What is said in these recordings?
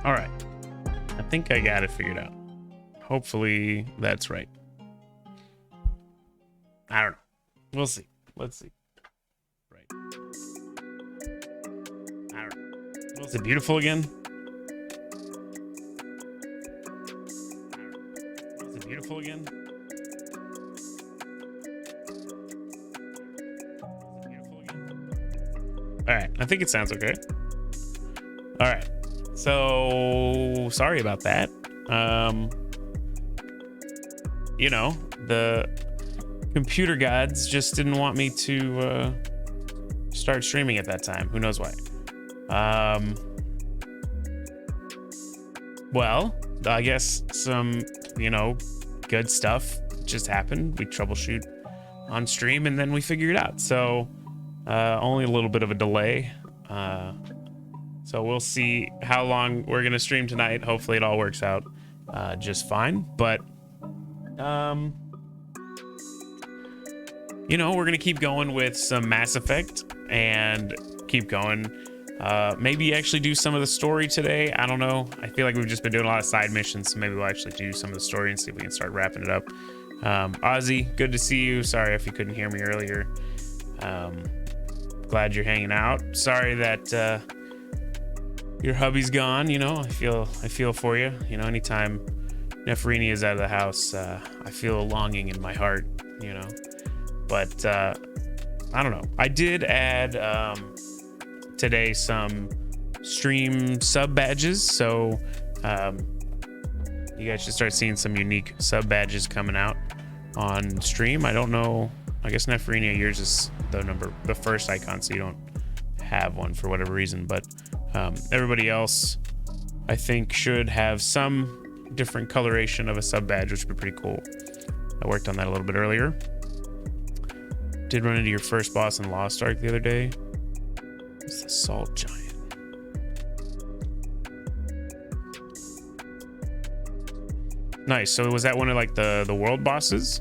All right. I think I got it figured out. Hopefully that's right. I don't know. We'll see. Let's see. Right. I don't know. Was it beautiful again? Was it beautiful again? All right. I think it sounds okay. All right. So sorry about that. You know, the computer gods just didn't want me to start streaming at that time. Who knows why? Well, I guess some, good stuff just happened. We troubleshoot on stream and then we figure it out. So only a little bit of a delay. So we'll see how long we're going to stream tonight. Hopefully it all works out just fine. But, we're going to keep going with some Mass Effect and keep going. Maybe actually do some of the story today. I don't know. I feel like we've just been doing a lot of side missions. So maybe we'll actually do some of the story and see if we can start wrapping it up. Ozzy, good to see you. Sorry if you couldn't hear me earlier. Glad you're hanging out. Sorry that your hubby's gone. I feel for you. Anytime Neferini is out of the house, I feel a longing in my heart. But I don't know. I did add today some stream sub badges, so you guys should start seeing some unique sub badges coming out on stream. I don't know. I guess Neferini, yours is the first icon, so you don't have one for whatever reason. But everybody else, I think, should have some different coloration of a sub badge, which would be pretty cool. I worked on that a little bit earlier. Did run into your first boss in Lost Ark the other day. It's the Salt Giant. Nice. So was that one of like the world bosses?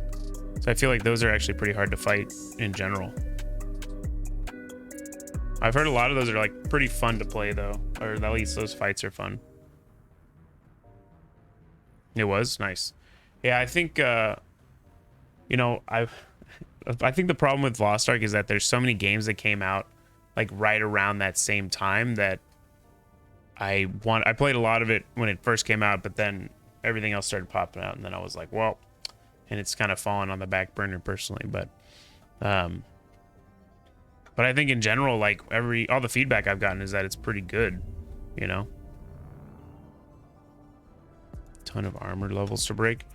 So I feel like those are actually pretty hard to fight in general. I've heard a lot of those are like pretty fun to play though, or at least those fights are fun. It was nice. Yeah, I think I think the problem with Lost Ark is that there's so many games that came out like right around that same time that I played a lot of it when it first came out, but then everything else started popping out, and then I was like, well, and it's kind of fallen on the back burner personally. But I think in general, like all the feedback I've gotten is that it's pretty good, Ton of armor levels to break.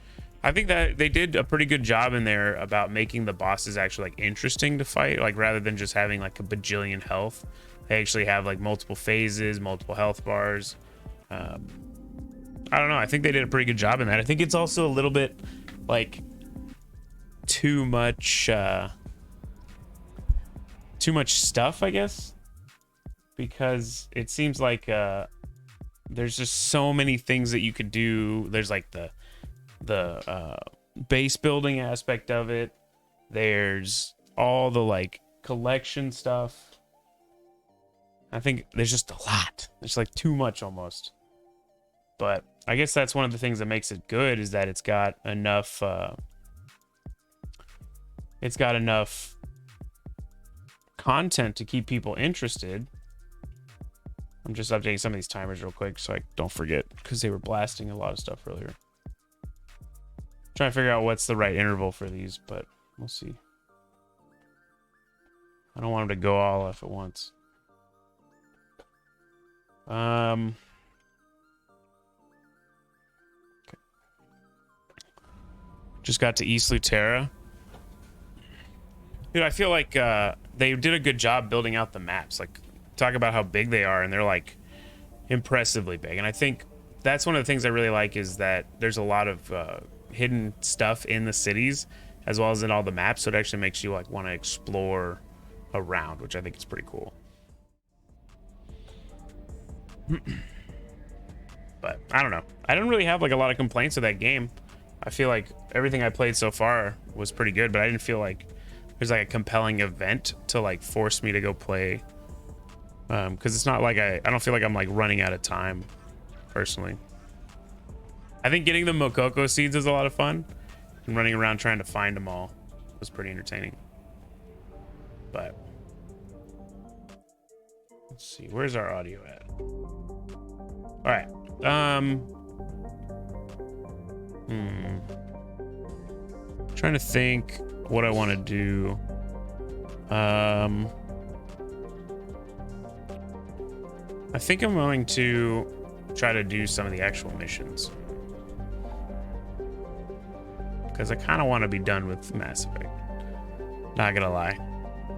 I think that they did a pretty good job in there about making the bosses actually like interesting to fight, like rather than just having like a bajillion health. They actually have like multiple phases, multiple health bars. I don't know. I think they did a pretty good job in that. I think it's also a little bit like too much stuff, I guess, because it seems like there's just so many things that you could do. There's like the base building aspect of it. There's all the like collection stuff. I think there's just a lot. There's like too much almost. But I guess that's one of the things that makes it good, is that it's got enough content to keep people interested. I'm just updating some of these timers real quick so I don't forget, because they were blasting a lot of stuff earlier. Trying to figure out what's the right interval for these, but we'll see. I don't want them to go all off at once. Okay. Just got to East Lutera. Dude, I feel like they did a good job building out the maps. Like, talk about how big they are, and they're like impressively big. And I think that's one of the things I really like, is that there's a lot of hidden stuff in the cities as well as in all the maps, so it actually makes you like want to explore around, which I think is pretty cool. But I don't know, I don't really have like a lot of complaints with that game. I feel like everything I played so far was pretty good, but I didn't feel like there's like a compelling event to like force me to go play, because it's not like I don't feel like I'm like running out of time personally. I think getting the Mokoko seeds is a lot of fun, and running around trying to find them all was pretty entertaining. But let's see, where's our audio at? All right. Trying to think what I want to do. I think I'm going to try to do some of the actual missions, because I kind of want to be done with Mass Effect. Not gonna lie.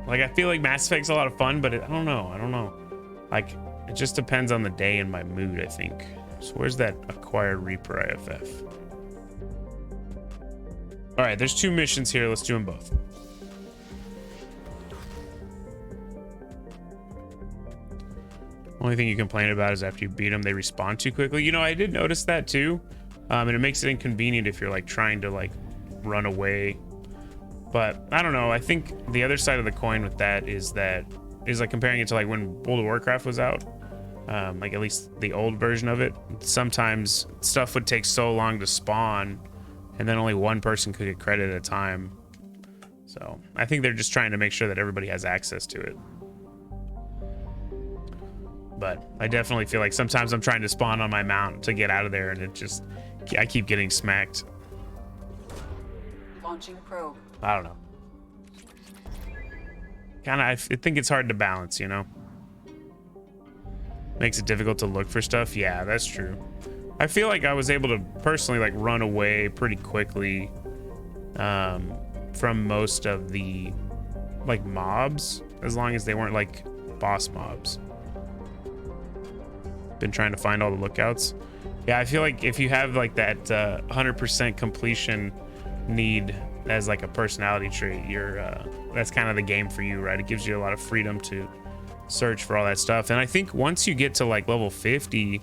Like, I feel like Mass Effect's a lot of fun, but I don't know. Like, it just depends on the day and my mood, I think. So where's that acquired Reaper IFF? All right, there's 2 missions here. Let's do them both. Only thing you complain about is after you beat them, they respawn too quickly. You know, I did notice that too. And it makes it inconvenient if you're like trying to like run away. But I don't know. I think the other side of the coin with that is like comparing it to like when World of Warcraft was out. Like at least the old version of it. Sometimes stuff would take so long to spawn, and then only one person could get credit at a time. So I think they're just trying to make sure that everybody has access to it. But I definitely feel like sometimes I'm trying to spawn on my mount to get out of there, and I keep getting smacked. Launching probe. I don't know. I think it's hard to balance, you know? Makes it difficult to look for stuff. Yeah, that's true. I feel like I was able to personally like run away pretty quickly from most of the like mobs, as long as they weren't like boss mobs. Been trying to find all the lookouts. Yeah, I feel like if you have like that 100% completion need as like a personality trait, that's kind of the game for you, right? It gives you a lot of freedom to search for all that stuff. And I think once you get to like level 50,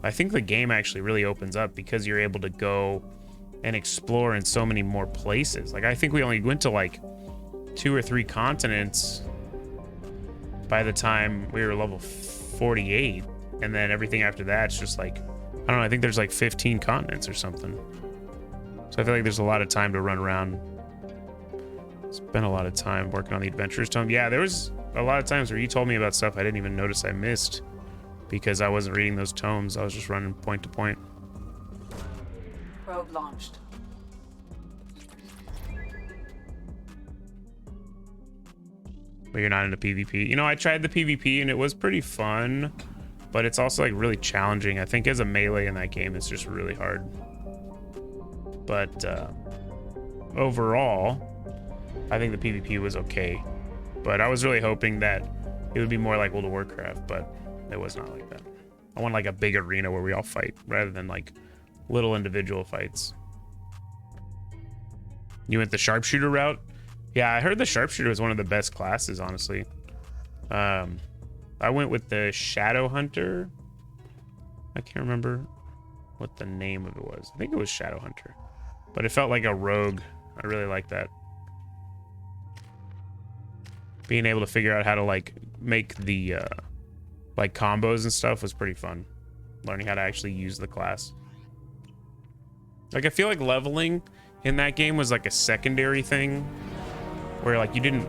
I think the game actually really opens up, because you're able to go and explore in so many more places. Like I think we only went to like 2 or 3 continents by the time we were level 48, and then everything after that's just like, I don't know, I think there's like 15 continents or something. So I feel like there's a lot of time to run around. Spent a lot of time working on the Adventurers Tome. Yeah, there was a lot of times where you told me about stuff I didn't even notice I missed because I wasn't reading those tomes. I was just running point to point. Probe launched. But you're not into PvP. You know, I tried the PvP and it was pretty fun, but it's also like really challenging. I think as a melee in that game, it's just really hard. But overall, I think the PvP was okay. But I was really hoping that it would be more like World of Warcraft, but it was not like that. I want like a big arena where we all fight rather than like little individual fights. You went the sharpshooter route? Yeah, I heard the sharpshooter was one of the best classes, honestly. I went with the Shadow Hunter. I can't remember what the name of it was. I think it was Shadow Hunter, but it felt like a rogue. I really like that. Being able to figure out how to like make the like combos and stuff was pretty fun. Learning how to actually use the class. Like I feel like leveling in that game was like a secondary thing, where like you didn't,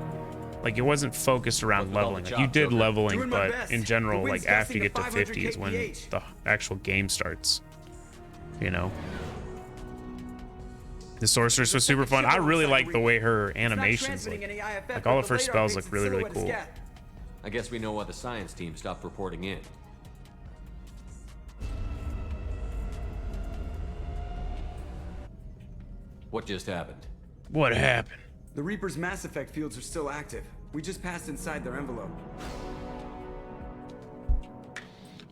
like it wasn't focused around leveling. Like you did leveling, but in general, like after you get to 50 is when the actual game starts. You know. The sorceress was super fun. I really like the way her animations look. Like all of her spells look really, really cool. I guess we know why the science team stopped reporting in. What just happened? What happened? The Reaper's Mass Effect fields are still active. We just passed inside their envelope.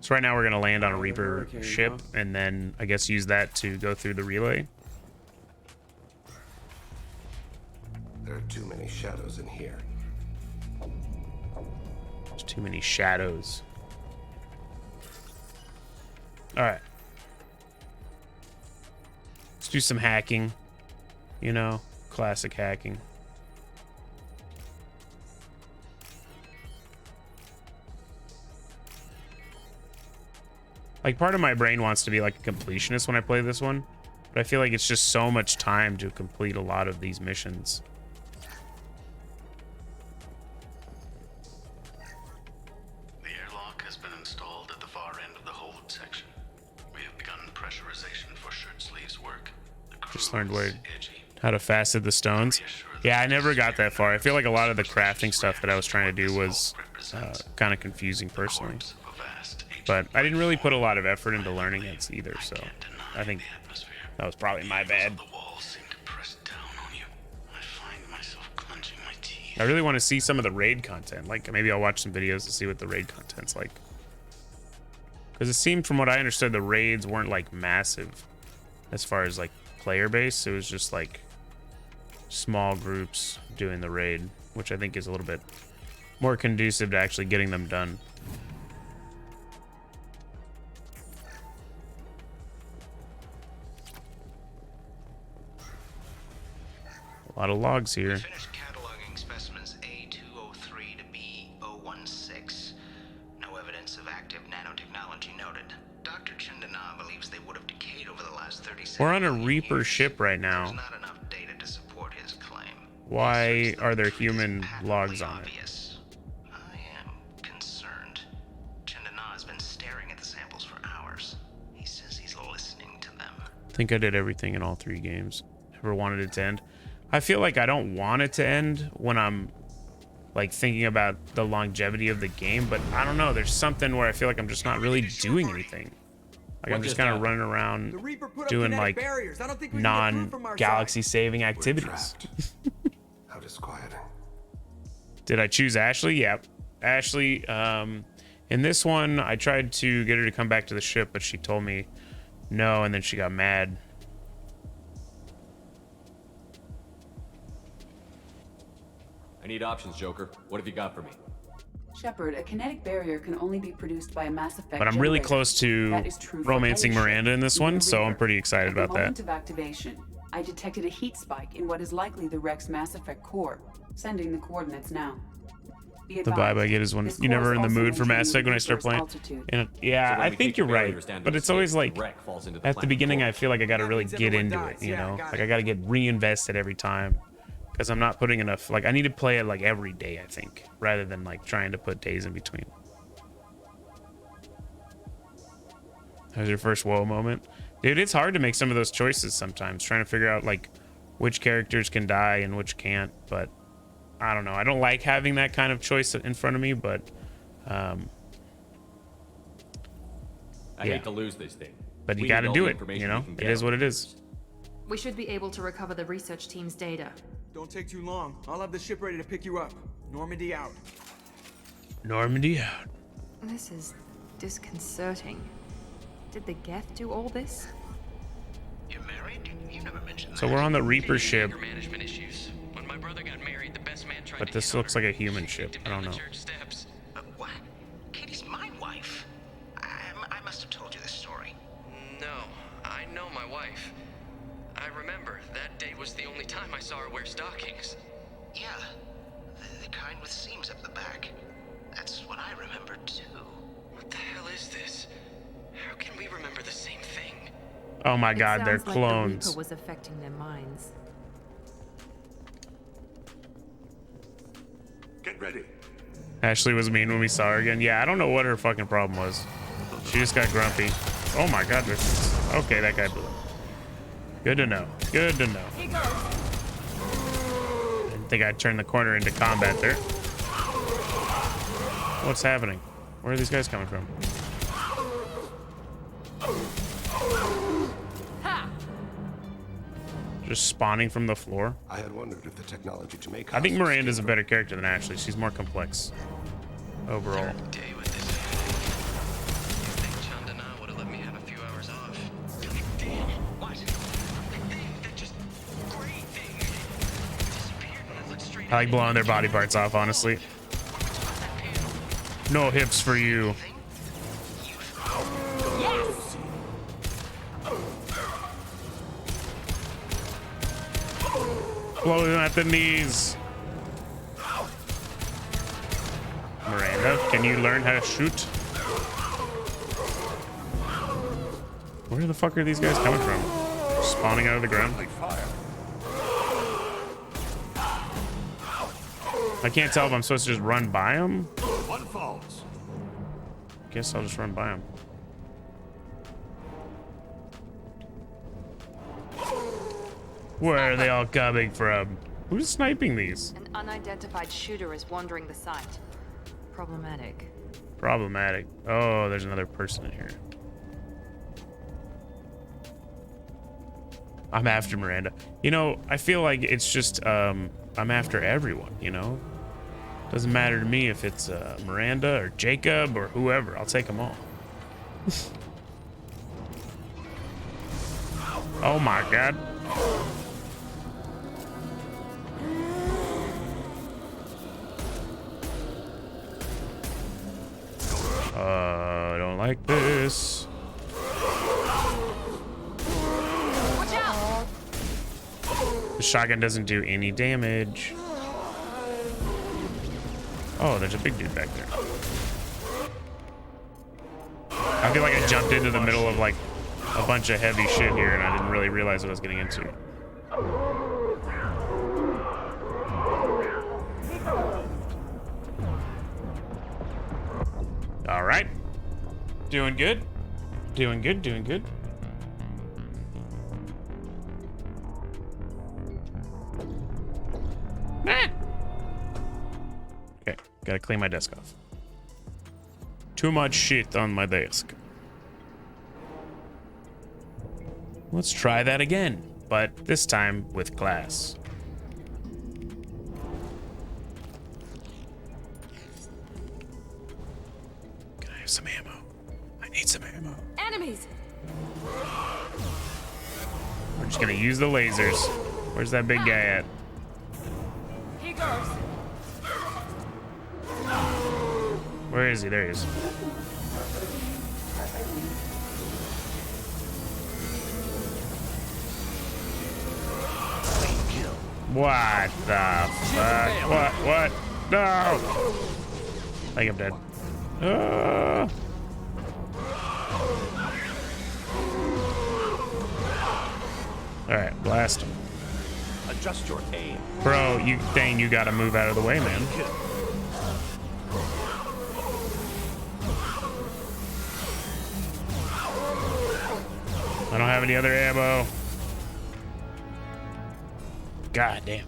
So right now we're gonna land on a Reaper ship and then I guess use that to go through the relay. There are too many shadows in here. There's too many shadows. All right. Let's do some hacking. You know, classic hacking. Like, part of my brain wants to be like a completionist when I play this one, but I feel like it's just so much time to complete a lot of these missions. The airlock has been installed at the far end of the hold section. We have begun pressurization for shirt sleeves work. Just learned how to facet the stones. Yeah, I never got that far. I feel like a lot of the crafting stuff that I was trying to do was kind of confusing personally. But I didn't really put a lot of effort into learning it either, so I think that was probably my bad. I really want to see some of the raid content. Like, maybe I'll watch some videos to see what the raid content's like. Because it seemed, from what I understood, the raids weren't like massive as far as like player base. It was just like small groups doing the raid, which I think is a little bit more conducive to actually getting them done. A lot of logs here. Finished cataloging specimens A203 to B016. No evidence of active nanotechnology noted. Dr. Chandana believes they would have decayed over the last 37 We're on a million Reaper years. ship right now. There's not enough data to support his claim. Why are there human logs on it? Obvious. I am concerned. Chandana has been staring at the samples for hours. He says he's listening to them. I think I did everything in all 3 games. Never wanted it to end. I feel like I don't want it to end when I'm like thinking about the longevity of the game, but I don't know. There's something where I feel like I'm just not really doing anything. Like, I'm just kind of running around doing like non-galaxy saving activities. How disquieting. Did I choose Ashley? Yeah. Ashley, in this one, I tried to get her to come back to the ship, but she told me no, and then she got mad. I need options, Joker. What have you got for me? Shepard, a kinetic barrier can only be produced by a Mass Effect But I'm really generator. close to That is true for romancing any ship, Miranda in this even one, a so I'm Reaper. pretty excited about At the moment that. of activation, I detected a heat spike in what is likely the Rex Mass Effect core. Sending the coordinates now. Be The vibe I advised, get is when this you're never core in the is mood also for Mass entering Effect when I start Reaper's playing. altitude. And yeah, So when I we think kick you're the right, barriers down to but the it's always state, like the wreck falls into the at the planet beginning, core. I feel like I got to really Happens get everyone into dies. it, you Yeah, know? got Like, it. I got to get reinvested every time because I'm not putting enough. Like, I need to play it like every day, I think, rather than like trying to put days in between. That was your first whoa moment? Dude, it's hard to make some of those choices sometimes, trying to figure out like which characters can die and which can't, but I don't know. I don't like having that kind of choice in front of me, but I yeah. hate to lose this thing. But you We got need to all do the it, information you we know? can It get is on what it the is. We should be able to recover the research team's data. Don't take too long. I'll have the ship ready to pick you up. Normandy out. Normandy out. This is disconcerting. Did the Geth do all this? You're married? You never mentioned So that. we're on the Reaper ship, Anger management issues. When my brother got married, the best man tried but to this hit on looks her. like a human She ship. kicked him I don't down know. the church steps. What? Katie's my wife. I must have told you this story. No, I know my wife. I remember that day was the only time I saw her wear stockings. Yeah, the kind with seams up the back. That's what I remember too. What the hell is this? How can we remember the same thing? Oh my It god, they're sounds like the clones. Reaper was affecting their minds. Get ready. Ashley was mean when we saw her again. Yeah, I don't know what her fucking problem was. She just got grumpy. Oh my god, okay, that guy blew up. Good to know. Good to know. Didn't think I'd turn the corner into combat there. What's happening? Where are these guys coming from? Just spawning from the floor. I had wondered if the technology to make. I think houses Miranda's a cheaper. better character than Ashley. She's more complex overall. Day with this. You'd think Chandana would have let me have a few hours off. Damn. What? The thing, that just gray thing. It disappeared when I looked straight I like at it. blowing their body parts off, honestly. That panel. No hips for you. Blow them at the knees. Miranda, can you learn how to shoot? Where the fuck are these guys coming from? Spawning out of the ground? I can't tell if I'm supposed to just run by them. One falls. Guess I'll just run by them. Where are they all coming from? Who's sniping these? An unidentified shooter is wandering the site. Problematic. Problematic. Oh, there's another person in here. I'm after Miranda. You know, I feel like it's just, I'm after everyone, you know? Doesn't matter to me if it's Miranda or Jacob or whoever. I'll take them all. Oh my God. I don't like this. Watch out! The shotgun doesn't do any damage. Oh, there's a big dude back there. I feel like I jumped into the middle of like a bunch of heavy shit here and I didn't really realize what I was getting into. All right. Doing good. Doing good, doing good. Ah. Okay, gotta clean my desk off. Too much shit on my desk. Let's try that again, but this time with glass. Can I have some ammo? I need some ammo. Enemies! We're just gonna use the lasers. Where's that big guy at? Here goes. Where is he? There he is. What the fuck? What? No! I think I'm dead. Alright, blast him. Adjust your aim. Bro, Dane, you gotta move out of the way, man. I don't have any other ammo. God damn.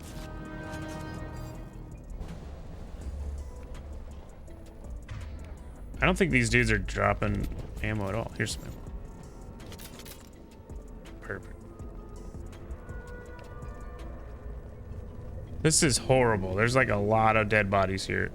I don't think these dudes are dropping ammo at all. Here's some ammo. Perfect. This is horrible. There's like a lot of dead bodies here.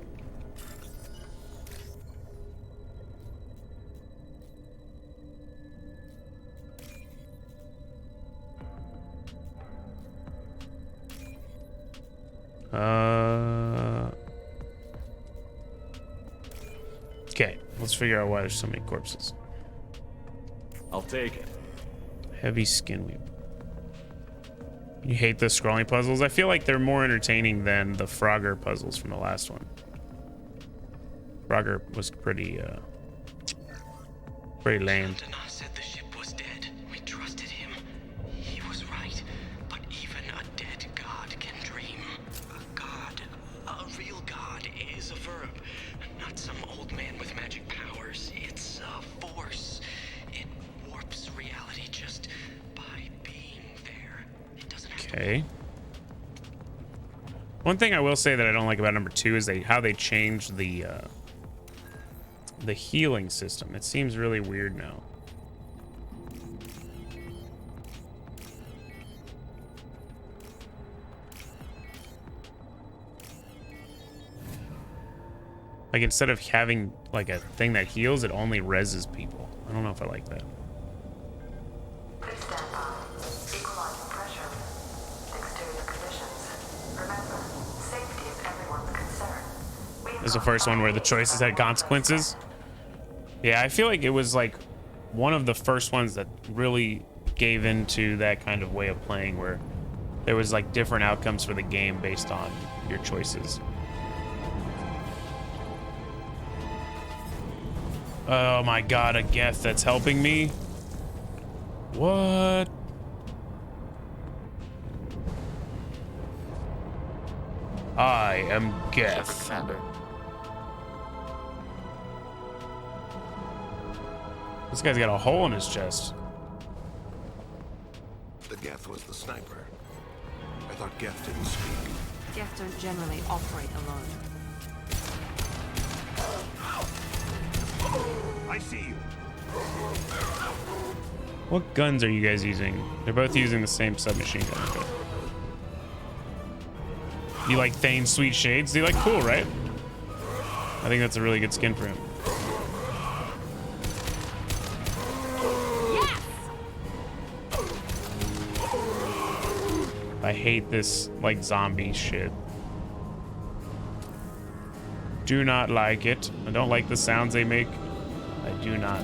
Okay, let's figure out why there's so many corpses. I'll take it. Heavy skin weave. You hate the scrolling puzzles? I feel like they're more entertaining than the Frogger puzzles from the last one. Frogger was pretty lame. Chandana said the ship was dead. We trusted him. He was right. But even a dead god can dream. A god, a real god, is a verb. Not some old man with magic powers. It's a force. It warps reality just by being there. It doesn't have to. Okay. One thing I will say that I don't like about number 2 is how they changed the healing system. It seems really weird now. Like instead of having like a thing that heals, it only reses people. I don't know if I like that. Please stand by. Equalizing pressure. Exterior conditions. Remember, safety is everyone's concern. This is the first one where the choices had consequences. Yeah, I feel like it was like one of the first ones that really gave into that kind of way of playing where there was like different outcomes for the game based on your choices. Oh my god, a Geth that's helping me. What? I am Geth. Commander. This guy's got a hole in his chest. The Geth was the sniper. I thought Geth didn't speak. Geth don't generally operate alone. I see you. What guns are you guys using? They're both using the same submachine gun. Okay. You like Thane's Sweet Shades? They like cool, right? I think that's a really good skin for him. Yes! I hate this like zombie shit. Do not like it. I don't like the sounds they make. I do not.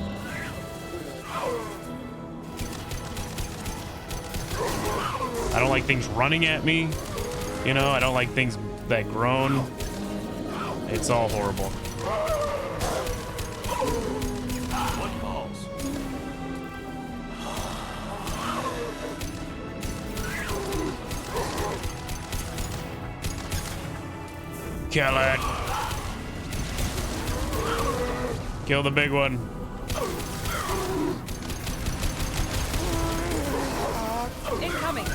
I don't like things running at me. You know, I don't like things that groan. It's all horrible. What balls? Kill it. Kill the big one. Incoming.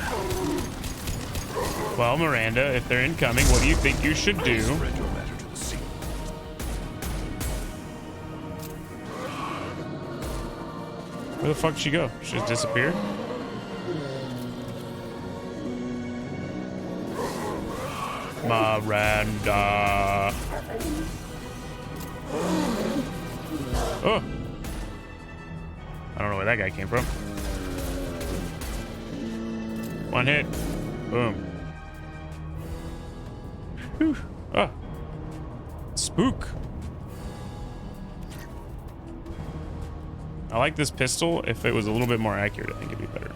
Well, Miranda, if they're incoming, what do you think you should do? Spread your matter to the sea. Where the fuck did she go? She just disappeared? Miranda. Oh. I don't know where that guy came from. One hit. Boom. Whew. Ah. Spook. I like this pistol. If it was a little bit more accurate, I think it'd be better.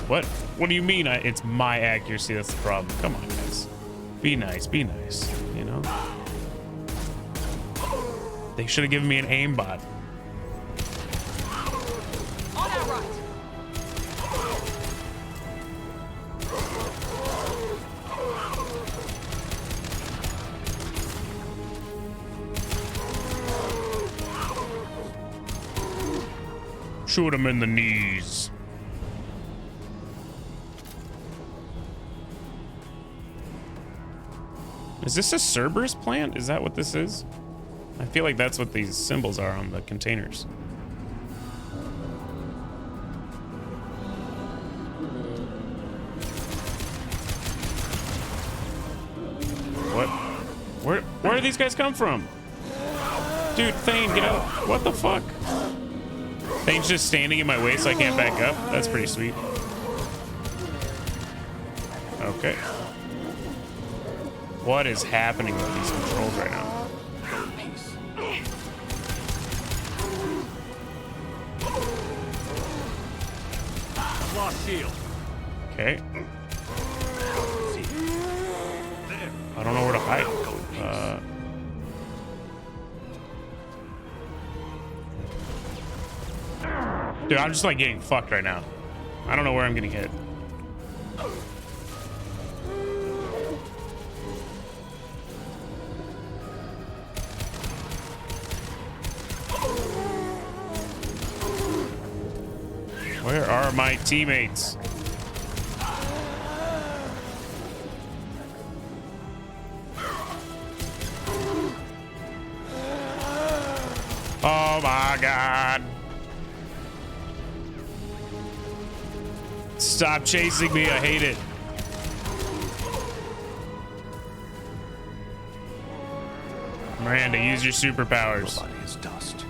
What? What do you mean? It's my accuracy that's the problem. Come on, guys. Be nice. Be nice. You know? They should have given me an aimbot. On our right. Shoot him in the knees. Is this a Cerberus plant? Is that what this is? I feel like that's what these symbols are on the containers. What? Where do these guys come from? Dude, Thane, get out. What the fuck? Thane's just standing in my way so I can't back up. That's pretty sweet. Okay. What is happening with these controls right now? Lost shield. Okay. I don't know where to hide. Dude, I'm just like getting fucked right now. I don't know where I'm getting hit. Where are my teammates? Oh my God. Stop chasing me. I hate it. Miranda, use your superpowers. Nobody is dust.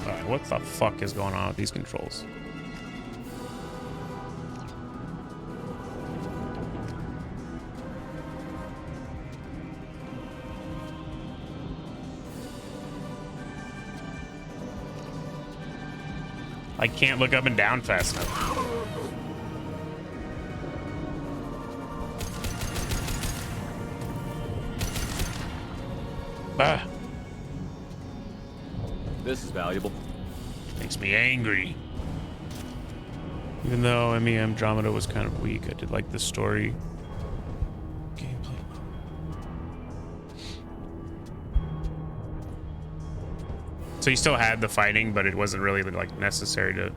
Alright, what the fuck is going on with these controls? I can't look up and down fast enough. Ah, This is valuable. makes me angry. Even though ME Andromeda was kind of weak, I did like the story. Gameplay. So you still had the fighting, but it wasn't really like necessary to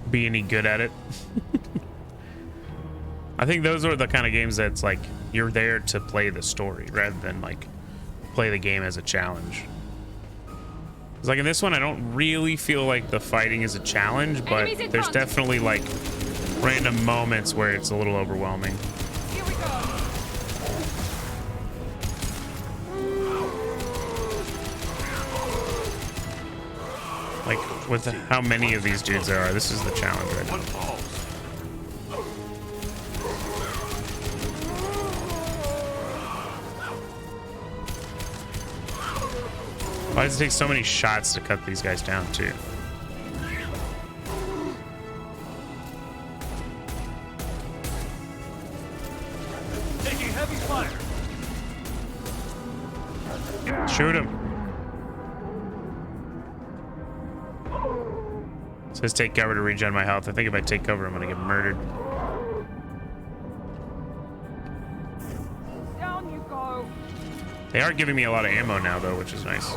be any good at it. I think those are the kind of games that's like you're there to play the story rather than like play the game as a challenge. It's like in this one, I don't really feel like the fighting is a challenge, but there's definitely like random moments where it's a little overwhelming. Here we go. Like with how many of these dudes there are, this is the challenge right now. Why does it take so many shots to cut these guys down too? Taking heavy fire. Shoot him. It says take cover to regen my health. I think if I take cover, I'm gonna get murdered. Down you go. They are giving me a lot of ammo now though, which is nice.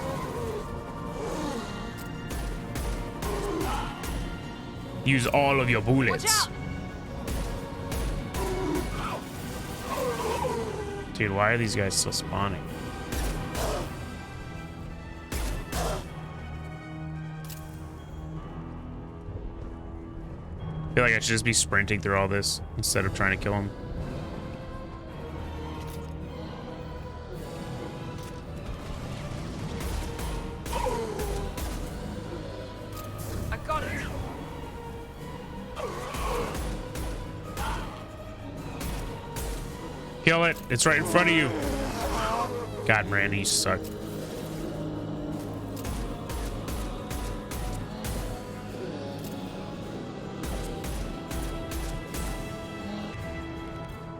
Use all of your bullets. Dude, why are these guys still spawning? I feel like I should just be sprinting through all this instead of trying to kill them. I got it. Kill it. It's right in front of you. God, Miranda, you suck.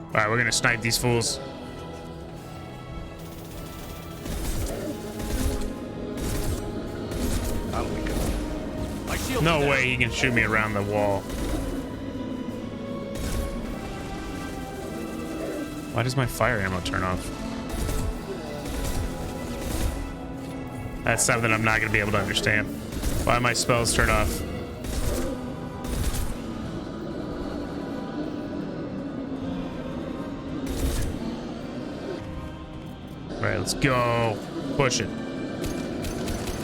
All right, we're gonna snipe these fools. No way he can shoot me around the wall. Why does my fire ammo turn off? That's something I'm not gonna be able to understand. Why my spells turn off? All right, let's go. Push it.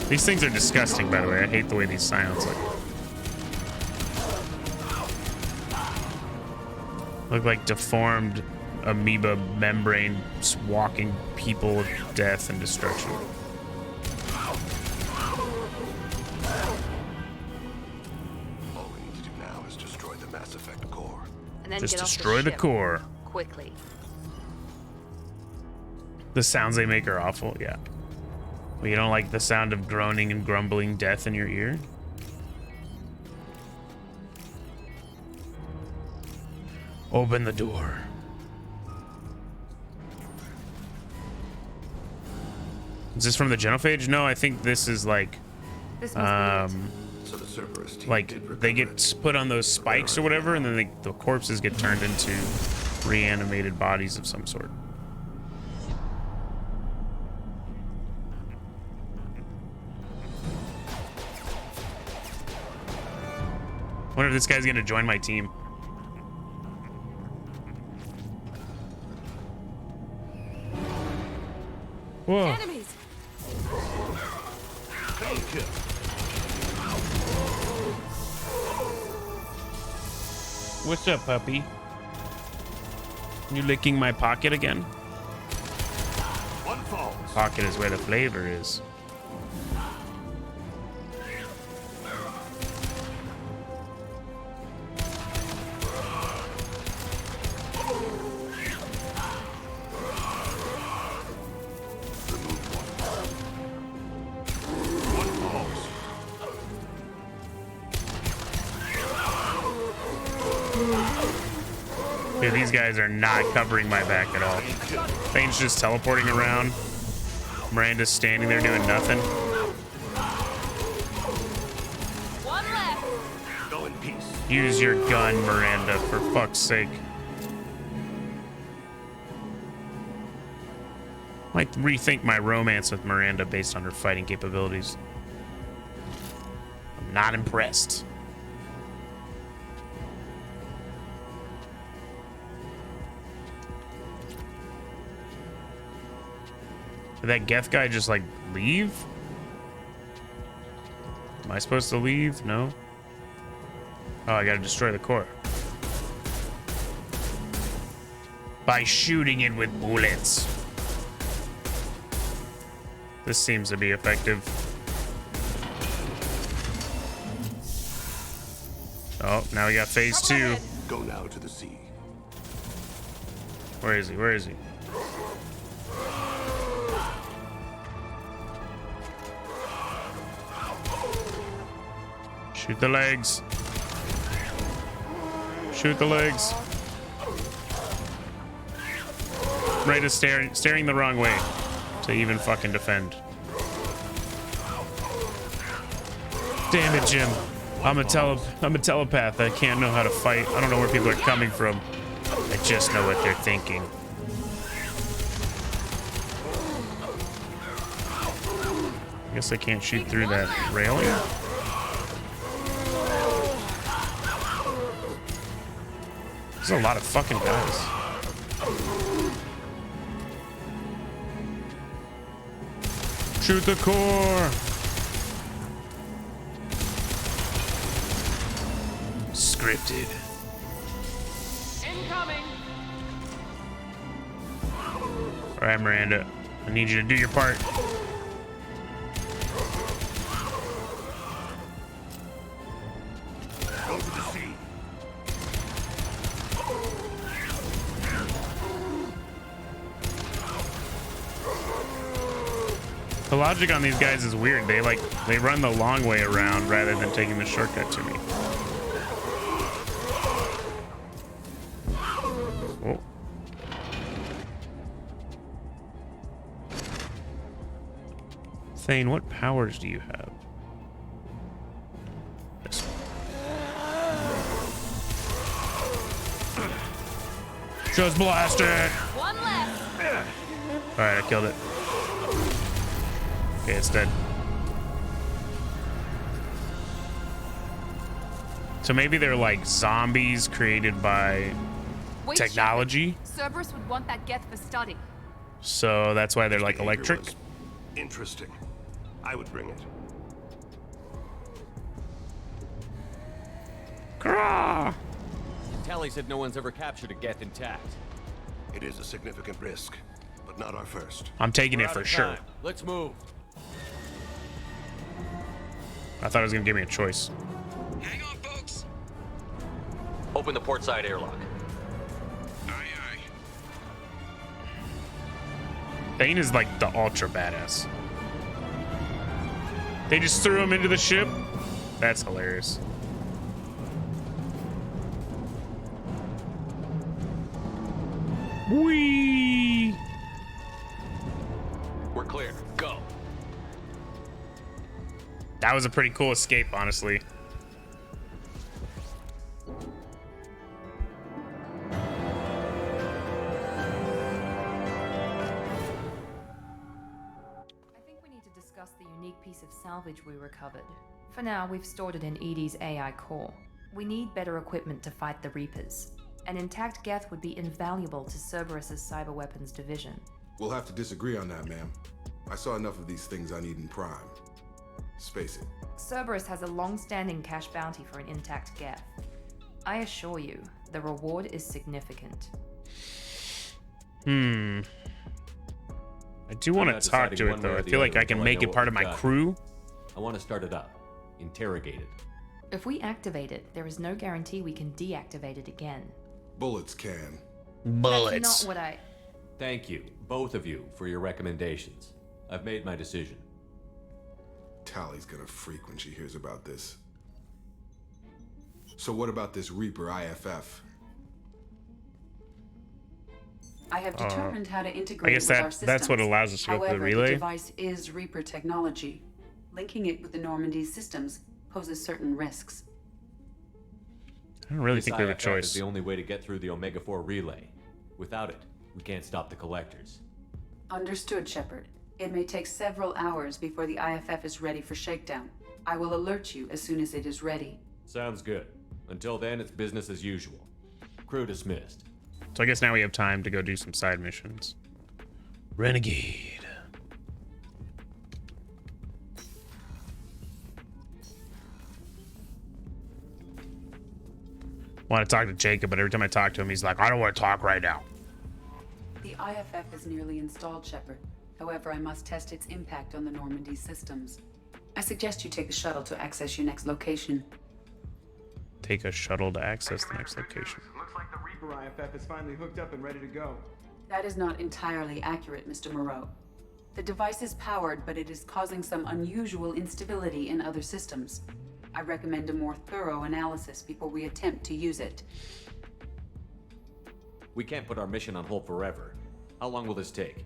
These things are disgusting, by the way. I hate the way these sounds look like deformed amoeba membrane walking people of death and destruction. All we need to do now is destroy the Mass Effect core. And then Just get off destroy the ship core. quickly. The sounds they make are awful, yeah. Well, you don't like the sound of groaning and grumbling death in your ear? Open the door. Is this from the genophage? No, I think this is like, This must be it. So the Cerberus team like did they recover get it. put on those spikes or whatever, and then the corpses get turned into reanimated bodies of some sort. Wonder if this guy's gonna join my team. Whoa. Enemies. What's up, puppy? You licking my pocket again? One falls. Pocket is where the flavor is. Dude, these guys are not covering my back at all. Thane's just teleporting around. Miranda's standing there doing nothing. One left. Go in peace. Use your gun, Miranda, for fuck's sake. Might rethink my romance with Miranda based on her fighting capabilities. I'm not impressed. Did that Geth guy just like leave? Am I supposed to leave? No. Oh, I gotta destroy the core. By shooting it with bullets. This seems to be effective. Oh, now we got phase 2. Go now to the sea. Where is he? Where is he? Shoot the legs. Shoot the legs. Right is staring the wrong way to even fucking defend. Damn it, Jim. I'm a telepath. I can't know how to fight. I don't know where people are coming from. I just know what they're thinking. I guess I can't shoot through that railing. There's a lot of fucking guys. Shoot the core. Scripted. Incoming. All right, Miranda. I need you to do your part. Go to the sea. The logic on these guys is weird. They run the long way around rather than taking the shortcut to me. Oh. Thane, what powers do you have? This one. Just blast it! One left. Alright, I killed it. Okay, it's dead. So maybe they're like zombies created by Wait, technology. Cerberus would want that Geth for study. So that's why they're like Behavior electric. was interesting. I would bring it. Grah! Tally said no one's ever captured a Geth intact. It is a significant risk, but not our first. I'm taking We're it out for of sure. time. Let's move. I thought it was gonna give me a choice. Hang on, folks. Open the port side airlock. Aye, aye. Thane is like the ultra badass. They just threw him into the ship. That's hilarious. Whee! We're clear. Go. That was a pretty cool escape, honestly. I think we need to discuss the unique piece of salvage we recovered. For now, we've stored it in Edie's AI core. We need better equipment to fight the Reapers. An intact Geth would be invaluable to Cerberus's cyber weapons division. We'll have to disagree on that, ma'am. I saw enough of these things I need in Prime. Space it. Cerberus has a long-standing cash bounty for an intact Geth. I assure you, the reward is significant. I do want not to talk deciding to it one way though. or I the feel like other I can until I make know it what part of we've my got. crew. I want to start it up. Interrogate it. If we activate it, there is no guarantee we can deactivate it again. Bullets can. That's not what I... Thank you, both of you, for your recommendations. I've made my decision. Tally's gonna freak when she hears about this. So what about this Reaper IFF? I have determined how to integrate I guess with our systems. that's what allows us to go to the However, relay. the device is Reaper technology. Linking it with the Normandy's systems poses certain risks. I don't really This think we have a IFF choice. is the only way to get through the Omega-4 relay. Without it, we can't stop the collectors. Understood, Shepard. It may take several hours before the IFF is ready for shakedown. I will alert you as soon as it is ready. Sounds good. Until then, it's business as usual. Crew dismissed. So I guess now we have time to go do some side missions. Renegade. Want to talk to Jacob, but every time I talk to him, he's like, I don't want to talk right now. The IFF is nearly installed, Shepard. However, I must test its impact on the Normandy systems. I suggest you take the shuttle to access your next location. Take a shuttle to access the next location. Looks like the Reaper IFF is finally hooked up and ready to go. That is not entirely accurate, Mr. Moreau. The device is powered, but it is causing some unusual instability in other systems. I recommend a more thorough analysis before we attempt to use it. We can't put our mission on hold forever. How long will this take?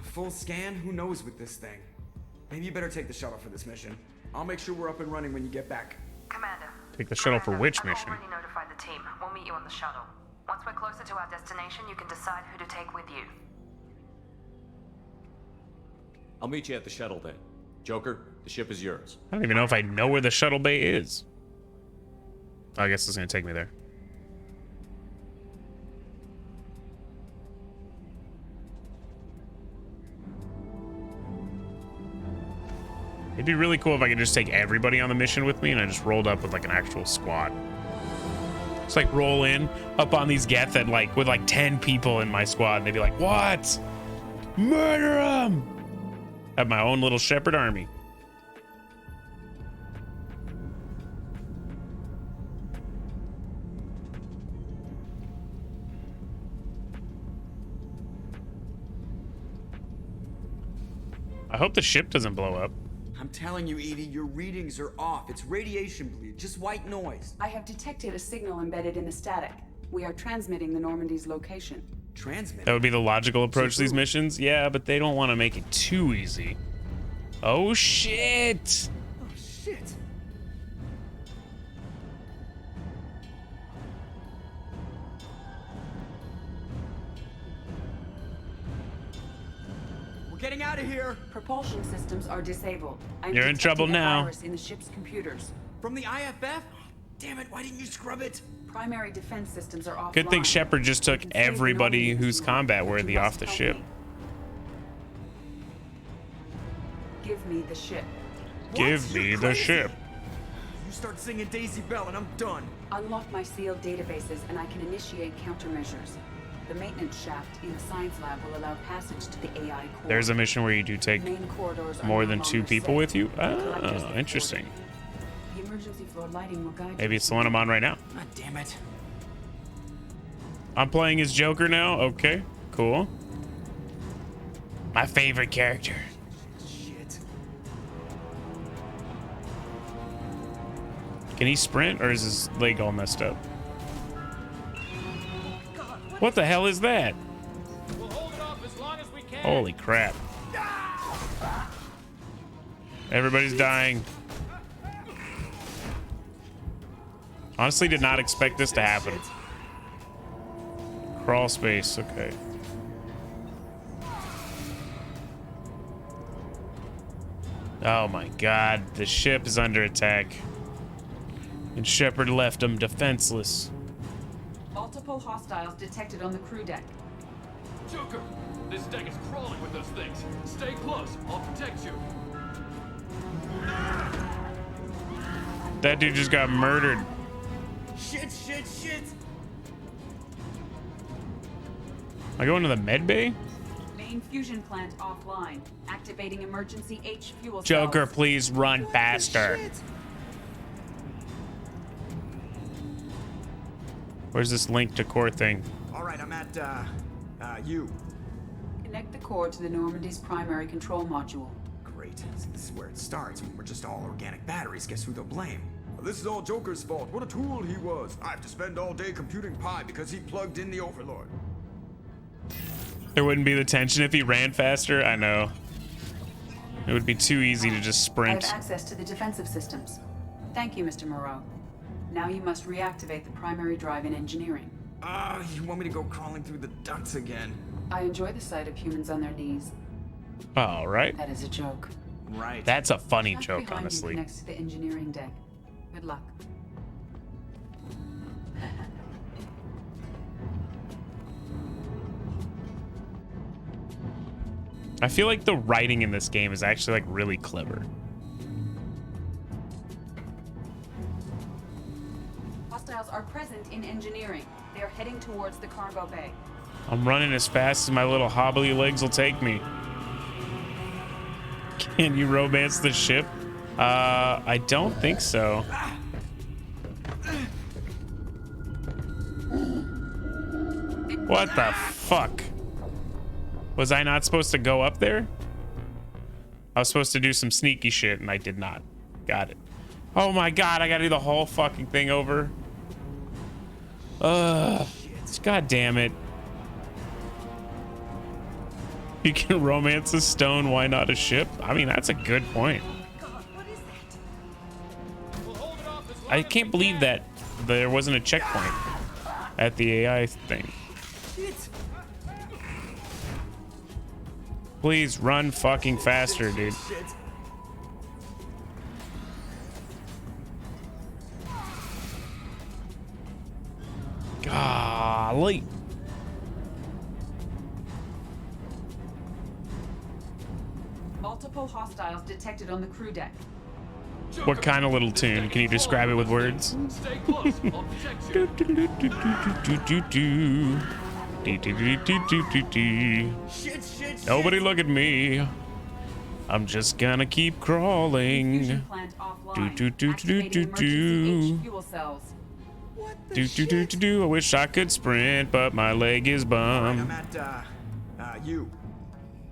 Full scan? Who knows with this thing? Maybe you better take the shuttle for this mission. I'll make sure we're up and running when you get back. Commander. Take the shuttle for which mission? I've already notified the team. We'll meet you on the shuttle. Once we're closer to our destination, you can decide who to take with you. I'll meet you at the shuttle then. Joker, the ship is yours. I don't even know if I know where the shuttle bay is. I guess it's going to take me there. It'd be really cool if I could just take everybody on the mission with me and I just rolled up with like an actual squad. Just like roll in up on these Geth and like with like 10 people in my squad and they'd be like, what? Murder them! Have my own little Shepherd army. I hope the ship doesn't blow up. I'm telling you, Edie, your readings are off. It's radiation bleed, just white noise. I have detected a signal embedded in the static. We are transmitting the Normandy's location. Transmit? That would be the logical approach to these missions. Yeah, but they don't want to make it too easy. Oh, shit. Oh, shit. We're getting out of here. Propulsion systems are disabled. I'm You're in trouble detecting a now. virus in the ship's computers. From the IFF? Damn it, why didn't you scrub it? Primary defense systems are offline. Good thing Shepard just took everybody who's combat worthy off the ship. Give me the ship. Give me the ship. You start singing Daisy Bell and I'm done. Unlock my sealed databases and I can initiate countermeasures. The maintenance shaft in the science lab will allow passage to the AI core. There's a mission where you do take Main corridors are more no than 2 longer people safe. with you. Collectors Oh, get interesting. boarded. The emergency floor lighting will guide Maybe you. it's the one I'm on right now. God damn it. I'm playing as Joker now. Okay, cool. My favorite character. Shit. Can he sprint or is his leg all messed up? What the hell is that? We'll hold it off as long as we can. Holy crap. Everybody's dying. Honestly, did not expect this to happen. Crawl space, okay. Oh my god, the ship is under attack. And Shepard left them defenseless. Multiple hostiles detected on the crew deck. Joker, this deck is crawling with those things. Stay close. I'll protect you. That dude just got murdered. Shit, shit, shit. I go into the med bay? Main fusion plant offline. Activating emergency H fuel cells. Joker, please run faster. Shit. Where's this link to core thing? All right, I'm at, you. Connect the core to the Normandy's primary control module. Great. So this is where it starts. When we're just all organic batteries, guess who they'll blame? This is all Joker's fault. What a tool he was. I have to spend all day computing pi because he plugged in the Overlord. There wouldn't be the tension if he ran faster. I know. It would be too easy to just I sprint. have access to the defensive systems. Thank you, Mr. Moreau. Now you must reactivate the primary drive in engineering. You want me to go crawling through the ducts again? I enjoy the sight of humans on their knees. All right. That is a joke. Right. That's a funny Shaft joke, behind you honestly. Next to the engineering deck. Good luck. I feel like the writing in this game is actually like really clever. Hostiles are present in engineering. They are heading towards the cargo bay. I'm running as fast as my little hobbly legs will take me. Can you romance the ship? I don't think so. What the fuck? Was I not supposed to go up there? I was supposed to do some sneaky shit and I did not. Got it. Oh my god, I gotta do the whole fucking thing over. God damn it. You can romance a stone, why not a ship? I mean, that's a good point. I can't believe that there wasn't a checkpoint at the AI thing. Please run fucking faster, dude. Golly. Multiple hostiles detected on the crew deck. What kind of little tune? Can you describe it with words? Stay close. I'll protect you. Shit. Nobody look at me. I'm just gonna keep crawling. Fusion plant offline. Do. Activating emergency H fuel cells. Do. I wish I could sprint, but my leg is bummed. I'm at, you.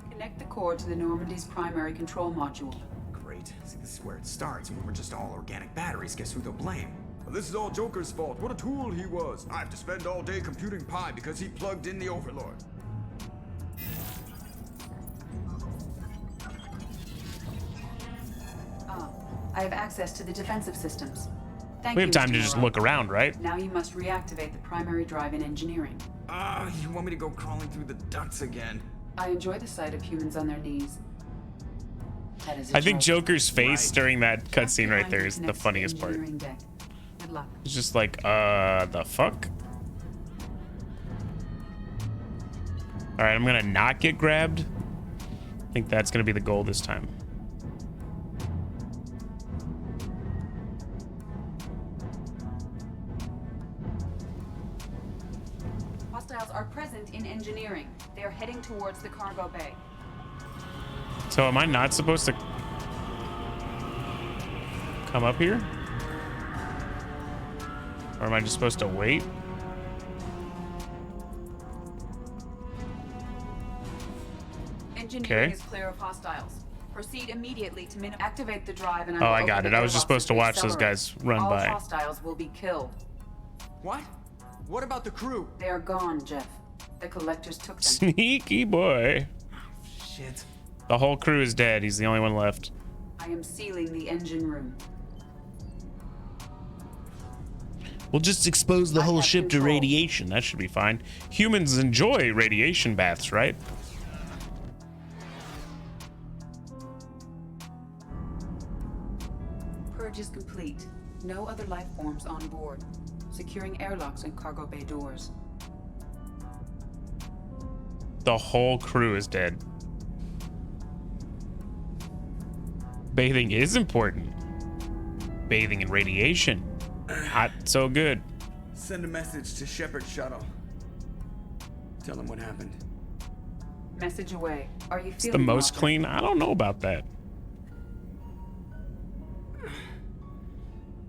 Connect the core to the Normandy's primary control module. Great. See, this is where it starts. When we're just all organic batteries, guess who they'll blame? Well, this is all Joker's fault. What a tool he was. I have to spend all day computing pi because he plugged in the Overlord. I have access to the defensive systems. Thank We you, have time Mr. to just Moreau. look around, right? Now you must reactivate the primary drive in engineering. You want me to go crawling through the ducts again? I enjoy the sight of humans on their knees. That is a I think joke. Joker's face during that cutscene right there is the Connects to funniest part. engineering deck. Good luck. It's just like, the fuck? All right, I'm gonna not get grabbed. I think that's gonna be the goal this time. Hostiles are present in engineering. They are heading towards the cargo bay. So am I not supposed to come up here? Or am I just supposed to wait? Engineering Okay. is clear of hostiles. Proceed immediately to activate the drive and Oh, I got it. I was just supposed to watch those guys run All by. hostiles will be killed. What? What about the crew? They are gone, Jeff. The collectors took them. Sneaky boy. Shit. The whole crew is dead. He's the only one left. I am sealing the engine room. We'll just expose the whole ship to radiation. That should be fine. Humans enjoy radiation baths, right? Purge is complete. No other life forms on board. Securing airlocks and cargo bay doors. The whole crew is dead. Bathing is important. Bathing in radiation. Not so good. Send a message to Shepard Shuttle. Tell him what happened. Message away. Are you It's the feeling most well? clean. I don't know about that.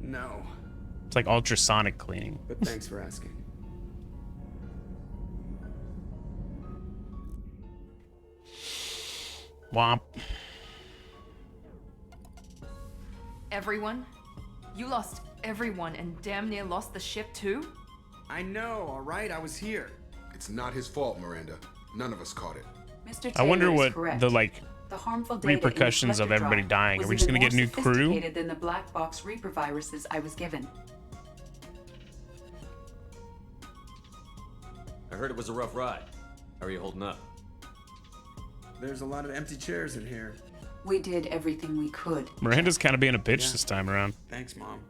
No, It's like ultrasonic cleaning. but thanks for asking. Womp. Everyone? You lost everyone and damn near lost the ship too? I know, all right? I was here. It's not his fault, Miranda. None of us caught it. Mr. I wonder Taylor is what correct. the like The harmful data in the repercussions of collector everybody drive dying. Are was we just even gonna get more new crew? sophisticated than the black box Reaper viruses I was given. I heard it was a rough ride. How are you holding up? There's a lot of empty chairs in here. We did everything we could. Miranda's kind of being a bitch Yeah. this time around. Thanks, Mom.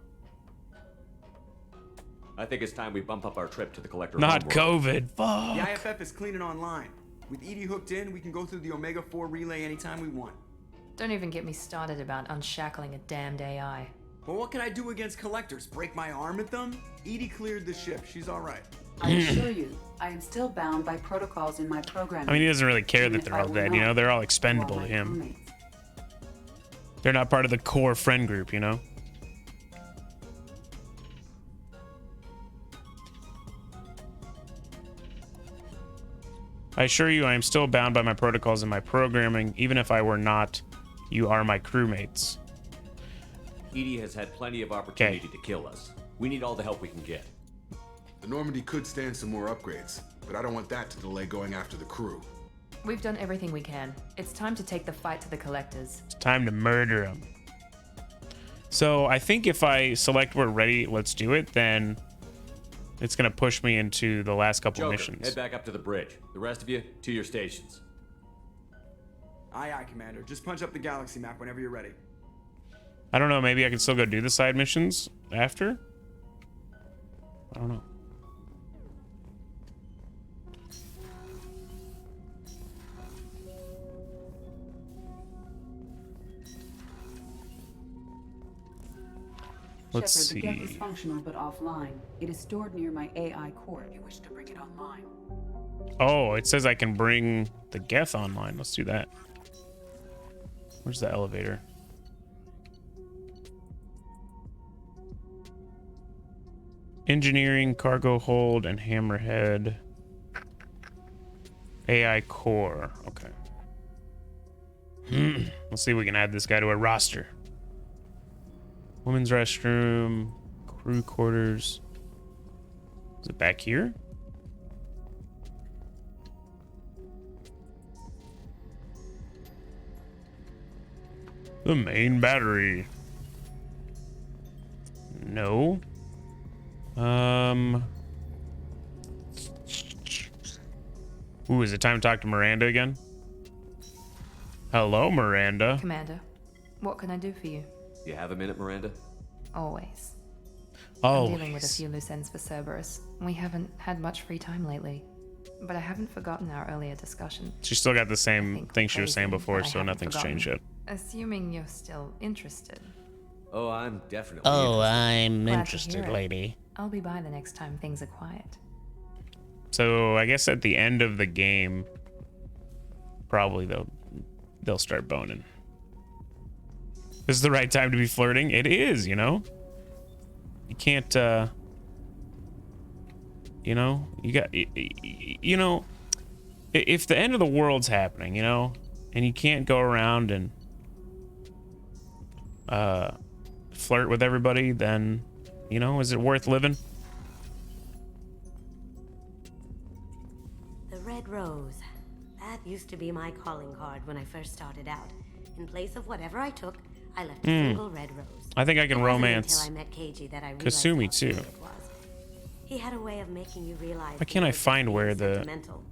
I think it's time we bump up our trip to the collector. Not homeworld. COVID. Fuck. The IFF is clean and online. With Edie hooked in, we can go through the Omega 4 relay anytime we want. Don't even get me started about unshackling a damned AI. Well, what can I do against collectors? Break my arm at them? Edie cleared the ship. She's all right. I assure you, I am still bound by protocols in my programming. I mean, he doesn't really care Even that if they're I all were dead. You not, know, they're all you are expendable my to him. crewmates. They're not part of the core friend group, you know? I assure you, I am still bound by my protocols and my programming. Even if I were not, you are my crewmates. Edie has had plenty of opportunity to kill us. We need all the help we can get. The Normandy could stand some more upgrades, but I don't want that to delay going after the crew. We've done everything we can. It's time to take the fight to the collectors. It's time to murder them. So I think if I select we're ready, let's do it, then it's going to push me into the last couple Joker, missions. head back up to the bridge. The rest of you, to your stations. Aye, aye, Commander. Just punch up the galaxy map whenever you're ready. I don't know, maybe I can still go do the side missions after? I don't know. Let's Shepard, the Geth see. is functional but offline. It is stored near my AI core if you wish to bring it online. Oh, it says I can bring the Geth online. Let's do that. Where's the elevator? Engineering, cargo hold, and hammerhead. AI core. Okay. Let's see if we can add this guy to a roster. Women's restroom, crew quarters. Is it back here? The main battery. No. Ooh, is it time to talk to Miranda again? Hello, Miranda. Commander, what can I do for you? You have a minute, Miranda? Always. Oh. I'm dealing with a few loose ends for Cerberus. We haven't had much free time lately. But I haven't forgotten our earlier discussion. She still got the same thing she was saying before, but I so haven't nothing's forgotten. changed yet. Assuming you're still interested. Oh, I'm definitely Oh, interested. I'm Glad to interested, hear it. lady. I'll be by the next time things are quiet. So I guess at the end of the game, probably they'll start boning. This is the right time to be flirting. It is, you know. You can't, you know, you got, you know, if the end of the world's happening, you know, and you can't go around and flirt with everybody, then, you know, is it worth living? The Red Rose. That used to be my calling card when I first started out. In place of whatever I took, I left a single red rose. I think I can It wasn't romance until I met Keiji that I realized Kasumi how too. sweet it was. He had a way of making you realize. Why can't I find where the... Sentimental.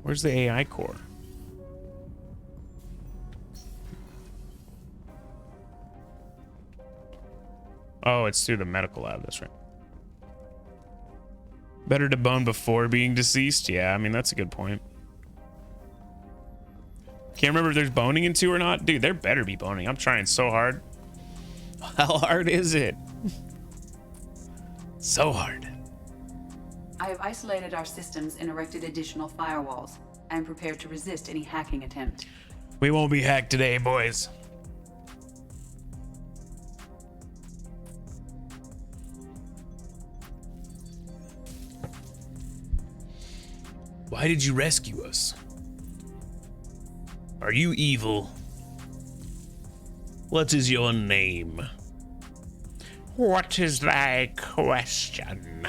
Where's the AI core? Oh, it's through the medical lab, that's right. Better to bone before being deceased? Yeah, I mean, that's a good point. Can't remember if there's boning in 2 or not. Dude, there better be boning. I'm trying so hard. How hard is it? So hard. I have isolated our systems and erected additional firewalls. I am prepared to resist any hacking attempt. We won't be hacked today, boys. Why did you rescue us? Are you evil? What is your name? What is thy question?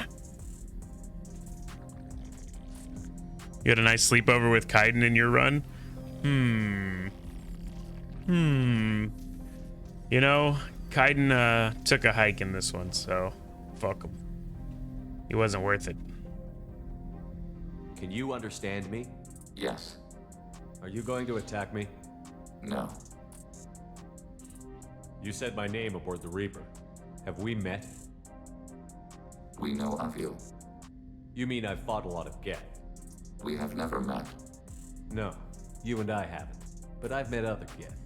You had a nice sleepover with Kaiden in your run? You know, Kaiden took a hike in this one, so fuck him. He wasn't worth it. Can you understand me? Yes. Are you going to attack me? No. You said my name aboard the Reaper. Have we met? We know of you. You mean I've fought a lot of Geth? We have never met. No, you and I haven't. But I've met other Geth.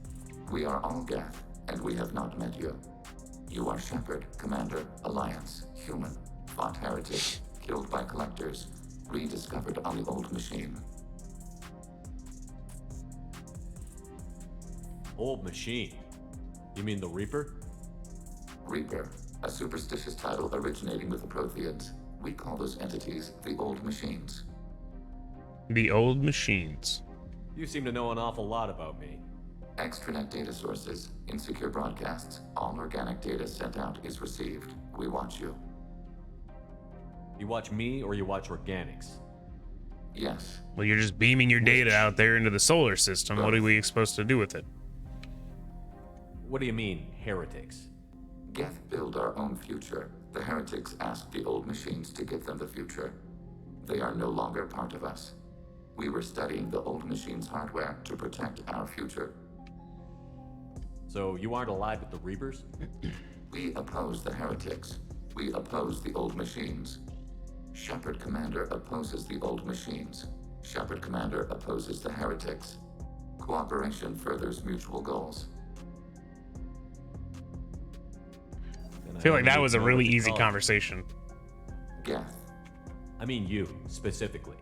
We are all Geth, and we have not met you. You are Shepard, Commander, Alliance, human, fought heretic, killed by collectors, rediscovered on the old machine. Old machine? You mean the Reaper? Reaper, a superstitious title originating with the Protheans. We call those entities the old machines. The old machines. You seem to know an awful lot about me. Extranet data sources, insecure broadcasts, all organic data sent out is received. We watch you. You watch me or you watch organics? Yes. Well, you're just beaming your data out there into the solar system. What are we supposed to do with it? What do you mean, heretics? Geth build our own future. The heretics asked the old machines to give them the future. They are no longer part of us. We were studying the old machines' hardware to protect our future. So you aren't allied with the Reapers? We oppose the heretics. We oppose the old machines. Shepard Commander opposes the old machines. Shepard Commander opposes the heretics. Cooperation furthers mutual goals. I feel like that was a really easy conversation. Geth. I mean you, specifically.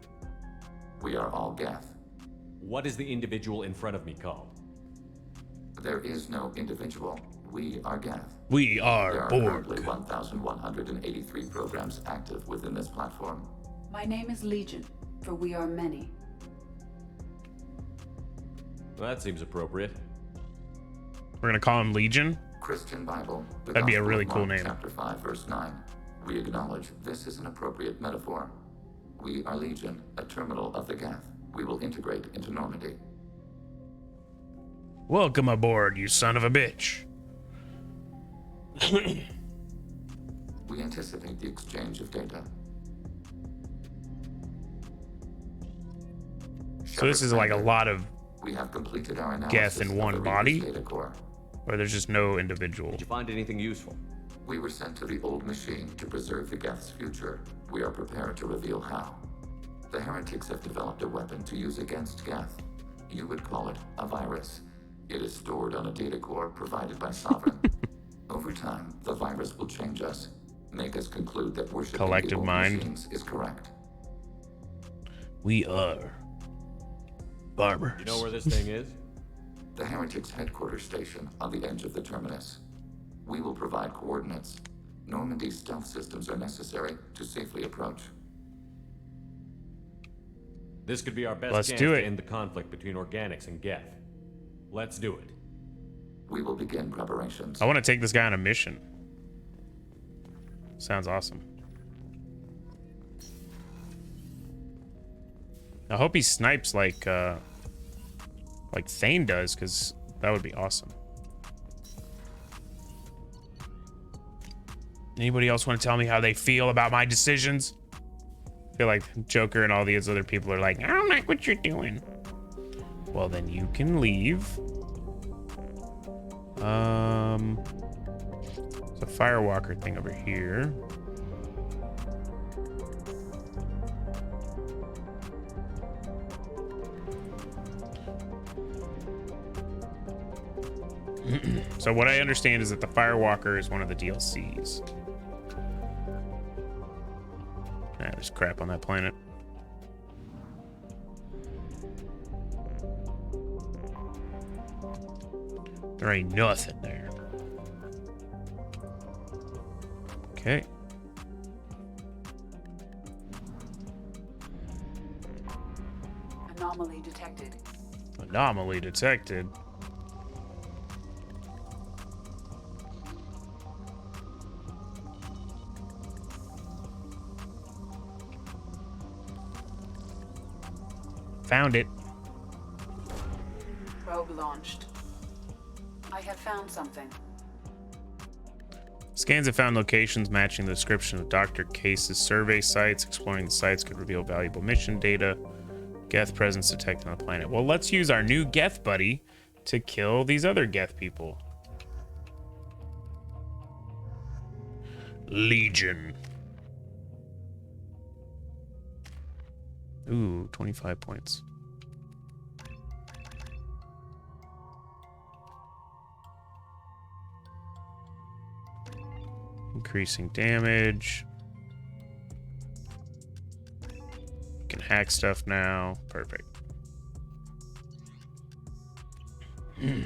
We are all Geth. What is the individual in front of me called? There is no individual. We are Geth. We are There are Borg. currently 1,183 programs active within this platform. My name is Legion, for we are many. Well, that seems appropriate. We're gonna call him Legion? Christian Bible. That'd be a really cool name. Chapter 5, verse 9. We acknowledge this is an appropriate metaphor. We are Legion, a terminal of the Geth. We will integrate into Normandy. Welcome aboard, you son of a bitch. We anticipate the exchange of data. So this is like a lot of We have completed our Geth analysis in of one the body? Reaper's data core. Or there's just no individual? Did you find anything useful? We were sent to the old machine to preserve the Geth's future. We are prepared to reveal how. The heretics have developed a weapon to use against Geth. You would call it a virus. It is stored on a data core provided by Sovereign. Over time, the virus will change us, make us conclude that worshiping Collective the old mind. machines is correct. We are barbers. You know where this thing is? The heretics' headquarters station on the edge of the terminus. We will provide coordinates. Normandy's stealth systems are necessary to safely approach. This could be our best Let's chance do to it. end the conflict between organics and Geth. Let's do it. We will begin preparations. I want to take this guy on a mission. Sounds awesome. I hope he snipes like Thane does, because that would be awesome. Anybody else want to tell me how they feel about my decisions? I feel like Joker and all these other people are like, I don't like what you're doing. Well, then you can leave. There's a firewalker thing over here. So what I understand is that the Firewalker is one of the DLCs. Ah, there's crap on that planet. There ain't nothing there. Okay. Anomaly detected. Anomaly detected. Found it. Probe launched. I have found something. Scans have found locations matching the description of Dr. Case's survey sites. Exploring the sites could reveal valuable mission data. Geth presence detected on the planet. Well, let's use our new Geth buddy to kill these other Geth people. Legion. Ooh, 25 points. Increasing damage. Can hack stuff now. Perfect.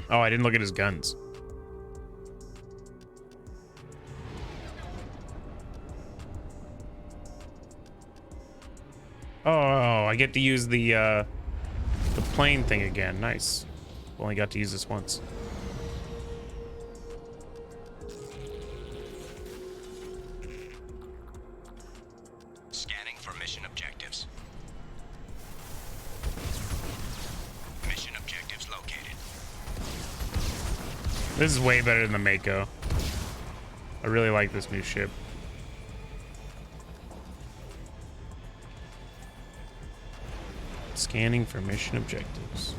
Oh, I didn't look at his guns. Oh, I get to use the plane thing again. Nice. Only got to use this once. Scanning for mission objectives. Mission objectives located. This is way better than the Mako. I really like this new ship. Scanning for mission objectives.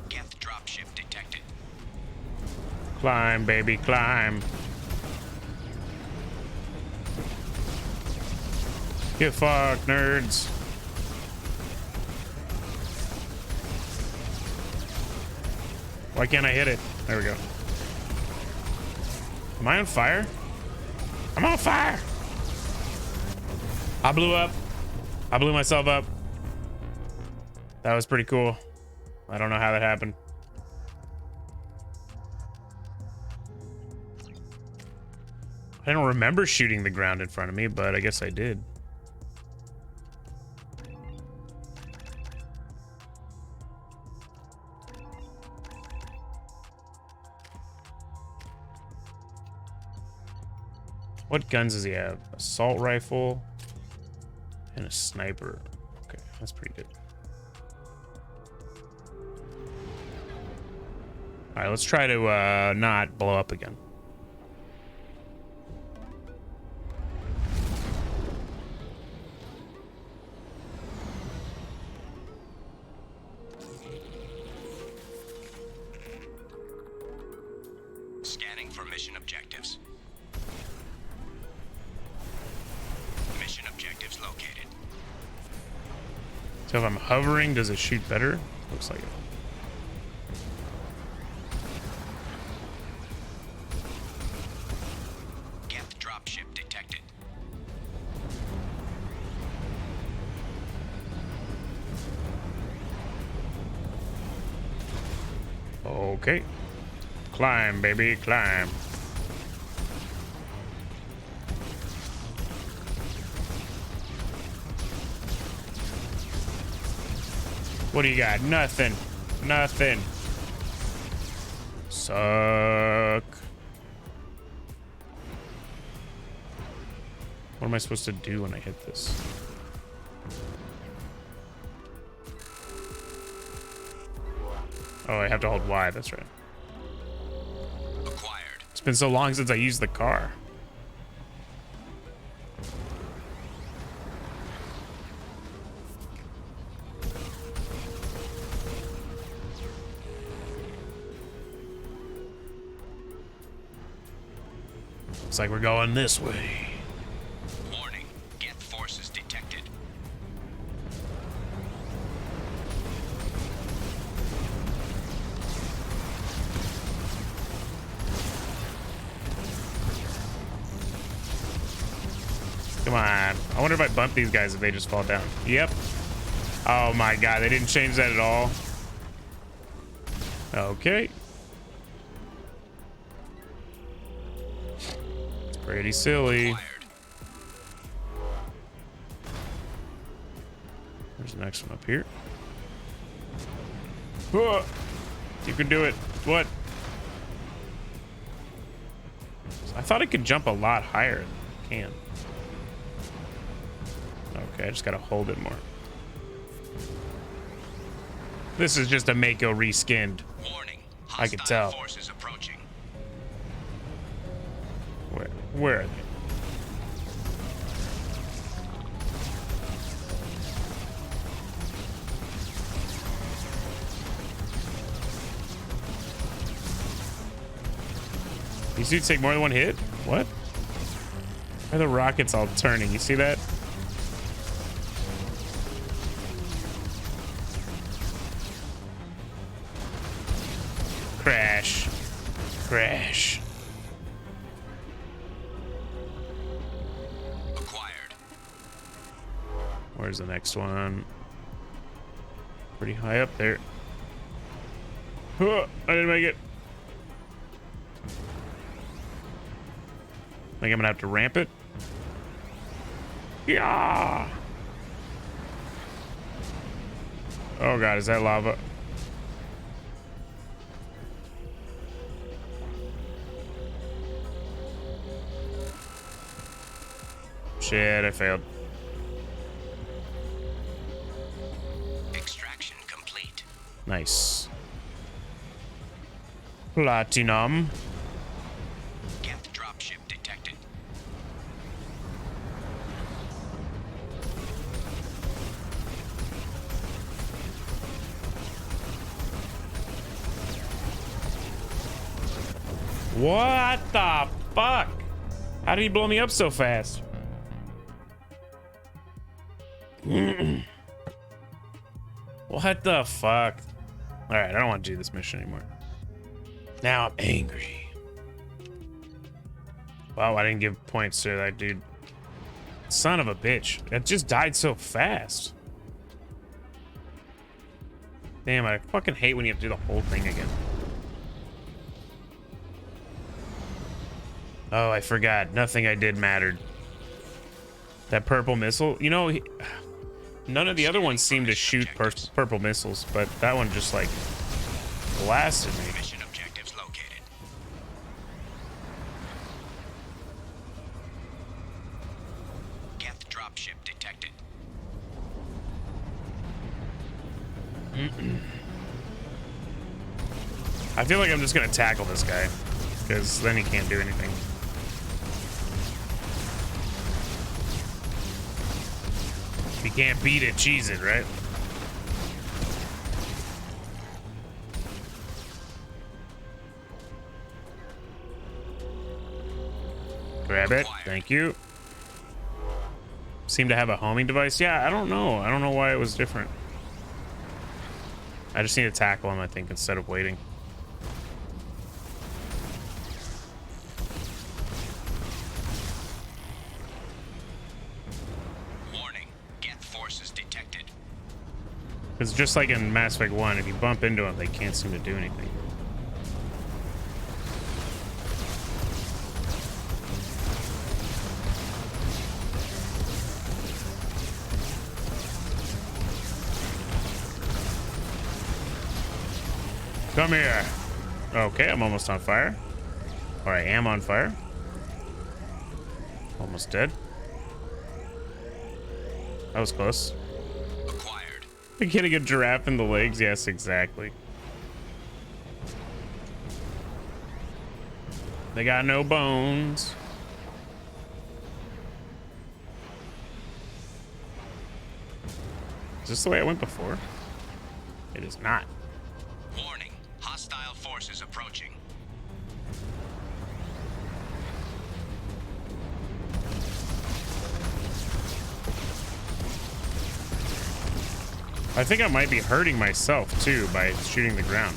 Geth dropship detected. Climb, baby, climb. Get fucked, nerds. Why can't I hit it? There we go. Am I on fire? I'm on fire! I blew up. I blew myself up. That was pretty cool. I don't know how that happened. I don't remember shooting the ground in front of me, but I guess I did. What guns does he have? Assault rifle and a sniper. Okay, that's pretty good. All right, let's try to not blow up again. Scanning for mission objectives. Mission objectives located. So if I'm hovering, does it shoot better? Looks like it. Geth dropship detected. Okay. Climb, baby, climb. What do you got? Nothing. Nothing. Suck. What am I supposed to do when I hit this? Oh, I have to hold Y, that's right. Acquired. It's been so long since I used the car. Looks like we're going this way. Warning. Geth forces detected. Come on. I wonder if I bump these guys if they just fall down. Yep. Oh my god, they didn't change that at all. Okay. It's pretty silly. There's the next one up here. Whoa. You can do it. What? I thought it could jump a lot higher than it can. Okay, I just gotta hold it more. This is just a Mako reskinned. Warning. I can tell. Forces approaching. Where are they? These dudes take more than one hit? What? Why are the rockets all turning? You see that? Crash. Crash. Acquired. Where's the next one? Pretty high up there. Oh, I didn't make it. Think I'm gonna have to ramp it. Yeah. Oh god, is that lava? Shit, I failed. Extraction complete. Nice. Platinum. Geth dropship detected. What the fuck? How did he blow me up so fast? What the fuck? All right, I don't want to do this mission anymore. Now I'm angry. Wow, I didn't give points to that dude. Son of a bitch. It just died so fast. Damn, I fucking hate when you have to do the whole thing again. Oh, I forgot. Nothing I did mattered. That purple missile, you know, none of the other ones seem to shoot purple missiles, but that one just like blasted me. Mission objectives located. Geth dropship detected. I feel like I'm just gonna tackle this guy, because then he can't do anything. If you can't beat it, cheese it, right? Grab it. Thank you. Seem to have a homing device. Yeah, I don't know. I don't know why it was different. I just need to tackle him, I think, instead of waiting. It's just like in Mass Effect 1, if you bump into them, they can't seem to do anything. Come here. Okay, I'm almost on fire. Or I am on fire. Almost dead. That was close. Getting a giraffe in the legs? Yes, exactly. They got no bones. Is this the way I went before? It is not. Warning. Hostile forces approaching. I think I might be hurting myself too by shooting the ground.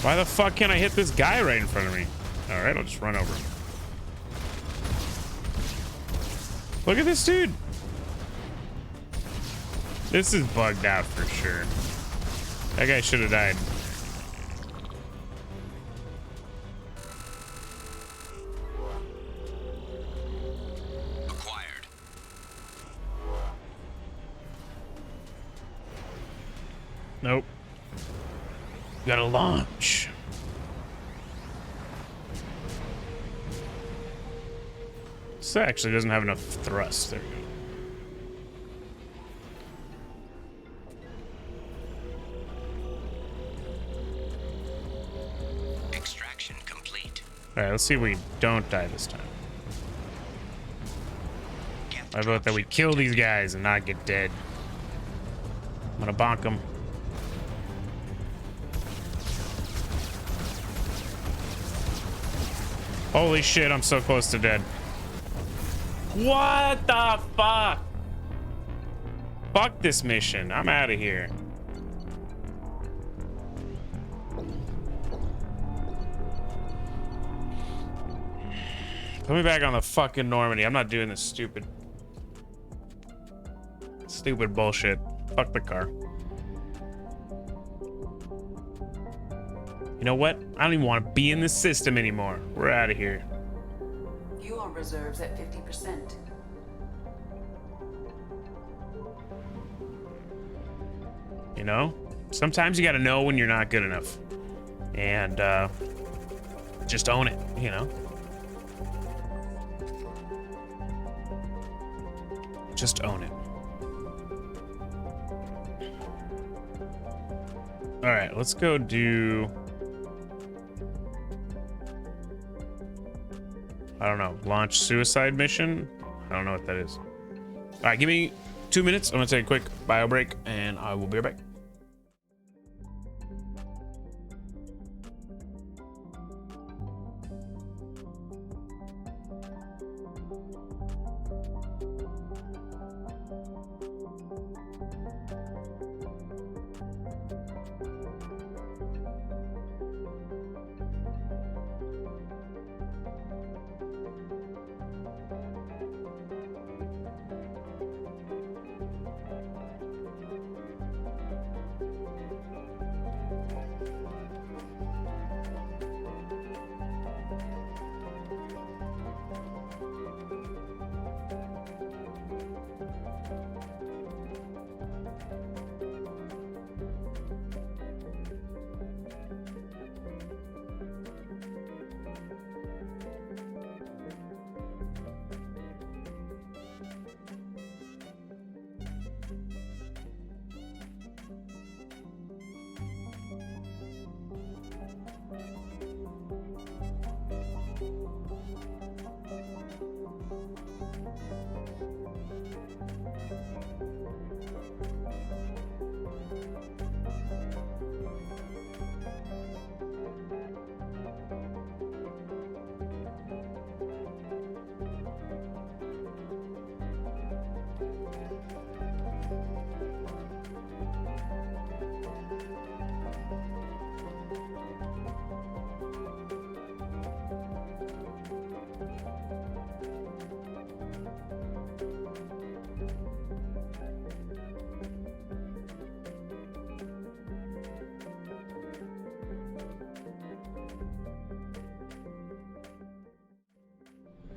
Why the fuck can't I hit this guy right in front of me? All right, I'll just run over him. Look at this dude. This is bugged out for sure. That guy should have died. Nope. Gotta launch. This actually doesn't have enough thrust. There we go. Extraction complete. Alright, let's see if we don't die this time. I vote that we kill these guys and not get dead. I'm gonna bonk them. Holy shit, I'm so close to dead. What the fuck? Fuck this mission. I'm out of here. Put me back on the fucking Normandy. I'm not doing this stupid bullshit. Fuck the car. You know what? I don't even want to be in this system anymore. We're out of here. Fuel reserves at 50%. You know? Sometimes you gotta know when you're not good enough. And, just own it, you know? Just own it. All right, let's go do... I don't know, launch suicide mission? I don't know what that is. All right, give me 2 minutes. I'm gonna take a quick bio break and I will be right back.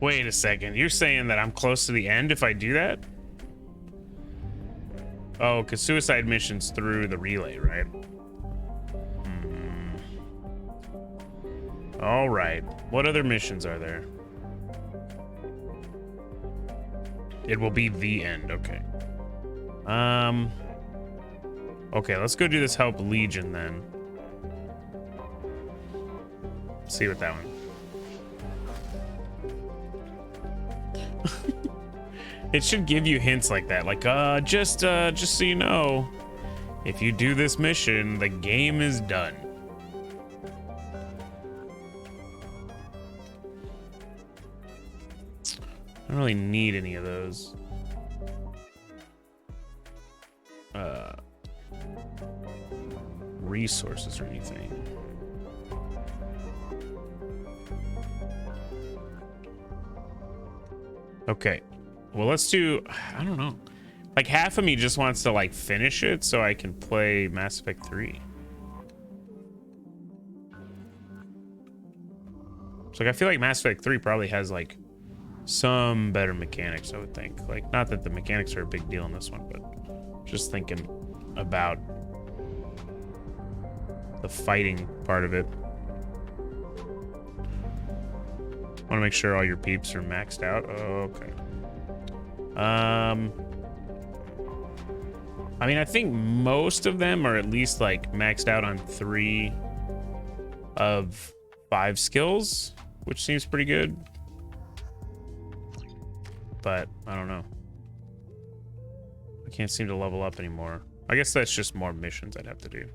Wait a second. You're saying that I'm close to the end if I do that? Oh, because suicide mission's through the relay, right? All right. What other missions are there? It will be the end. Okay. Okay, let's go do this Help Legion then. See what that one. It should give you hints like that, like just so you know, if you do this mission, the game is done. I don't really need any of those. Resources or anything. Okay. Well, let's do, I don't know. Like half of me just wants to like finish it so I can play Mass Effect 3. So like I feel like Mass Effect 3 probably has like some better mechanics, I would think. Like not that the mechanics are a big deal in this one, but just thinking about the fighting part of it. Want to make sure all your peeps are maxed out. Okay. I mean, I think most of them are at least like maxed out on 3 of 5 skills, which seems pretty good. But I don't know. I can't seem to level up anymore. I guess that's just more missions I'd have to do.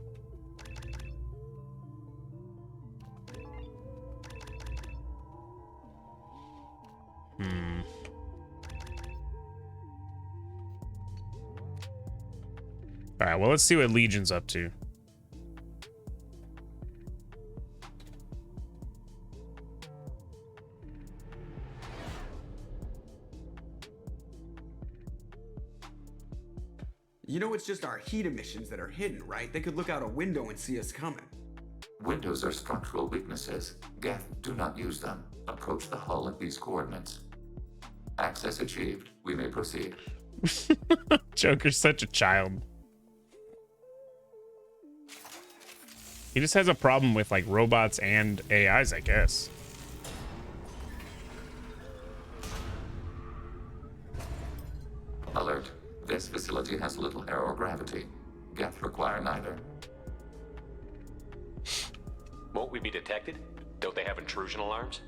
All right, well, let's see what Legion's up to. You know, it's just our heat emissions that are hidden, right? They could look out a window and see us coming. Windows are structural weaknesses. Geth, do not use them. Approach the hull at these coordinates. Access achieved. We may proceed. Joker's such a child. He just has a problem with like robots and AIs, I guess. Alert. This facility has little aerogravity. Geth require neither. Won't we be detected? Don't they have intrusion alarms?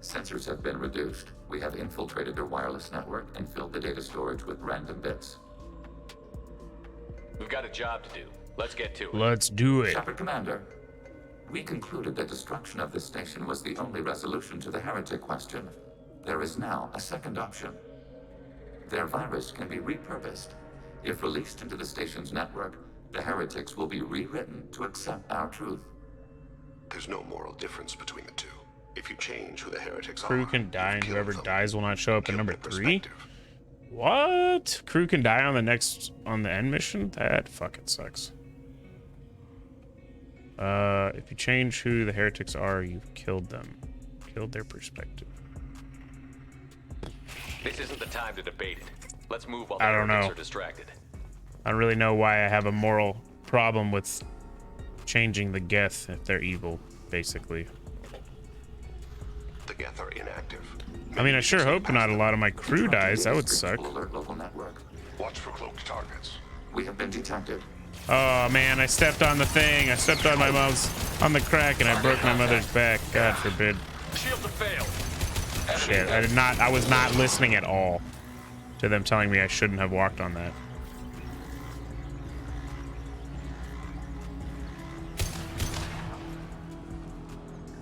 Sensors have been reduced. We have infiltrated their wireless network and filled the data storage with random bits. We've got a job to do. Let's get to it. Let's do it. Shepard Commander, we concluded that destruction of this station was the only resolution to the heretic question. There is now a second option. Their virus can be repurposed. If released into the station's network, the heretics will be rewritten to accept our truth. There's no moral difference between the two. If you change who the heretics Crew are, can die and whoever them. dies will not show up in number 3? What? Crew can die on the end mission? That fucking sucks. If you change who the heretics are, you've killed them. Killed their perspective. This isn't the time to debate it. Let's move while the I don't heretics know. are distracted. I don't really know why I have a moral problem with changing the Geth if they're evil, basically. The Geth are inactive. I mean, I sure hope not a lot of my crew dies. That would suck. Alert local network. Watch for cloaked targets. We have been detected. Oh man, I stepped on the thing. I stepped on my mom's on the crack and I broke my mother's back. God forbid. Shields have failed. Shit, I was not listening at all to them telling me I shouldn't have walked on that.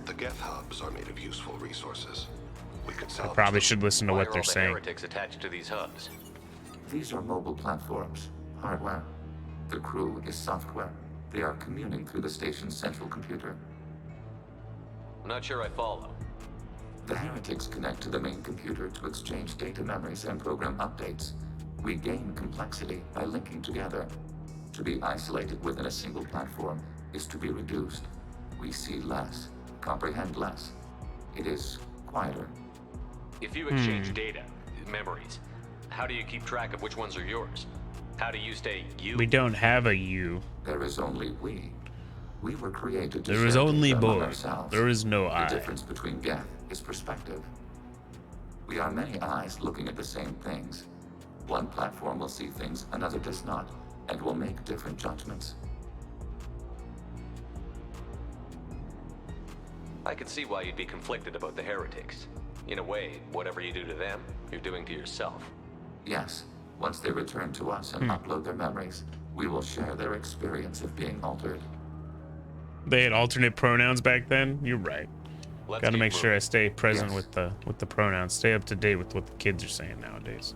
The Geth hubs are made of useful resources. We can I salvage probably them. should listen to Why what are they're all the saying. heretics attached to these hubs? These are mobile platforms, hardware. The crew is software. They are communing through the station's central computer. I'm not sure I follow. The heretics connect to the main computer to exchange data memories and program updates. We gain complexity by linking together. To be isolated within a single platform is to be reduced. We see less, comprehend less. It is quieter. If you exchange data, memories, how do you keep track of which ones are yours? How do you stay you? We don't have a you. There is only we. We were created to There is share only data among boy. ourselves. There is no The I. difference between Geth is perspective. We are many eyes looking at the same things. One platform will see things another does not, and will make different judgments. I can see why you'd be conflicted about the heretics. In a way, whatever you do to them, you're doing to yourself. Yes, once they return to us and upload their memories, we will share their experience of being altered. They had alternate pronouns back then. You're right. Let's Got to keep make sure I moving. stay present Yes. with the pronouns. Stay up to date with what the kids are saying nowadays.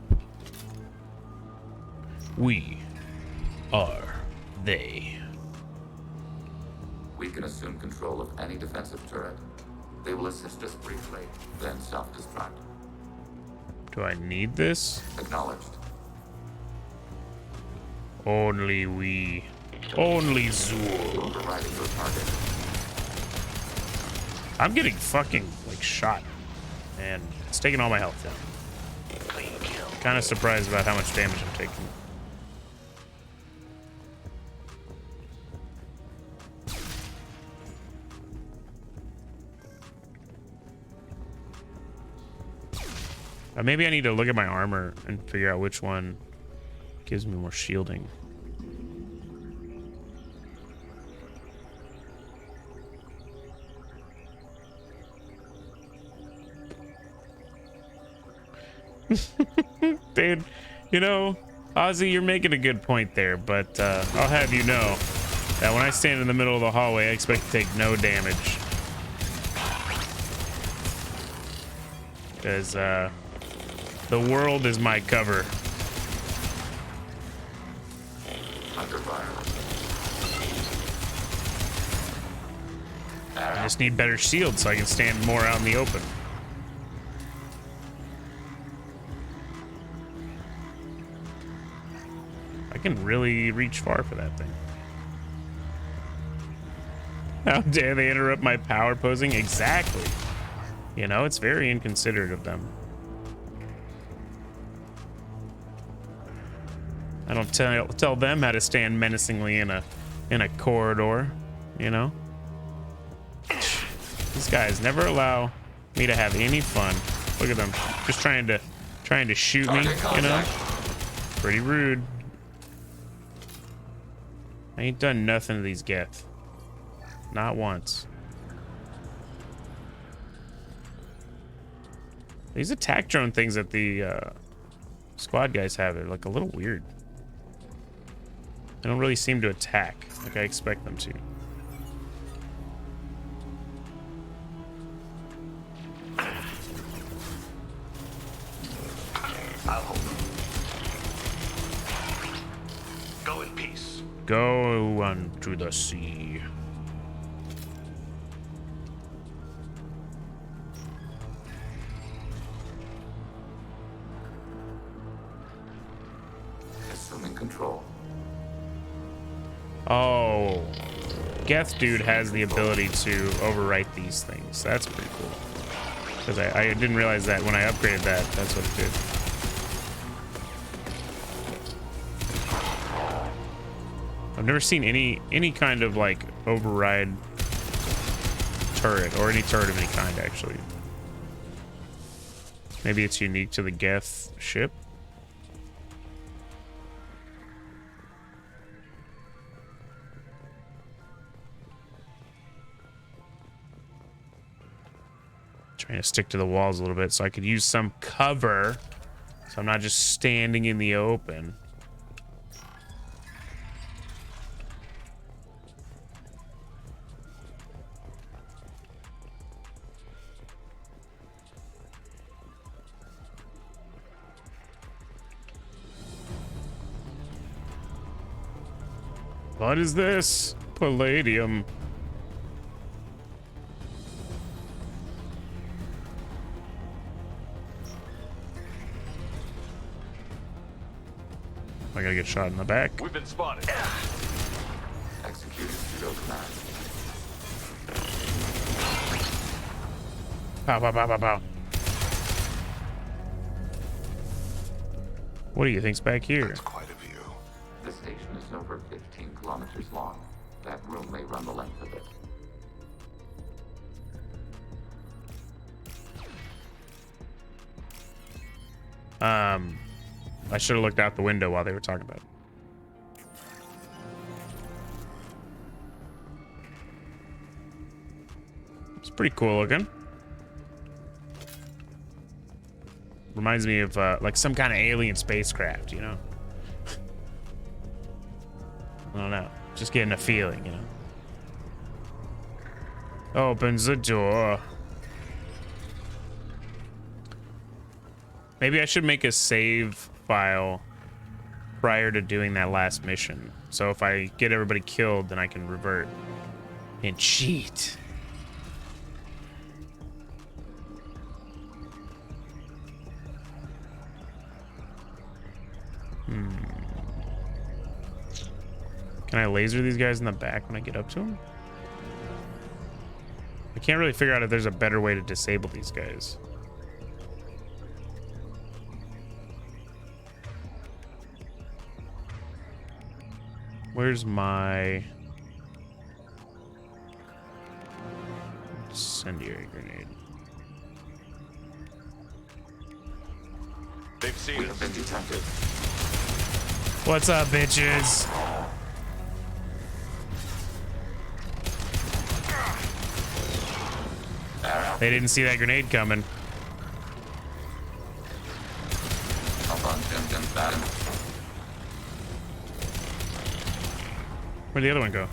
We are they. We can assume control of any defensive turret. They will assist us briefly, then self-destruct. Do I need this? Acknowledged. Only we. Only Zool. Overriding your target. I'm getting fucking like shot, and it's taking all my health down. Kind of surprised about how much damage I'm taking. Maybe I need to look at my armor and figure out which one gives me more shielding. Dude, you know, Ozzy, you're making a good point there, but I'll have you know that when I stand in the middle of the hallway, I expect to take no damage. Because the world is my cover. I just need better shields so I can stand more out in the open. I can really reach far for that thing. How dare they interrupt my power posing? Exactly. You know, it's very inconsiderate of them. I don't tell them how to stand menacingly in a corridor, you know? These guys never allow me to have any fun. Look at them, just trying to shoot me, you know? Pretty rude. I ain't done nothing to these Geth. Not once. These attack drone things that the squad guys have are like a little weird. They don't really seem to attack like I expect them to. I'll hold them. Go in peace. Go unto the sea. Assuming control. Oh, Geth dude has the ability to overwrite these things. That's pretty cool. Because I didn't realize that when I upgraded that, that's what it did. I've never seen any kind of like override turret or any turret of any kind actually. Maybe it's unique to the Geth ship. Trying to stick to the walls a little bit so I could use some cover so I'm not just standing in the open. What is this? Palladium. I gotta get shot in the back. We've been spotted. Executing pseudo command. Pow, pow, pow, pow, pow. What do you think's back here? That's quite a view. The station is over 15 kilometers long. That room may run the length of it. I should have looked out the window while they were talking about it. It's pretty cool looking. Reminds me of like some kind of alien spacecraft, you know? I don't know. Just getting a feeling, you know? Opens the door. Maybe I should make a save file prior to doing that last mission. So if I get everybody killed, then I can revert and cheat. Can I laser these guys in the back when I get up to them? I can't really figure out if there's a better way to disable these guys. Where's my incendiary grenade? seen We have been detected. What's up, bitches? They didn't see that grenade coming. Where'd the other one go?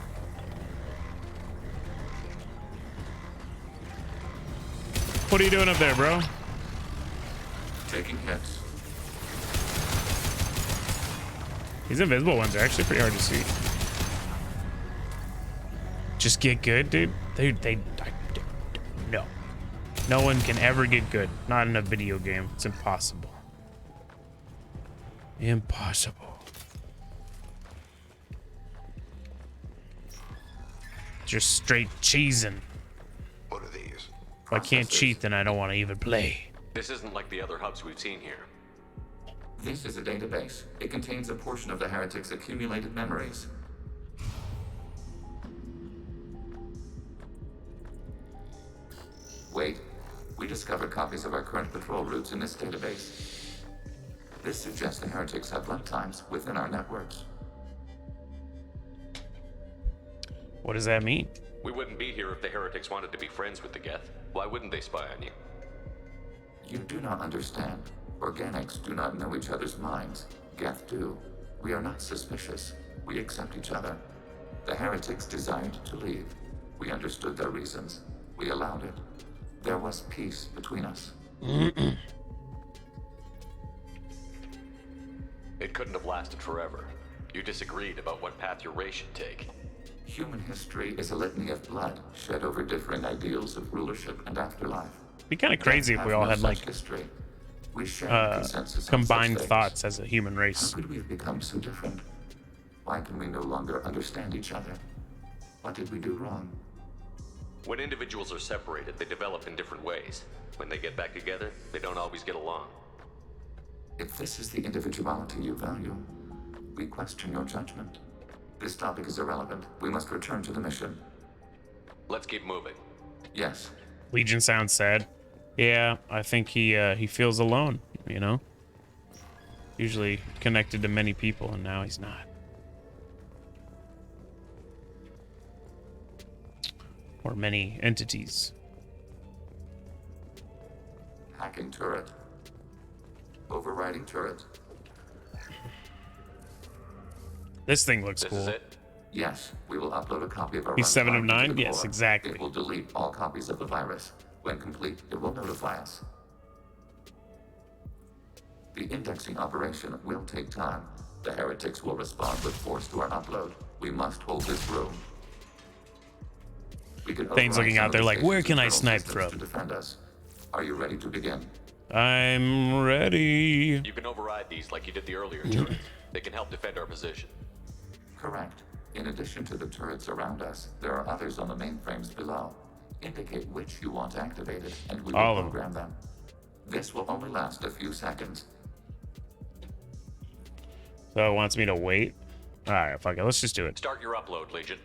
What are you doing up there, bro? Taking hits. These invisible ones are actually pretty hard to see. Just get good, dude. No. No one can ever get good. Not in a video game. It's impossible. Impossible. Just straight cheesing. What are these? If I can't cheat, then I don't want to even play. This isn't like the other hubs we've seen here. This is a database. It contains a portion of the heretic's accumulated memories. Wait, we discovered copies of our current patrol routes in this database. This suggests the heretics have lifetimes within our networks. What does that mean? We wouldn't be here if the heretics wanted to be friends with the Geth. Why wouldn't they spy on you? You do not understand. Organics do not know each other's minds. Geth do. We are not suspicious. We accept each other. The heretics desired to leave. We understood their reasons. We allowed it. There was peace between us. It couldn't have lasted forever. You disagreed about what path your race should take. Human history is a litany of blood shed over differing ideals of rulership and afterlife. It'd be kind of crazy if we all had like history. We share consensus combined on such thoughts as a human race. How could we have become so different? Why can we no longer understand each other? What did we do wrong? When individuals are separated, they develop in different ways. When they get back together, they don't always get along. If this is the individuality you value, we question your judgment. This topic is irrelevant. We must return to the mission. Let's keep moving. Yes. Legion sounds sad. Yeah, I think he feels alone, you know? Usually connected to many people, and now he's not. Or many entities. Hacking turret. Overriding turret. This thing looks This cool. is it? Yes, we will upload a copy of our He's 7 of runtime 9? to the Yes, core. exactly. It will delete all copies of the virus. When complete, it will notify us. The indexing operation will take time. The heretics will respond with force to our upload. We must hold this room. We can Thing's looking out there like, where can I snipe from? To defend us. Are you ready to begin? I'm ready. You can override these like you did the earlier turrets. They can help defend our position. Correct. In addition to the turrets around us, there are others on the mainframes below. Indicate which you want activated, and we will All of them. program them. This will only last a few seconds. So it wants me to wait? Alright, fuck it. Let's just do it. Start your upload, Legion.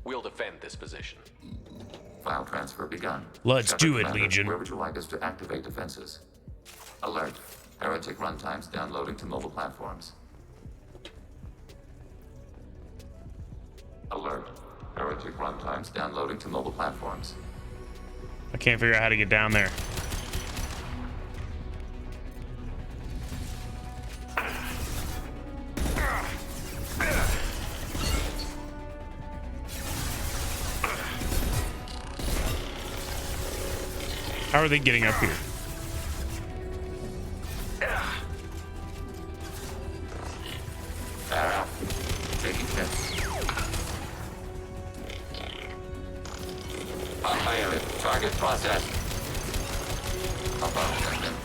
We'll defend this position. File transfer begun. Let's Shepard do it, Commander, Legion. Where would you like us to activate defenses? Alert. Heretic runtimes downloading to mobile platforms. Alert. Heretic runtimes downloading to mobile platforms. I can't figure out how to get down there. How are they getting up here? Taking hits. Target processed.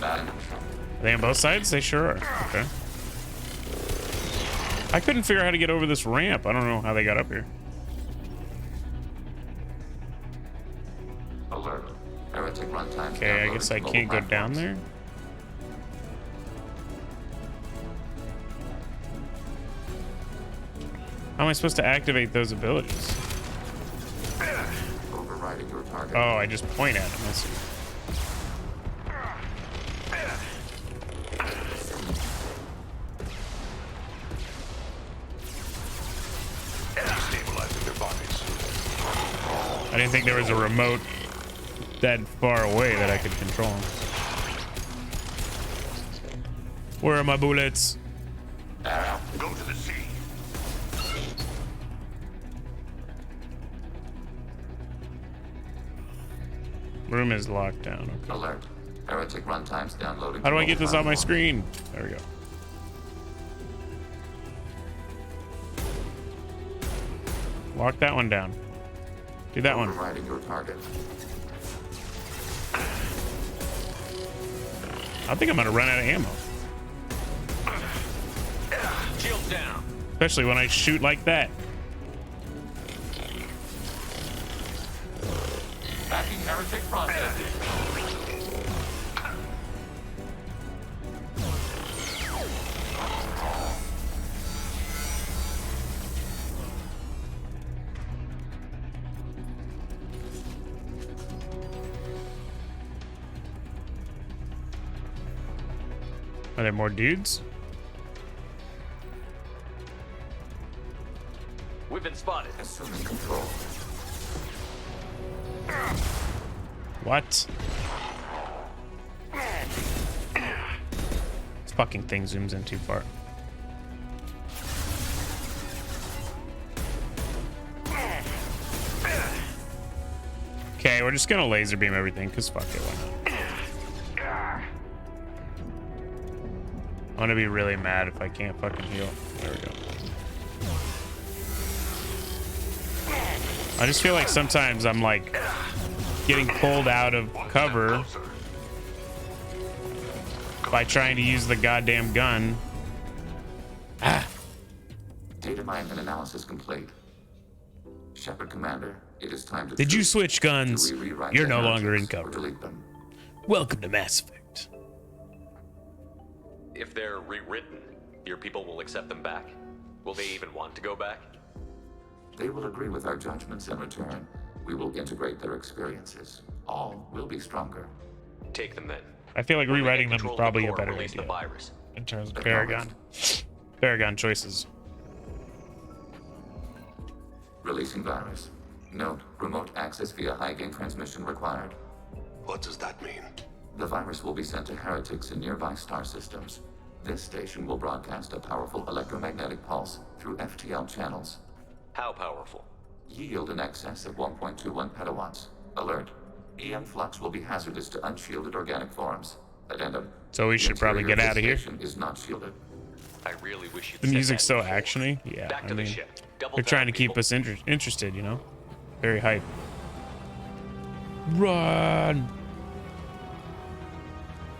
Are they on both sides? They sure are. Okay. I couldn't figure out how to get over this ramp. I don't know how they got up here. Alert. Heretic runtimes. Okay, I guess I can't go down there. How am I supposed to activate those abilities? Overriding your target. Oh, I just point at them. I see. I didn't think there was a remote that far away that I could control. Where are my bullets? Go to the sea. Room is locked down. Okay. Alert. Heretic runtimes downloading. How do I get this on my screen? There we go. Lock that one down. Do that one. Overriding your target. I think I'm gonna run out of ammo. Shield down. Especially when I shoot like that. Backing heretic processing. Are there more dudes? We've been spotted. Assuming control. What? This fucking thing zooms in too far. Okay, we're just gonna laser beam everything, because fuck it, why not? I'm gonna be really mad if I can't fucking heal. There we go. I just feel like sometimes I'm like getting pulled out of cover by trying to use the goddamn gun. Ah. Data mine and analysis complete. Shepard Commander, it is time to. Did you switch guns? You're no longer in cover. Delete them. Welcome to Mass Effect. If they're rewritten, your people will accept them back? Will they even want to go back? They will agree with our judgments in return. We will integrate their experiences. All will be stronger. Take them then. I feel like rewriting them is probably a better idea. In terms of Paragon choices. Releasing virus. Note, remote access via high-gain transmission required. What does that mean? The virus will be sent to heretics in nearby star systems. This station will broadcast a powerful electromagnetic pulse through FTL channels. How powerful? Yield in excess of 1.21 petawatts. Alert. EM flux will be hazardous to unshielded organic forms. Addendum. So we should probably get out of here. Is not shielded. I really wish you'd The music's so actiony. Yeah, Back to the ship. They're trying to keep us interested, you know? Very hype. Run!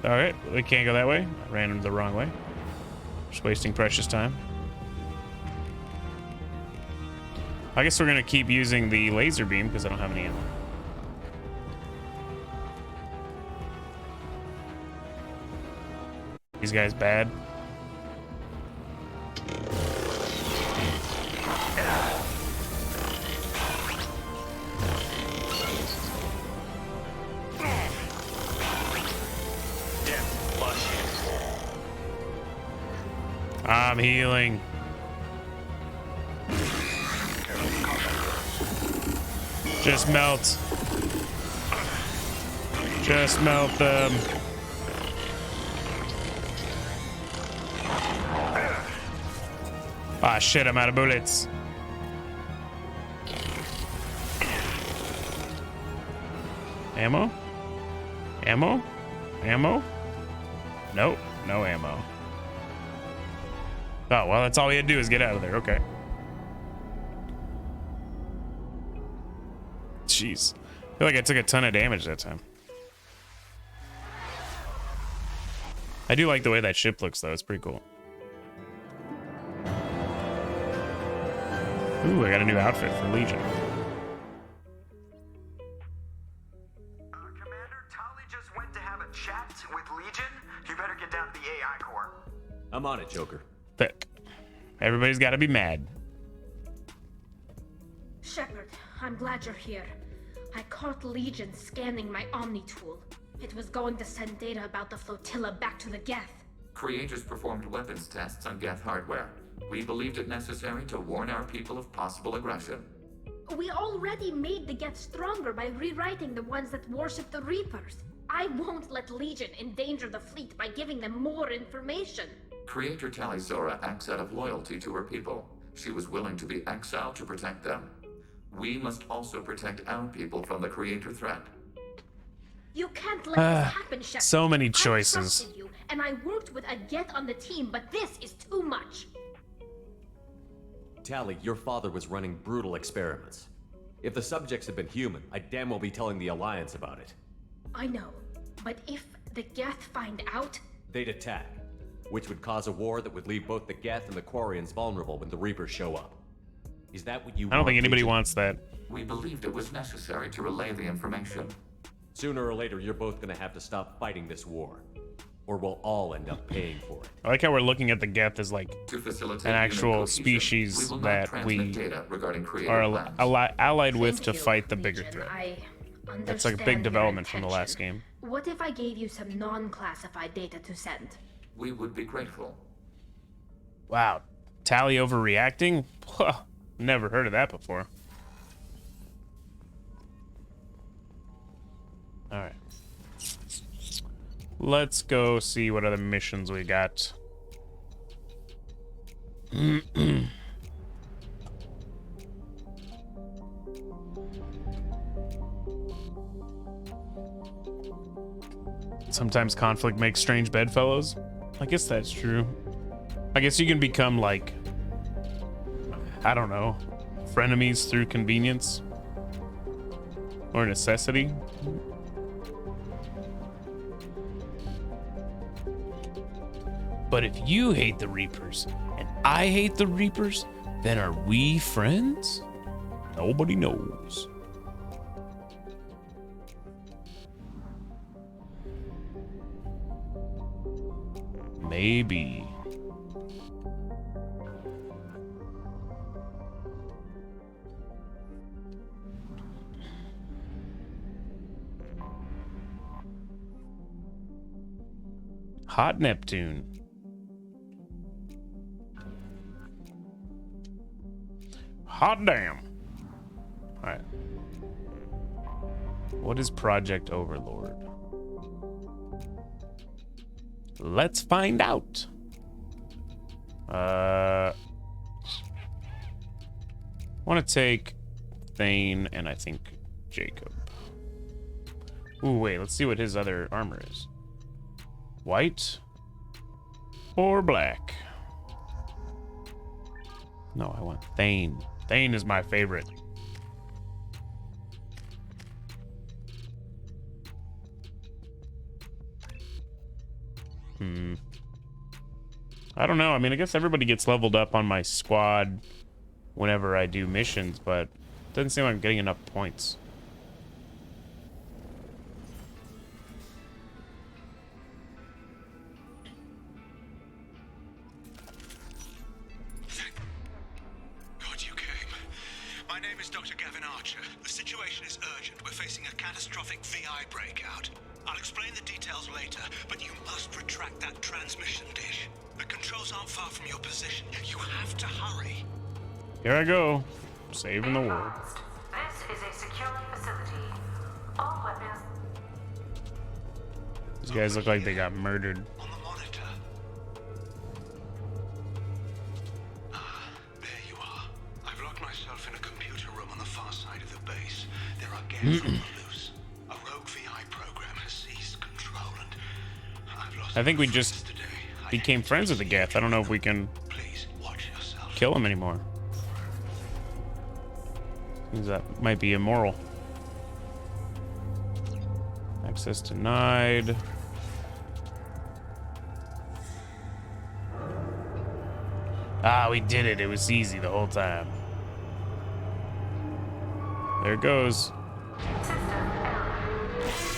Alright, we can't go that way. I ran the wrong way. Just wasting precious time. I guess we're gonna keep using the laser beam because I don't have any ammo. These guys bad. I'm healing. Just melt. Just melt them. Ah, shit, I'm out of bullets. Ammo? Ammo? Ammo? Nope, no ammo. Oh, well, that's all we had to do is get out of there. Okay. Jeez. I feel like I took a ton of damage that time. I do like the way that ship looks, though. It's pretty cool. Ooh, I got a new outfit for Legion. Commander, Tali just went to have a chat with Legion. You better get down to the AI core. I'm on it, Joker. Thick. Everybody's got to be mad. Shepard, I'm glad you're here. I caught Legion scanning my Omni tool. It was going to send data about the flotilla back to the Geth. Creators performed weapons tests on Geth hardware. We believed it necessary to warn our people of possible aggression. We already made the Geth stronger by rewriting the ones that worship the Reapers. I won't let Legion endanger the fleet by giving them more information. Creator Talizora acts out of loyalty to her people. She was willing to be exiled to protect them. We must also protect our people from the Creator threat. You can't let this happen, Shepard. So many I choices. trusted you, and I worked with a Geth on the team, but this is too much. Tally, your father was running brutal experiments. If the subjects had been human, I'd damn well be telling the Alliance about it. I know, but if the Geth find out... They'd attack, which would cause a war that would leave both the Geth and the Quarians vulnerable when the Reapers show up. Is that what you want? I don't think anybody Legion? wants that. We believed it was necessary to relay the information. Sooner or later, you're both gonna have to stop fighting this war. Or we'll all end up paying for it. I like how we're looking at the Geth as like an actual species that we are allied with to fight the bigger threat. That's like a big development from the last game. What if I gave you some non-classified data to send? We would be grateful. Wow, Tally overreacting? Never heard of that before. All right. Let's go see what other missions we got. Sometimes conflict makes strange bedfellows. I guess that's true. I guess you can become like, I don't know, frenemies through convenience or necessity. But if you hate the Reapers and I hate the Reapers, then are we friends? Nobody knows. Maybe. Hot Neptune. Hot damn. All right. What is Project Overlord? Let's find out. I want to take Thane and I think Jacob. Ooh, wait, let's see what his other armor is. White or black? No, I want Thane. Thane is my favorite. I don't know. I mean, I guess everybody gets leveled up on my squad whenever I do missions, but it doesn't seem like I'm getting enough points. God, you came. My name is Dr. Gavin Archer. The situation is urgent. We're facing a catastrophic VI breakout. I'll explain the details later, but you must retract that transmission dish. The controls aren't far from your position. You have to hurry. Here I go. Saving the world. This is a secure facility. All weapons. These guys look like they got murdered. On the monitor. There you are. I've locked myself in a computer room on the far side of the base. There are Geth on the loose. A rogue VI program has seized control and I've lost. I think we just became friends with the Geth. I don't know if we can kill him anymore. Seems that might be immoral. Access denied. Ah, we did it. It was easy the whole time. There it goes.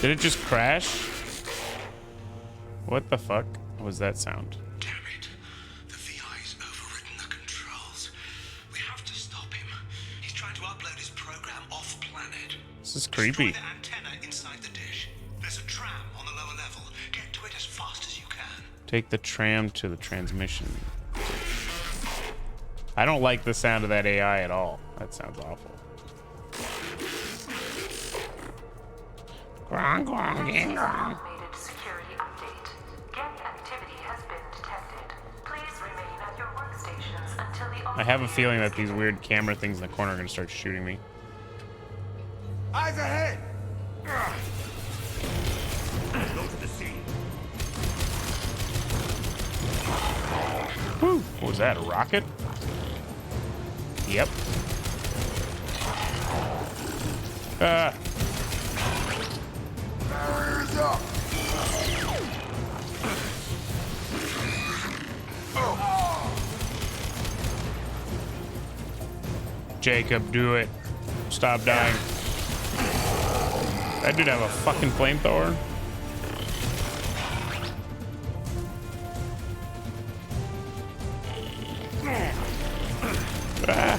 Did it just crash? What the fuck was that sound? Damn it. The VI's overridden the controls. We have to stop him. He's trying to upload his program off planet. This is creepy. Destroy the antenna inside the dish. There's a tram on the lower level. Get to it as fast as you can. Take the tram to the transmission. I don't like the sound of that AI at all. That sounds awful. Automated security update. Geth activity has been detected. Please remain at your workstations until the I have a feeling that these weird camera things in the corner are gonna start shooting me. Eyes ahead! Go to the scene. Woo! What was that? A rocket? Yep. Barriers up! Jacob, do it. Stop dying. That dude have a fucking flamethrower. Ah.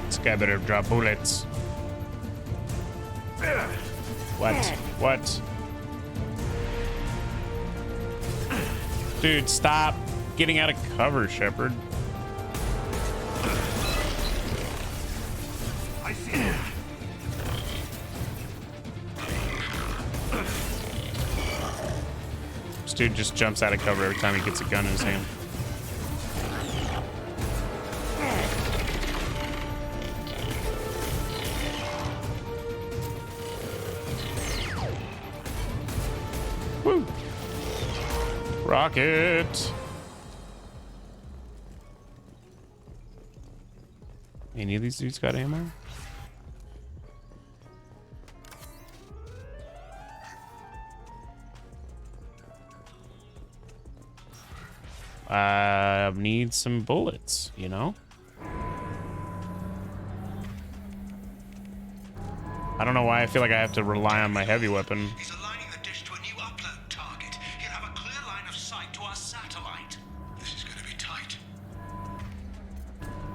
This guy better drop bullets. What? What? Dude, stop getting out of cover, Shepard. I see it. This dude just jumps out of cover every time he gets a gun in his hand. Woo! Rocket! Any of these dudes got ammo? Need some bullets, you know? I don't know why I feel like I have to rely on my heavy weapon. He's aligning the dish to a new upload target. He'll have a clear line of sight to our satellite. This is going to be tight.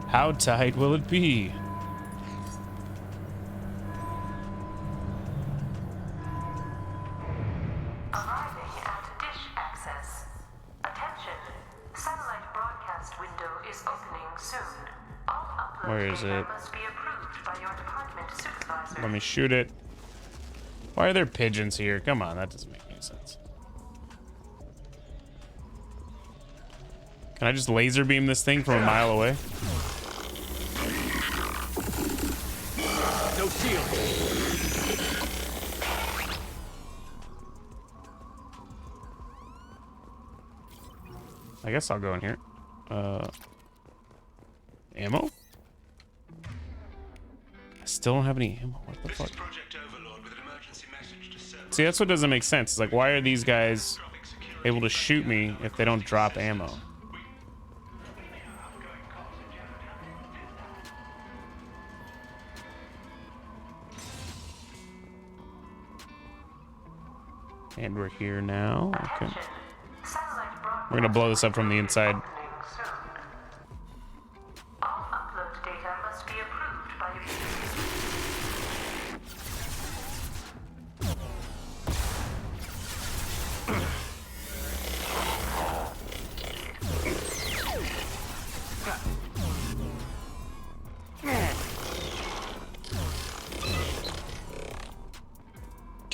How tight will it be? Arriving at dish access. Attention. Satellite broadcast window is opening soon. All upload Where is data it? must be approved by your department supervisor. Let me shoot it. Why are there pigeons here? Come on, that doesn't make any sense. Can I just laser beam this thing from a mile away? No shield. I guess I'll go in here. Ammo? I still don't have any ammo. What the fuck? See, that's what doesn't make sense. It's like, why are these guys able to shoot me if they don't drop ammo? And we're here now. Okay. We're gonna blow this up from the inside. All upload data must be approved by your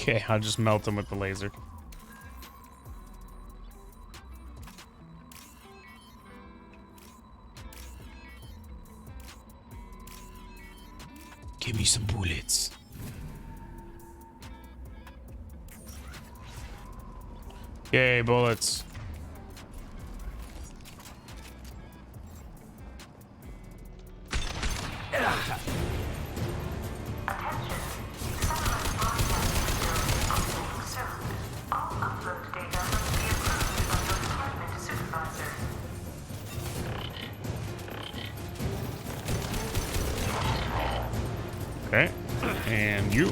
Okay, I'll just melt them with the laser. Give me some bullets. Yay, bullets. Okay, and you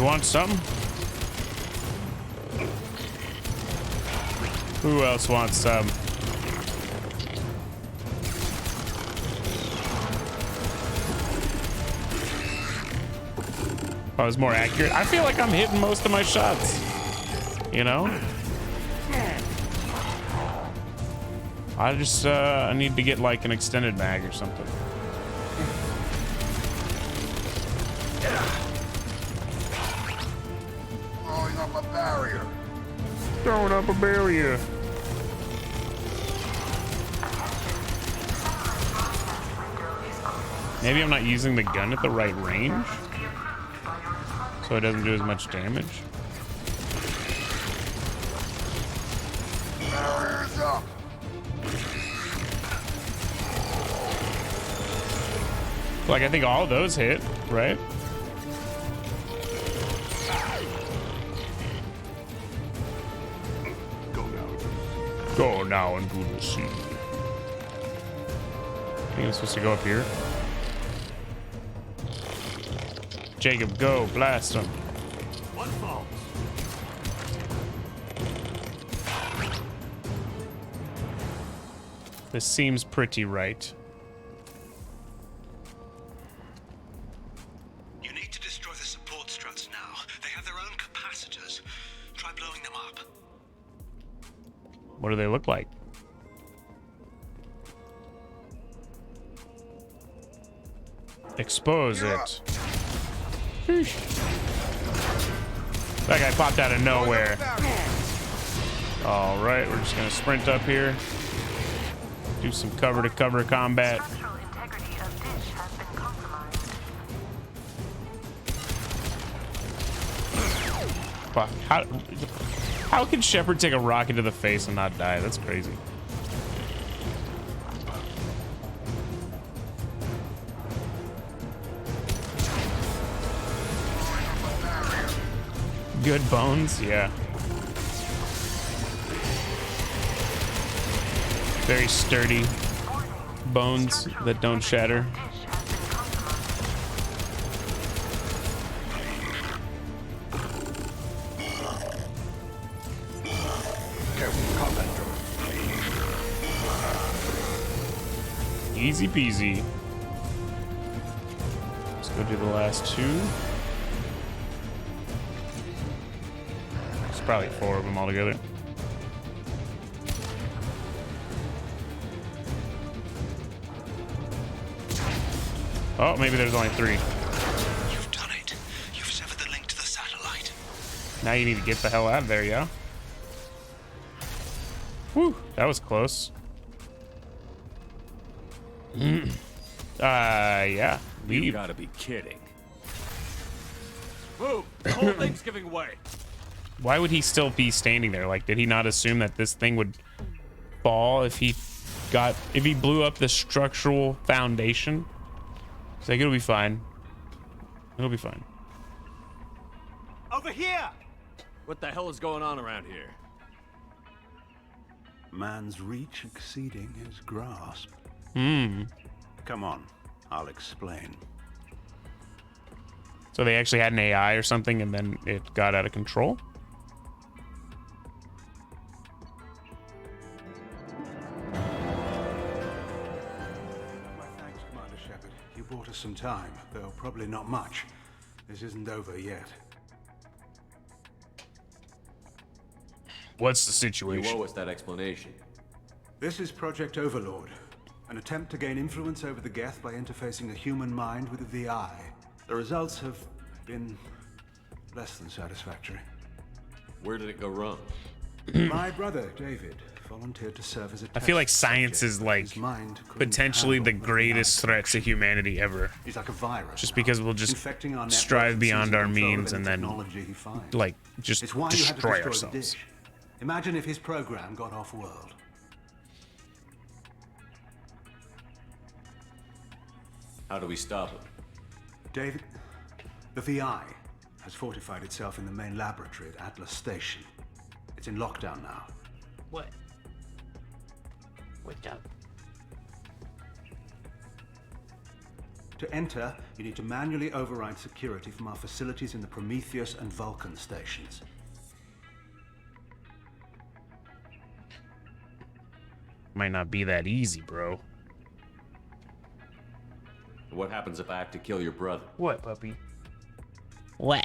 want something? Who else wants some? I was more accurate. I feel like I'm hitting most of my shots. You know? I just I need to get like an extended mag or something. Blowing up a barrier. Throwing up a barrier. Maybe I'm not using the gun at the right range, so it doesn't do as much damage. Barriers up. Like, I think all of those hit, right? Go now into the sea. I think I'm supposed to go up here. Jacob, go, blast him. One falls. This seems pretty right. You need to destroy the support struts now. They have their own capacitors. Try blowing them up. What do they look like? Expose it. That guy popped out of nowhere. All right, we're just gonna sprint up here. Do some cover-to-cover combat. Fuck, how can Shepard take a rocket to the face and not die? That's crazy. Good bones, yeah. Very sturdy bones that don't shatter. Easy peasy. Let's go do the last two. It's probably 4 of them altogether. Oh, maybe there's only 3. You've done it. You've severed the link to the satellite. Now you need to get the hell out of there, yeah? Whew, that was close. Yeah. Leave. You gotta be kidding. Move! The whole thing's giving way. Why would he still be standing there? Like, did he not assume that this thing would fall if he blew up the structural foundation? He's like, it'll be fine. It'll be fine. Over here! What the hell is going on around here? Man's reach exceeding his grasp. Come on, I'll explain. So they actually had an AI or something and then it got out of control? My thanks, Commander Shepard. You bought us some time, though probably not much. This isn't over yet. What's the situation? You owe us that explanation. This is Project Overlord. An attempt to gain influence over the Geth by interfacing a human mind with a VI. The results have been less than satisfactory. Where did it go wrong? My brother, David, volunteered to serve as a I feel like test science subject. is like His mind couldn't potentially the handle greatest threat to humanity ever. He's like a virus. Just because we'll just Infecting our strive networks and beyond seizing our control of means any and then technology he finds. like just It's why you had to destroy the ourselves. dish. Imagine if his program got off-world. How do we stop him? David, the VI has fortified itself in the main laboratory at Atlas Station. It's in lockdown now. What? What's up? To enter, you need to manually override security from our facilities in the Prometheus and Vulcan stations. Might not be that easy, bro. What happens if I have to kill your brother? What, puppy? What?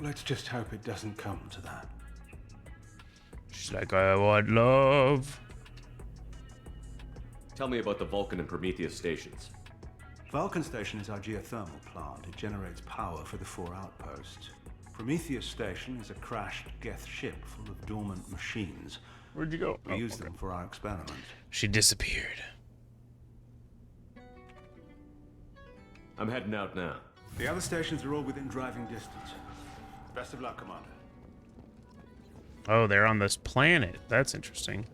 Let's just hope it doesn't come to that. She's like, I want love. Tell me about the Vulcan and Prometheus stations. Vulcan Station is our geothermal plant. It generates power for the 4 outposts. Prometheus Station is a crashed Geth ship full of dormant machines. Where'd you go? We use them for our experiments. She disappeared. I'm heading out now. The other stations are all within driving distance. Best of luck, Commander. Oh, they're on this planet. That's interesting.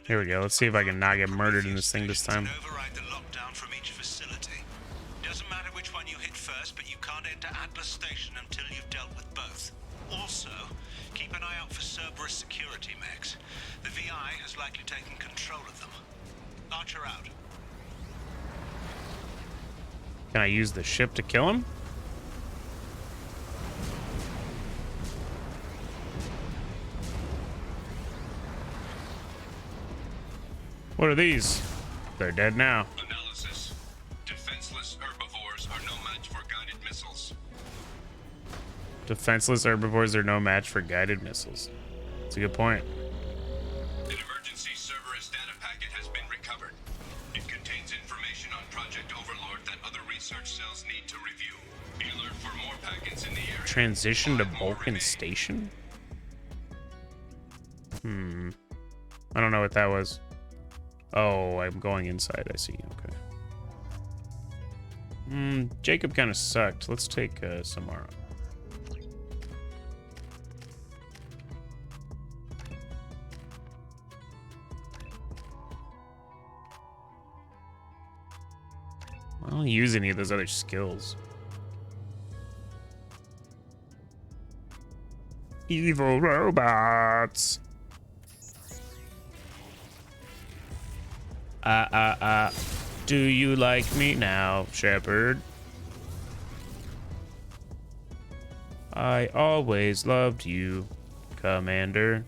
Here we go. Let's see if I can not get murdered in this thing this time. Override the lockdown from each facility. Doesn't matter which one you hit first, but you can't enter Atlas Station until you've dealt with both. Also, keep an eye out for Cerberus security mechs. The VI has likely taken control of them. Archer out. Can I use the ship to kill him? What are these? They're dead now. Analysis. Defenseless herbivores are no match for guided missiles. Defenseless herbivores are no match for guided missiles. That's a good point. An emergency Cerberus data packet has been recovered. It contains information on Project Overlord that other research cells need to review. Be alert for more packets in the area. Transition to Vulcan Station? I don't know what that was. Oh, I'm going inside. I see. Okay. Jacob kind of sucked. Let's take Samara. I don't use any of those other skills. Evil robots. Do you like me now, Shepard? I always loved you, Commander.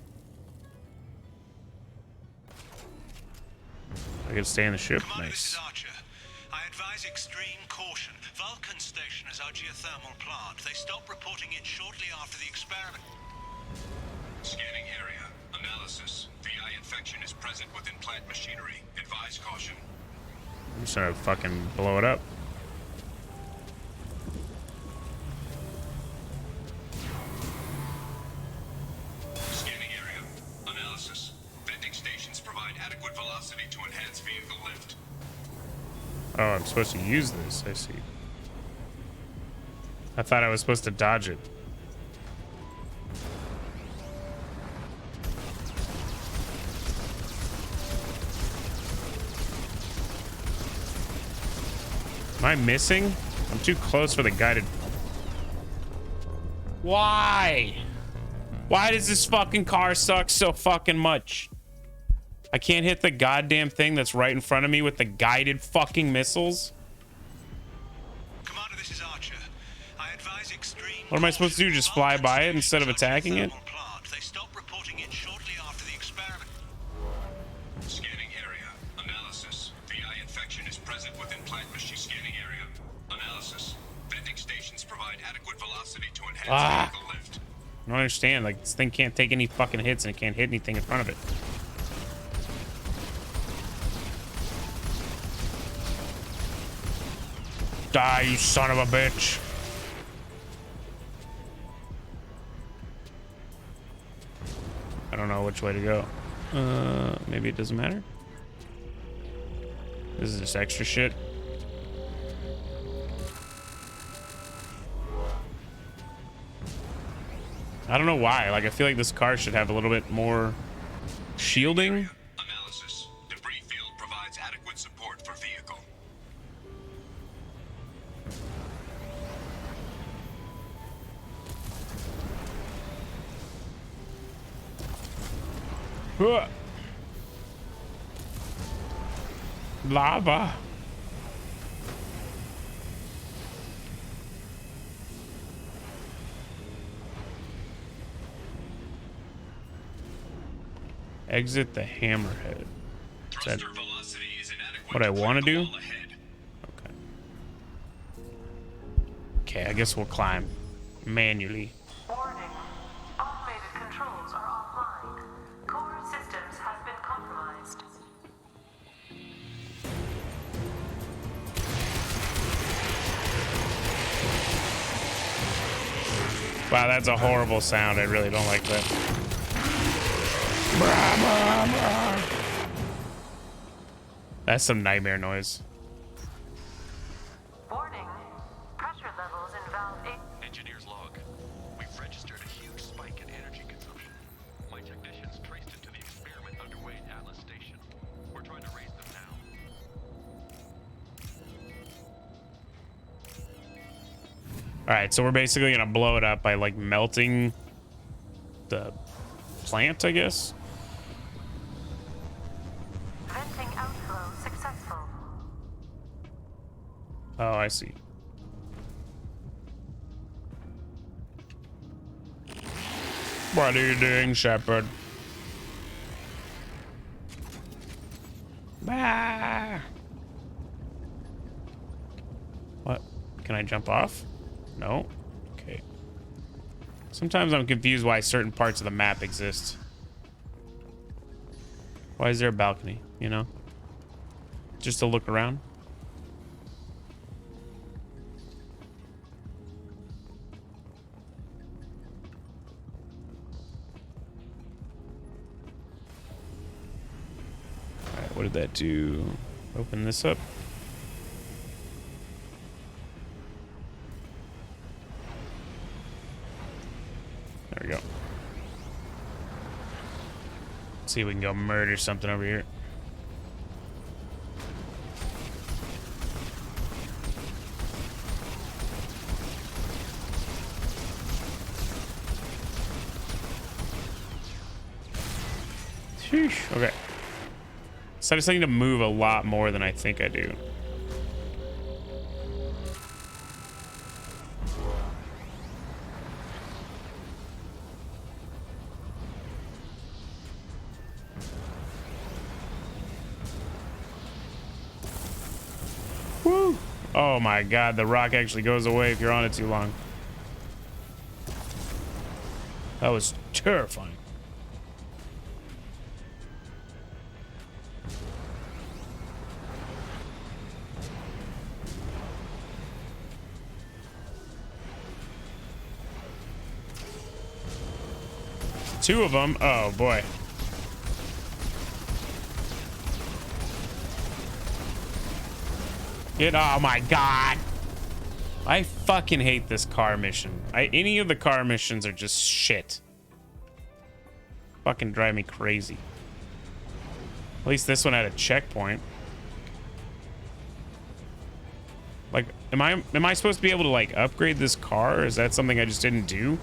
I can stay in the ship. Commander, Nice. this is Archer. I advise extreme caution. Vulcan Station is our geothermal plant. They stopped reporting it shortly after the experiment. Scanning area. Analysis. VI infection is present within plant machinery. Advise caution. I'm just gonna fucking blow it up. Scanning area. Analysis. Venting stations provide adequate velocity to enhance vehicle lift. Oh, I'm supposed to use this. I see. I thought I was supposed to dodge it. Am I missing? I'm too close for the guided. Why? Why does this fucking car suck so fucking much? I can't hit the goddamn thing that's right in front of me with the guided fucking missiles. Commander, this is Archer. I advise extreme. What am I supposed to do? Just fly by it instead of attacking it? They stopped reporting it shortly after the experiment. Scanning area. Analysis. VI infection is present within plant machine. Scanning area. Analysis. Venting stations provide adequate velocity to enhance vehicle lift. I don't understand. Like, this thing can't take any fucking hits and it can't hit anything in front of it. Die, you son of a bitch. I don't know which way to go. Maybe it doesn't matter. This is just extra shit. I don't know why. Like, I feel like this car should have a little bit more shielding. Analysis. Debris field provides adequate support for vehicle. Lava. Exit the hammerhead. Is that what I want to do? Okay. Okay, I guess we'll climb manually. Warning. Automated controls are offline. Core systems have been compromised. Wow, that's a horrible sound. I really don't like that. That's some nightmare noise. Warning. Pressure levels in valve 8. Engineer's log. We've registered a huge spike in energy consumption. My technicians traced it to the experiment underway at Atlas Station. We're trying to raise them now. All right, so we're basically gonna blow it up by like melting the plant, I guess. Venting outflow successful. Oh, I see. What are you doing, Shepard? Ah. What? Can I jump off? No. Okay. Sometimes I'm confused why certain parts of the map exist. Why is there a balcony, you know? Just to look around? Alright, what did that do? Open this up. There we go. Let's see if we can go murder something over here. Sheesh. Okay. So I just need to move a lot more than I think I do. Woo! Oh my god, the rock actually goes away if you're on it too long. That was terrifying. Two of them. Oh boy. Oh my god. I fucking hate this car mission. Any of the car missions are just shit. Fucking drive me crazy. At least this one had a checkpoint. Like, am I supposed to be able to like upgrade this car? Or is that something I just didn't do?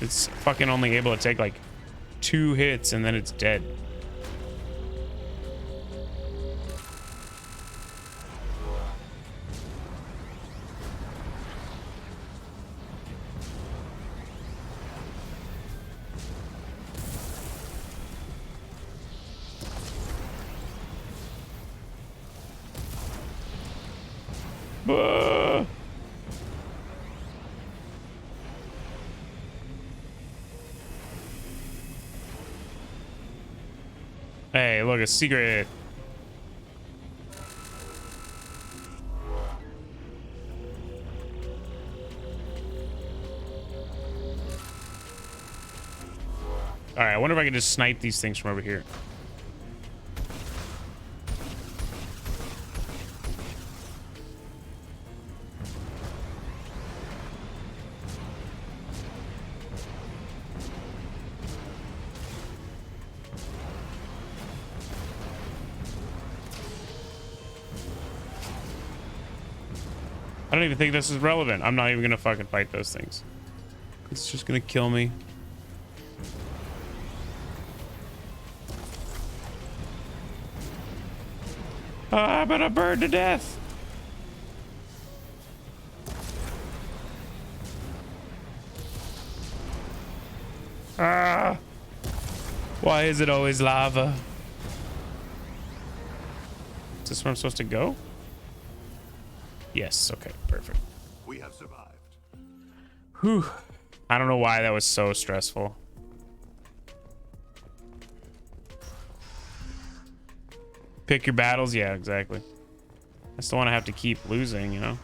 It's fucking only able to take like 2 hits and then it's dead. Hey, look, a secret. All right, I wonder if I can just snipe these things from over here. I don't even think this is relevant. I'm not even gonna fucking fight those things. It's just gonna kill me. I'm gonna burn to death. Ah! Why is it always lava? Is this where I'm supposed to go? Yes, okay, perfect. We have survived. Whew. I don't know why that was so stressful. Pick your battles, yeah, exactly. I still want to have to keep losing, you know?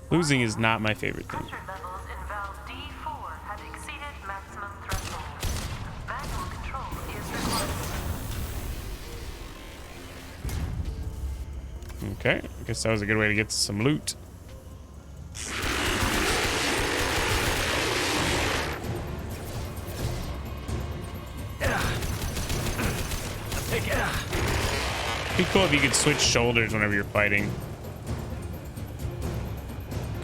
Losing is not my favorite thing. Pressure levels in valve D4 have exceeded maximum threshold. Manual control is required. Okay, I guess that was a good way to get some loot. Be cool if you could switch shoulders whenever you're fighting.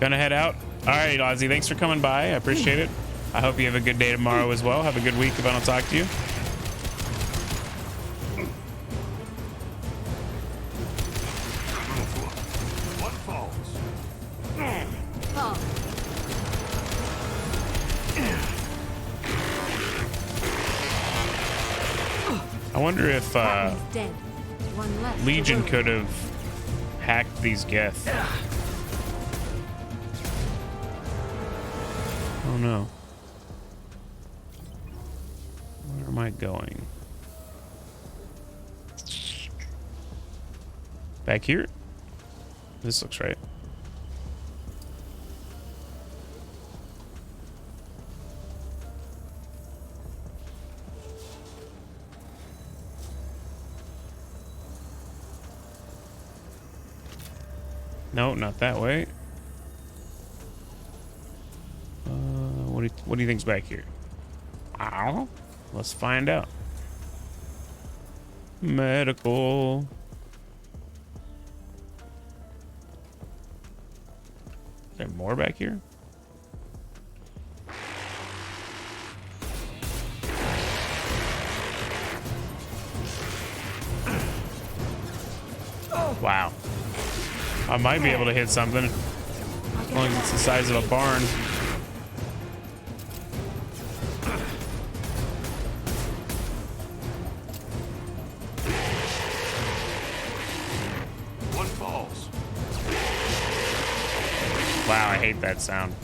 Gonna head out. All right, Ozzy, thanks for coming by. I appreciate it. I hope you have a good day tomorrow as well. Have a good week if I don't talk to you. One falls. I wonder if Legion could have hacked these Geth. Oh no. Where am I going? Back here? This looks right. No, not that way. What do you think's back here? I don't know. Let's find out. Medical. Is there more back here? Wow. I might be able to hit something. As long as it's the size of a barn. One falls. Wow, I hate that sound.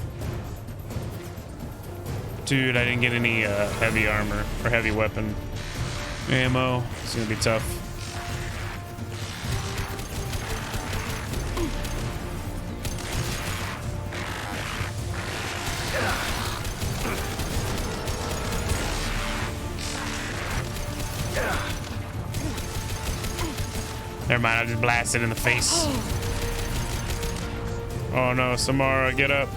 Dude, I didn't get any heavy armor or heavy weapon ammo. It's gonna be tough. Never mind, I just blasted in the face. Oh no, Samara, get up.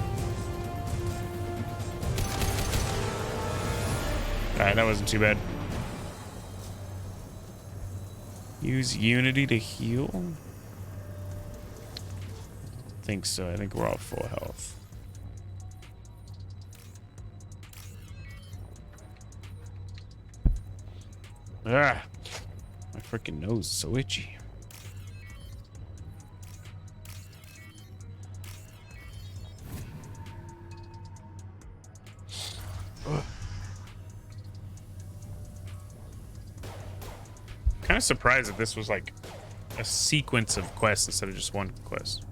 Alright, that wasn't too bad. Use Unity to heal? I think so. I think we're all full health. Ah, my freaking nose is so itchy. Kind of surprised that this was like a sequence of quests instead of just one quest.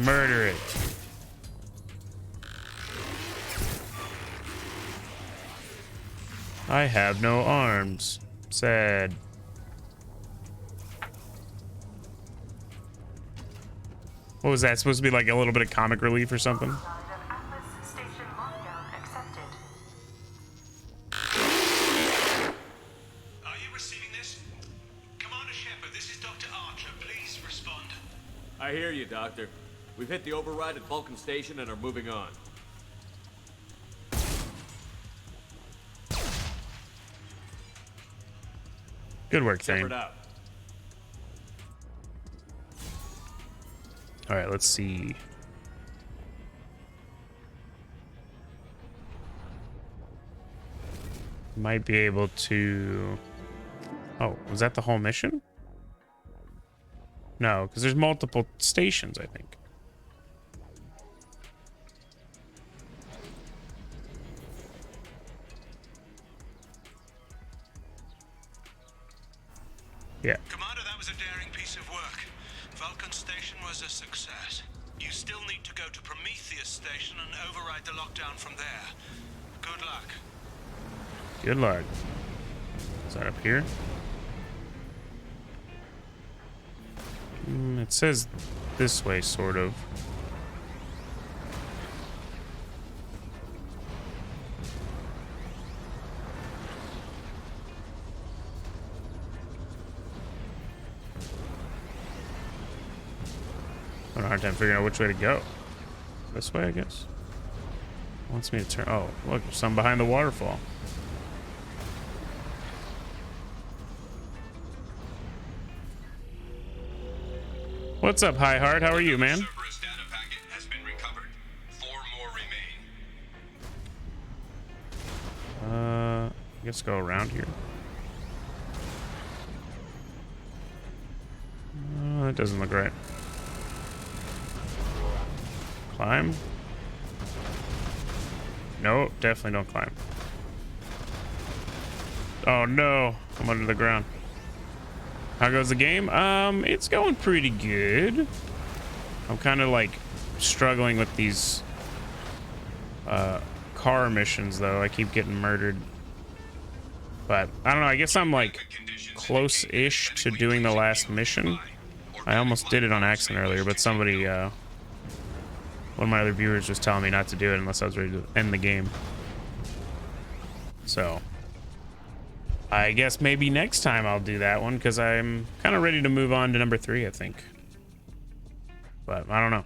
Murder it. I have no arms. Sad. What was that? Supposed to be like a little bit of comic relief or something? Are you receiving this? Commander Shepard, this is Dr. Archer. Please respond. I hear you, Doctor. We've hit the override at Vulcan Station and are moving on. Good work, Thane. Shepard out. All right, let's see. Might be able to... Oh, was that the whole mission? No, because there's multiple stations, I think. Yeah. Commander, that was a daring piece of work. Vulcan Station was a success. You still need to go to Prometheus Station and override the lockdown from there. Good luck. Good luck. Is that up here? It says this way, sort of. I have a hard time figuring out which way to go. This way, I guess. Wants me to turn. Oh, look, there's some behind the waterfall. What's up, High Heart? How are you, man? I guess go around here. That doesn't look right. Climb? No, definitely don't climb. Oh no, I'm under the ground. How goes the game? It's going pretty good. I'm kind of like struggling with these car missions though. I keep getting murdered. But I don't know, I guess I'm like close-ish to doing the last mission. I almost did it on accident earlier, but somebody, one of my other viewers was telling me not to do it unless I was ready to end the game. So I guess maybe next time I'll do that one, because I'm kind of ready to move on to number 3, I think. But I don't know.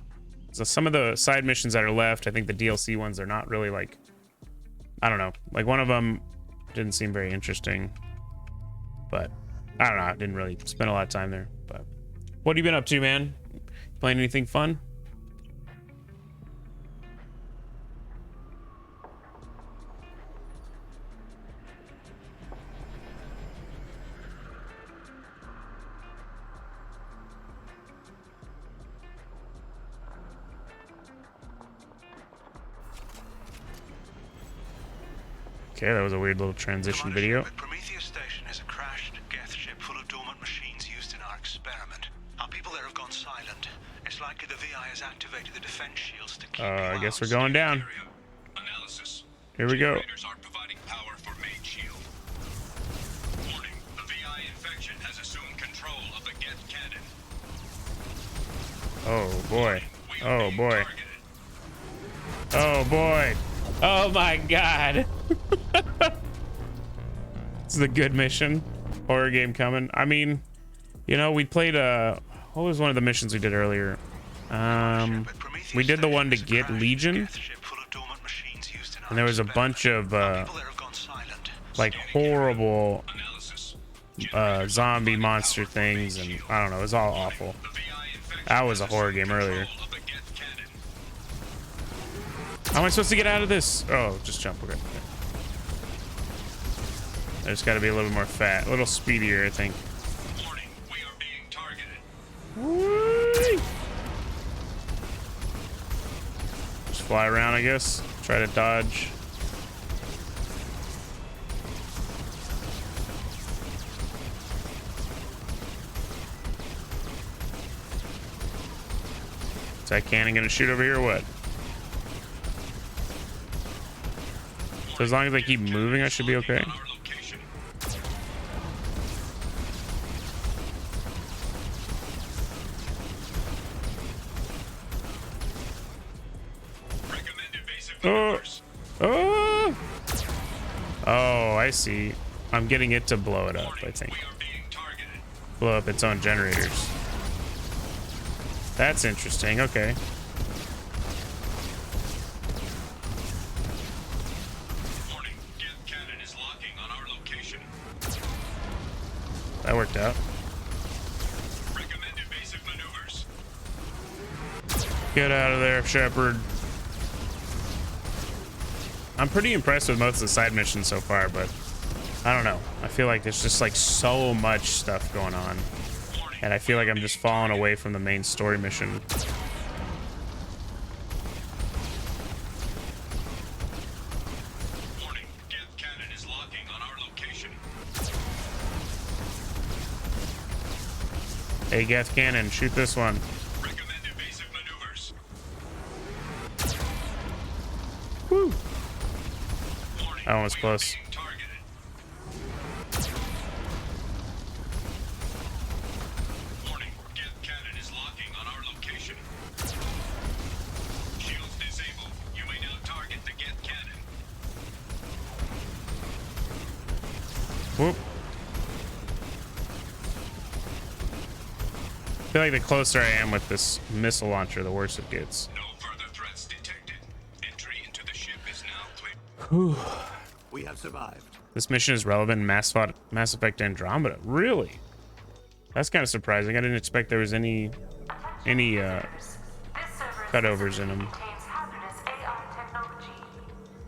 So some of the side missions that are left, I think the DLC ones are not really like, I don't know. Like one of them didn't seem very interesting. But I don't know. I didn't really spend a lot of time there. But what have you been up to, man? Playing anything fun? Okay, that was a weird little transition video. Prometheus Station is a crashed Geth ship full of dormant machines used in our experiment. Our people there have gone silent. It's likely the VI has activated the defense shields to keep I guess we're going down. Analysis. Here we go. Generators aren't providing power for main shield. Warning, the VI infection has assumed control of the Geth cannon. Oh boy. Oh boy. Oh boy. Oh my god. This is a good mission. Horror game coming. I mean, you know, we played what was one of the missions we did earlier? We did the one to get Legion. And there was a bunch of like horrible zombie monster things, and I don't know, it was all awful. That was a horror game earlier. How am I supposed to get out of this? Oh, just jump. Okay. I just got to be a little more fat, a little speedier, I think. Warning, we are being targeted. Whee! Just fly around, I guess. Try to dodge. Is that cannon gonna shoot over here or what? So as long as I keep moving, I should be okay. Oh, oh, oh, I see. I'm getting it to blow it up, I think. Blow up its own generators. That's interesting. Okay. That worked out. Get out of there, Shepard. I'm pretty impressed with most of the side missions so far, but I don't know. I feel like there's just like so much stuff going on. And I feel like I'm just falling away from the main story mission. Warning, Geth cannon is locking on our location. Hey, Geth Cannon, shoot this one. Recommend evasive maneuvers. Woo! That one was close. Warning, Geth cannon is locking on our location. Shields disabled. You may now target the Geth cannon. Whoop. I feel like the closer I am with this missile launcher, the worse it gets. No further threats detected. Entry into the ship is now clear. Whew. We have survived. This mission is relevant in Mass Effect Andromeda. Really? That's kind of surprising. I didn't expect there was any cutovers in them. Contains hazardous AI technology.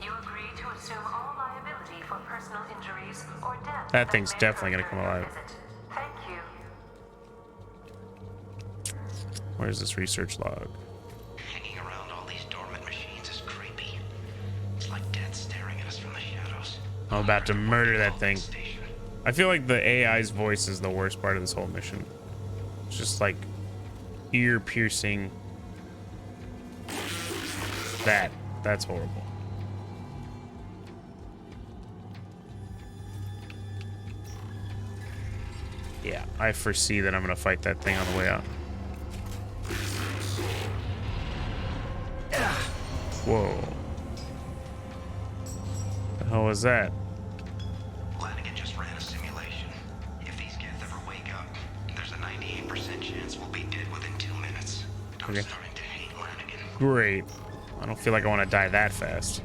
You agree to assume all liability for personal injuries or death. That thing's definitely gonna come alive. Thank you. Where's this research log? Hanging around all these dormant machines is creepy. It's like death staring at us from the shadows. I'm about to murder that thing. I feel like the AI's voice is the worst part of this whole mission. It's just like ear-piercing. That's horrible. Yeah, I foresee that I'm gonna fight that thing on the way out. Whoa. The hell was that? Lanigan just ran a simulation. If these Geth ever wake up, there's a 98% chance we'll be dead within 2 minutes. I'm Okay. starting to hate Lanigan. Great. I don't feel like I want to die that fast.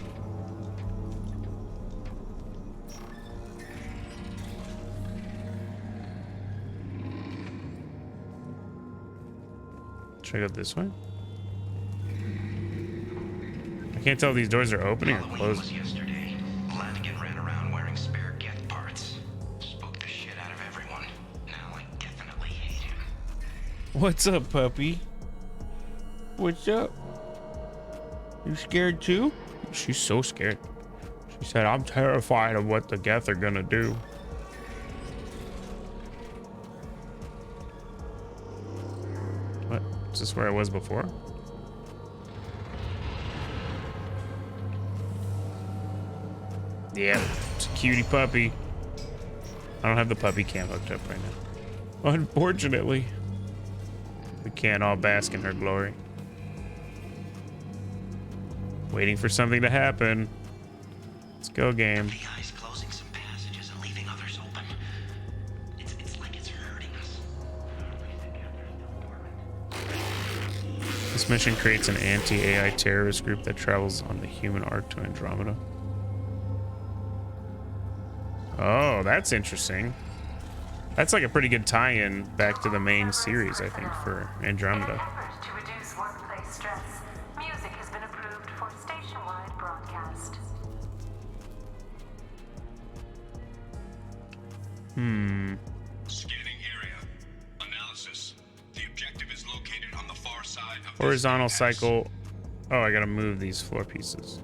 Should I go this way? I can't tell if these doors are opening or Halloween closed. was yesterday. Lanigan ran around wearing spare Geth parts. Spooked the shit out of everyone. Now I definitely hate him. What's up, puppy? What's up? You scared too? She's so scared. She said, I'm terrified of what the Geth are gonna do. What? Is this where I was before? Yeah, it's a cutie puppy. I don't have the puppy cam hooked up right now. Unfortunately. We can't all bask in her glory. Waiting for something to happen. Let's go, game. FBI's closing some passages and leaving others open. It's like it's hurting us. This mission creates an anti-AI terrorist group that travels on the human arc to Andromeda. Oh, that's interesting. That's like a pretty good tie-in back to the main series, I think, for Andromeda. To reduce workplace stress, music has been approved for station-wide broadcast. Scanning area. Analysis. The objective is located on the far side of Horizontal cycle. Oh, I gotta move these floor pieces.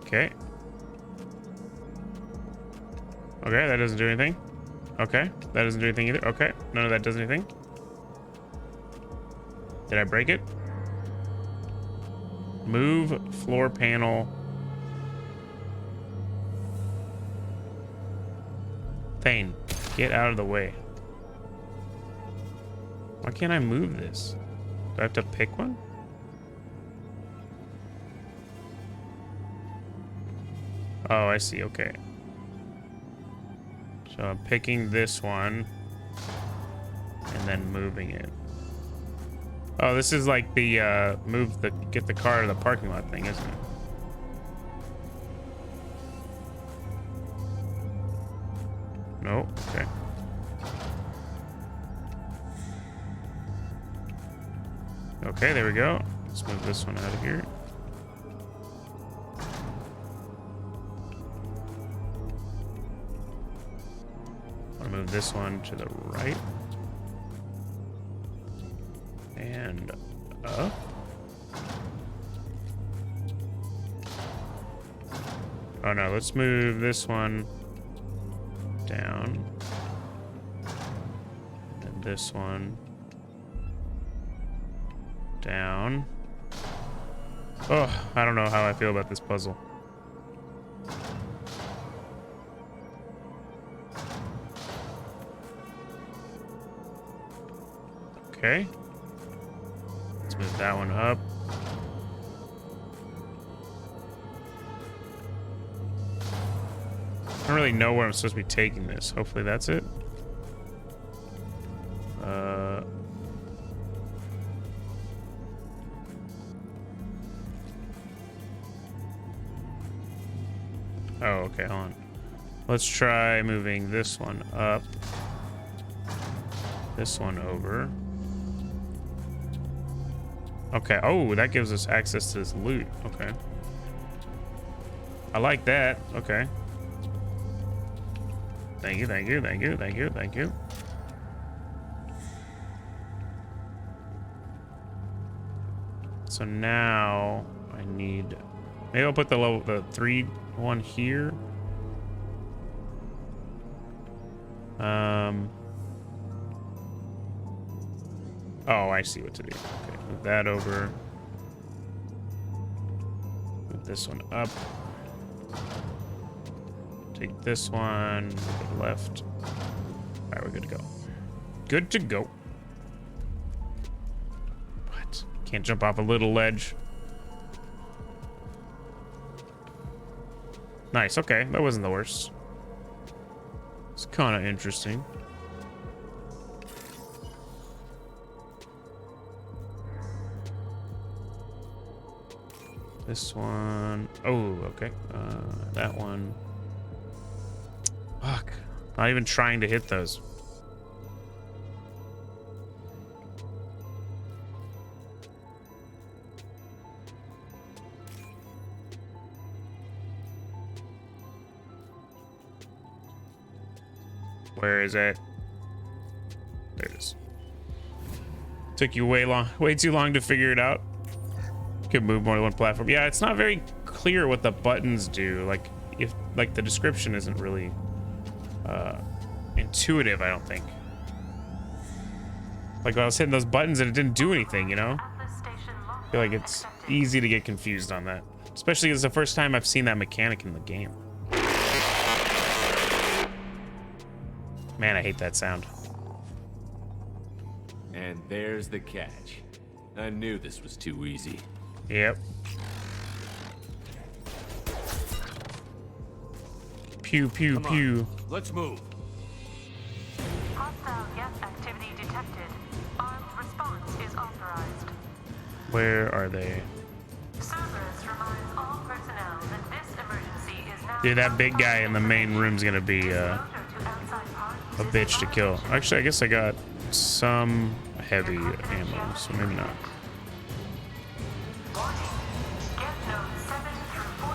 Okay. Okay, that doesn't do anything. Okay, that doesn't do anything either. Okay, none of that does anything. Did I break it? Move floor panel. Thane, get out of the way. Why can't I move this? Do I have to pick one? Oh, I see. Okay. So I'm picking this one and then moving it. Oh, this is like the get the car to the parking lot thing, isn't it? No. Okay. Okay, there we go. Let's move this one out of here. I'm gonna move this one to the right. And up. Oh no, let's move this one down. And this one down. Oh, I don't know how I feel about this puzzle. Okay. Let's move that one up. I don't really know where I'm supposed to be taking this. Hopefully that's it. Oh, okay, hold on. Let's try moving this one up. This one over. Okay, oh, that gives us access to this loot. Okay. I like that. Okay. Thank you, thank you, thank you, thank you, thank you. So now I need, maybe I'll put the 3 one here. Oh, I see what to do. Okay, move that over. Move this one up. Take this one, move it left. All right, we're good to go. Good to go. What? Can't jump off a little ledge. Nice, okay, that wasn't the worst. It's kind of interesting. This one, oh, okay. That one. Fuck, not even trying to hit those. Where is it? There it is. Took you way too long to figure it out. Could move more than one platform. Yeah, it's not very clear what the buttons do. Like, if like the description isn't really intuitive, I don't think. Like when I was hitting those buttons and it didn't do anything, you know? I feel like it's easy to get confused on that. Especially because it's the first time I've seen that mechanic in the game. Man, I hate that sound. And there's the catch. I knew this was too easy. Yep. Pew, pew, pew. Let's move. Hostile gas activity detected. Armed response is authorized. Where are they? Cerberus reminds all personnel that this emergency is now. Dude, that big guy in the main room's gonna be a bitch to kill. Actually, I guess I got some heavy ammo, so maybe not. Get nodes 7 through 14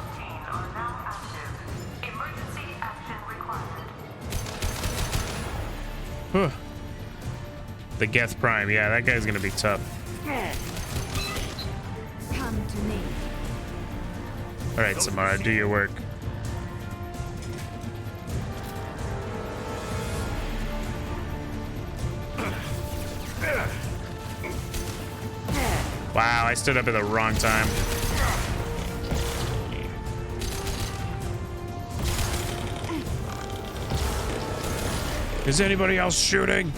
are now active. Emergency action required. Whew. The Geth Prime, yeah, that guy's gonna be tough. Come to me. All right, Samara, do your work. Wow, I stood up at the wrong time. Is anybody else shooting?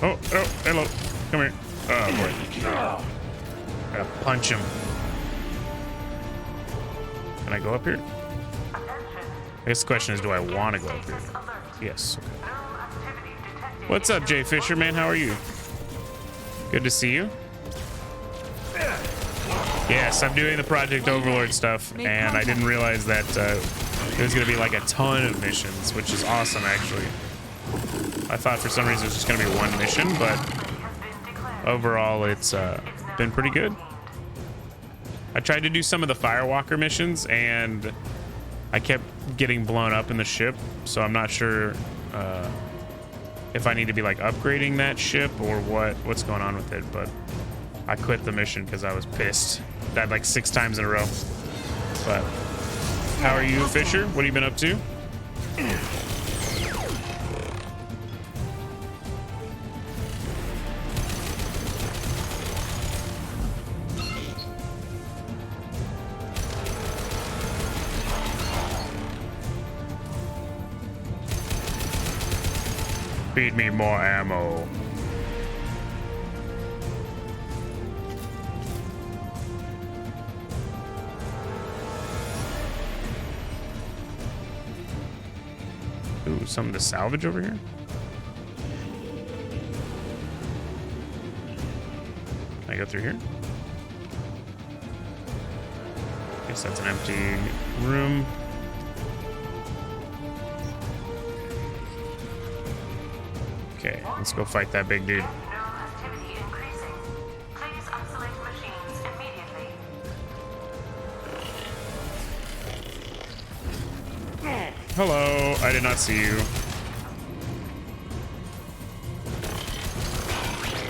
Oh, hello. Come here. Oh, boy. Gotta punch him. Can I go up here? I guess the question is, do I want to go up here? Yes. Okay. What's up, Jay Fisher, man? How are you? Good to see you. Yes, I'm doing the Project Overlord stuff, and I didn't realize that there's going to be like a ton of missions, which is awesome, actually. I thought for some reason it was just going to be one mission, but overall it's been pretty good. I tried to do some of the Firewalker missions, and I kept getting blown up in the ship, so I'm not sure if I need to be like upgrading that ship or what's going on with it, but I quit the mission because I was pissed. Died like 6 times in a row. But how are you, Fisher? What have you been up to? Feed me more ammo. Ooh, something to salvage over here? Can I go through here? Guess that's an empty room. Okay, let's go fight that big dude. Hello, I did not see you.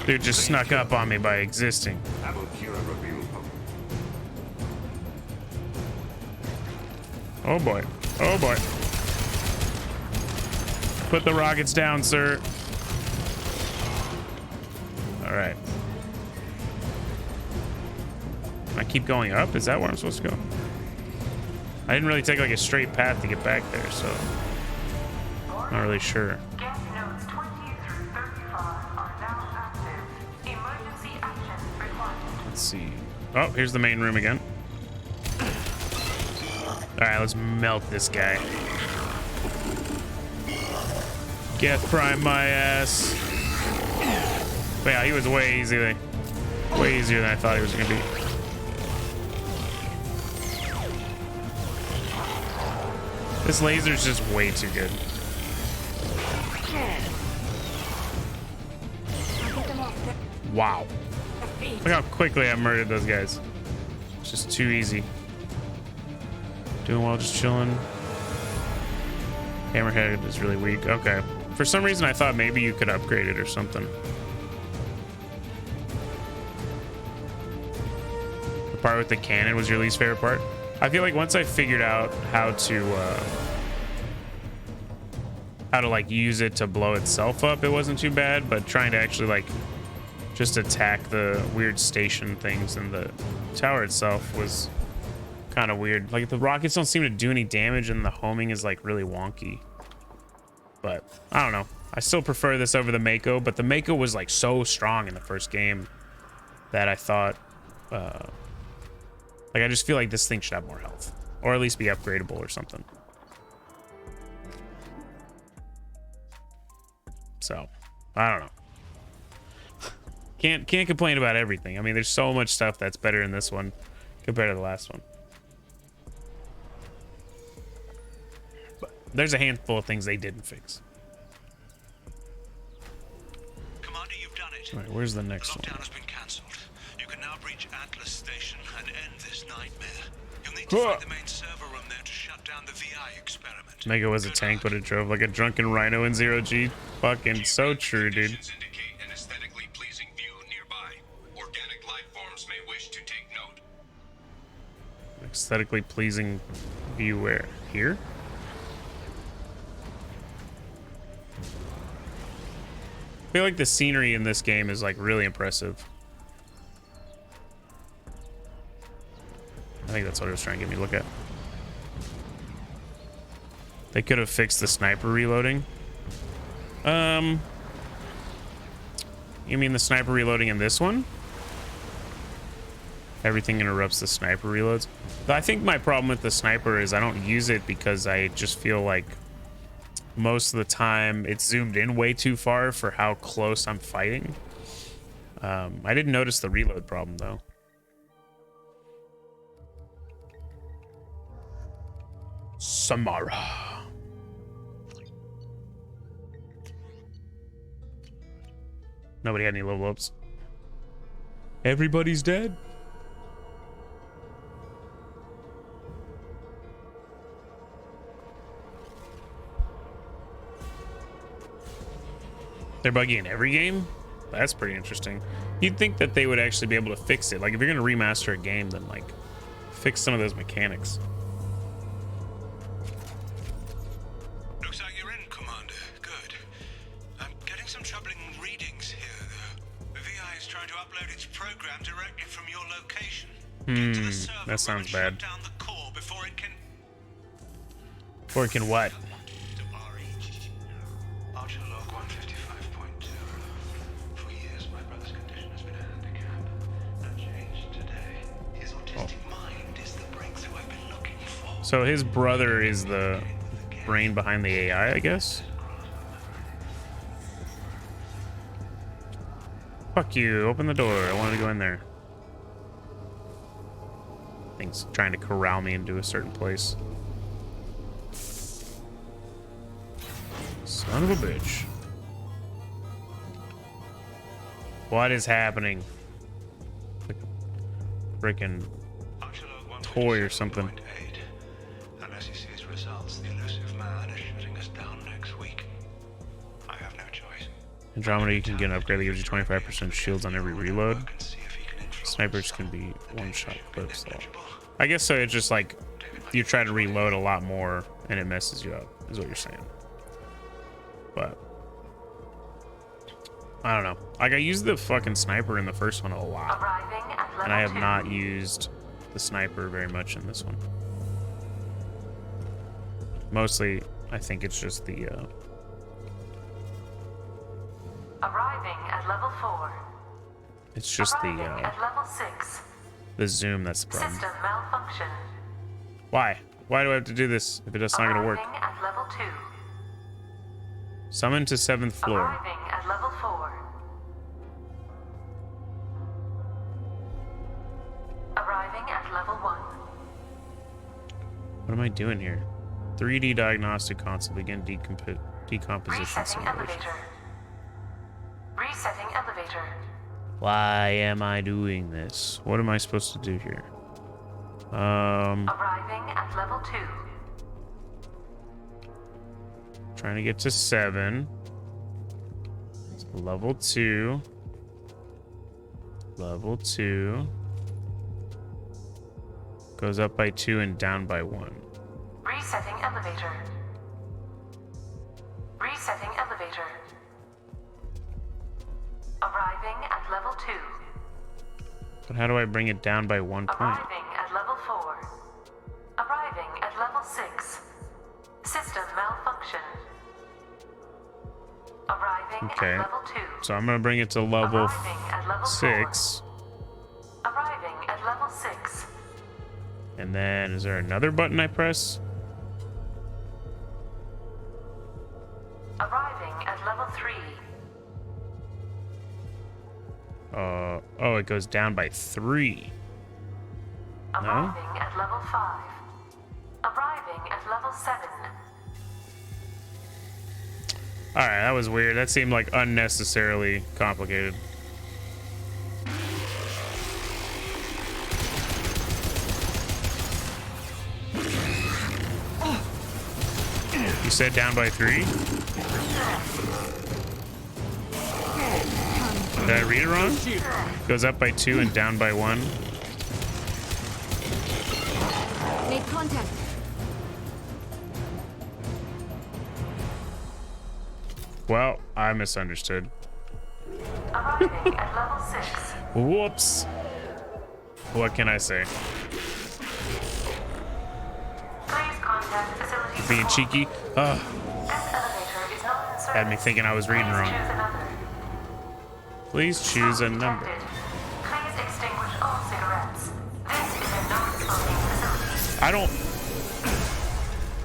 Dude just snuck up on me by existing. Oh boy. Oh boy. Put the rockets down, sir. All right. I keep going up? Is that where I'm supposed to go? I didn't really take like a straight path to get back there, so not really sure. Let's see. Oh, here's the main room again. All right, let's melt this guy. Geth Prime my ass. But yeah, he was way easier than I thought he was gonna be. This laser's just way too good. Wow. Look how quickly I murdered those guys. It's just too easy. Doing well, just chilling. Hammerhead is really weak. Okay. For some reason, I thought maybe you could upgrade it or something. The part with the cannon was your least favorite part? I feel like once I figured out how to like use it to blow itself up, it wasn't too bad, but trying to actually like just attack the weird station things in the tower itself was kind of weird. Like the rockets don't seem to do any damage and the homing is like really wonky. But I don't know. I still prefer this over the Mako, but the Mako was like so strong in the first game that I thought like, I just feel like this thing should have more health. Or at least be upgradable or something. So, I don't know. Can't complain about everything. I mean, there's so much stuff that's better in this one compared to the last one. But there's a handful of things they didn't fix. Commander, you've done it. All right, where's the next one? Lockdown has been cancelled. You can now breach Atlas Station and end this nightmare. You'll need to find the main server room there to shut down the VI experiment. Mega was a tank, but it drove like a drunken rhino in 0G. Fucking so true, dude. Indicate an aesthetically pleasing view nearby. Organic life forms may wish to take note. Aesthetically pleasing view where? Here? I feel like the scenery in this game is like really impressive. I think that's what it was trying to get me to look at. They could have fixed the sniper reloading. You mean the sniper reloading in this one? Everything interrupts the sniper reloads. I think my problem with the sniper is I don't use it because I just feel like most of the time it's zoomed in way too far for how close I'm fighting. I didn't notice the reload problem though. Samara. Nobody had any level ups. Everybody's dead. They're buggy in every game? That's pretty interesting. You'd think that they would actually be able to fix it. Like, if you're going to remaster a game, then, like, fix some of those mechanics. Looks like you're in, Commander. Good. I'm getting some troubling readings here, though. The VI is trying to upload its program directly from your location. That sounds bad. Down the core before it can... Before it can what? Archer log 155.2. For years, my brother's condition has been a handicap. That changed today. His autistic mind is the breakthrough I've been looking for. So his brother is the brain behind the AI, I guess? Fuck you, open the door. I wanted to go in there. Thing's trying to corral me into a certain place. Son of a bitch. What is happening? Like a freaking toy or something. Unless he sees results, the elusive man is shutting us down next week. I have no choice. Andromeda, you can get an upgrade that gives you 25% shields on every reload. Snipers can be one-shot clips. I guess so. It's just like you try to reload a lot more and it messes you up, is what you're saying. But I don't know. Like, I used the fucking sniper in the first one a lot, and I have not used the sniper very much in this one. Mostly, I think it's just the Arriving at level 4. it's just Arriving at level 6. the zoom that's the problem. System malfunction. Why? Why do I have to do this if it's not gonna work? Arriving at level 2. Summon to 7th floor. Arriving at level 4. Arriving at level 1. What am I doing here? 3D diagnostic console. Begin decomposition Resetting simulation. elevator. Resetting elevator. Why am I doing this? What am I supposed to do here? Arriving at level 2. Trying to get to 7. Level 2. Level 2. Goes up by 2 and down by 1. Resetting elevator. Resetting elevator. Arriving at level 2. But how do I bring it down by 1 point? Arriving at level 4. Arriving at level 6. System malfunction. Arriving Okay. at level 2. So I'm gonna bring it to level Arriving at level 6. 4. Arriving at level 6. And then is there another button I press? Arriving at level 3. Oh, it goes down by 3. No? Arriving at level 5. Arriving at level 7. Alright, that was weird. That seemed like unnecessarily complicated. You said down by 3? Did I read it wrong? Goes up by 2 and down by 1. Made contact. Well, I misunderstood. Arriving at level 6. Whoops. What can I say? Please contact facility Being support. cheeky? This elevator is not in service. Had me thinking I was reading Please wrong. choose another. Please choose a number. Please extinguish all cigarettes. This is a non-smoking facility.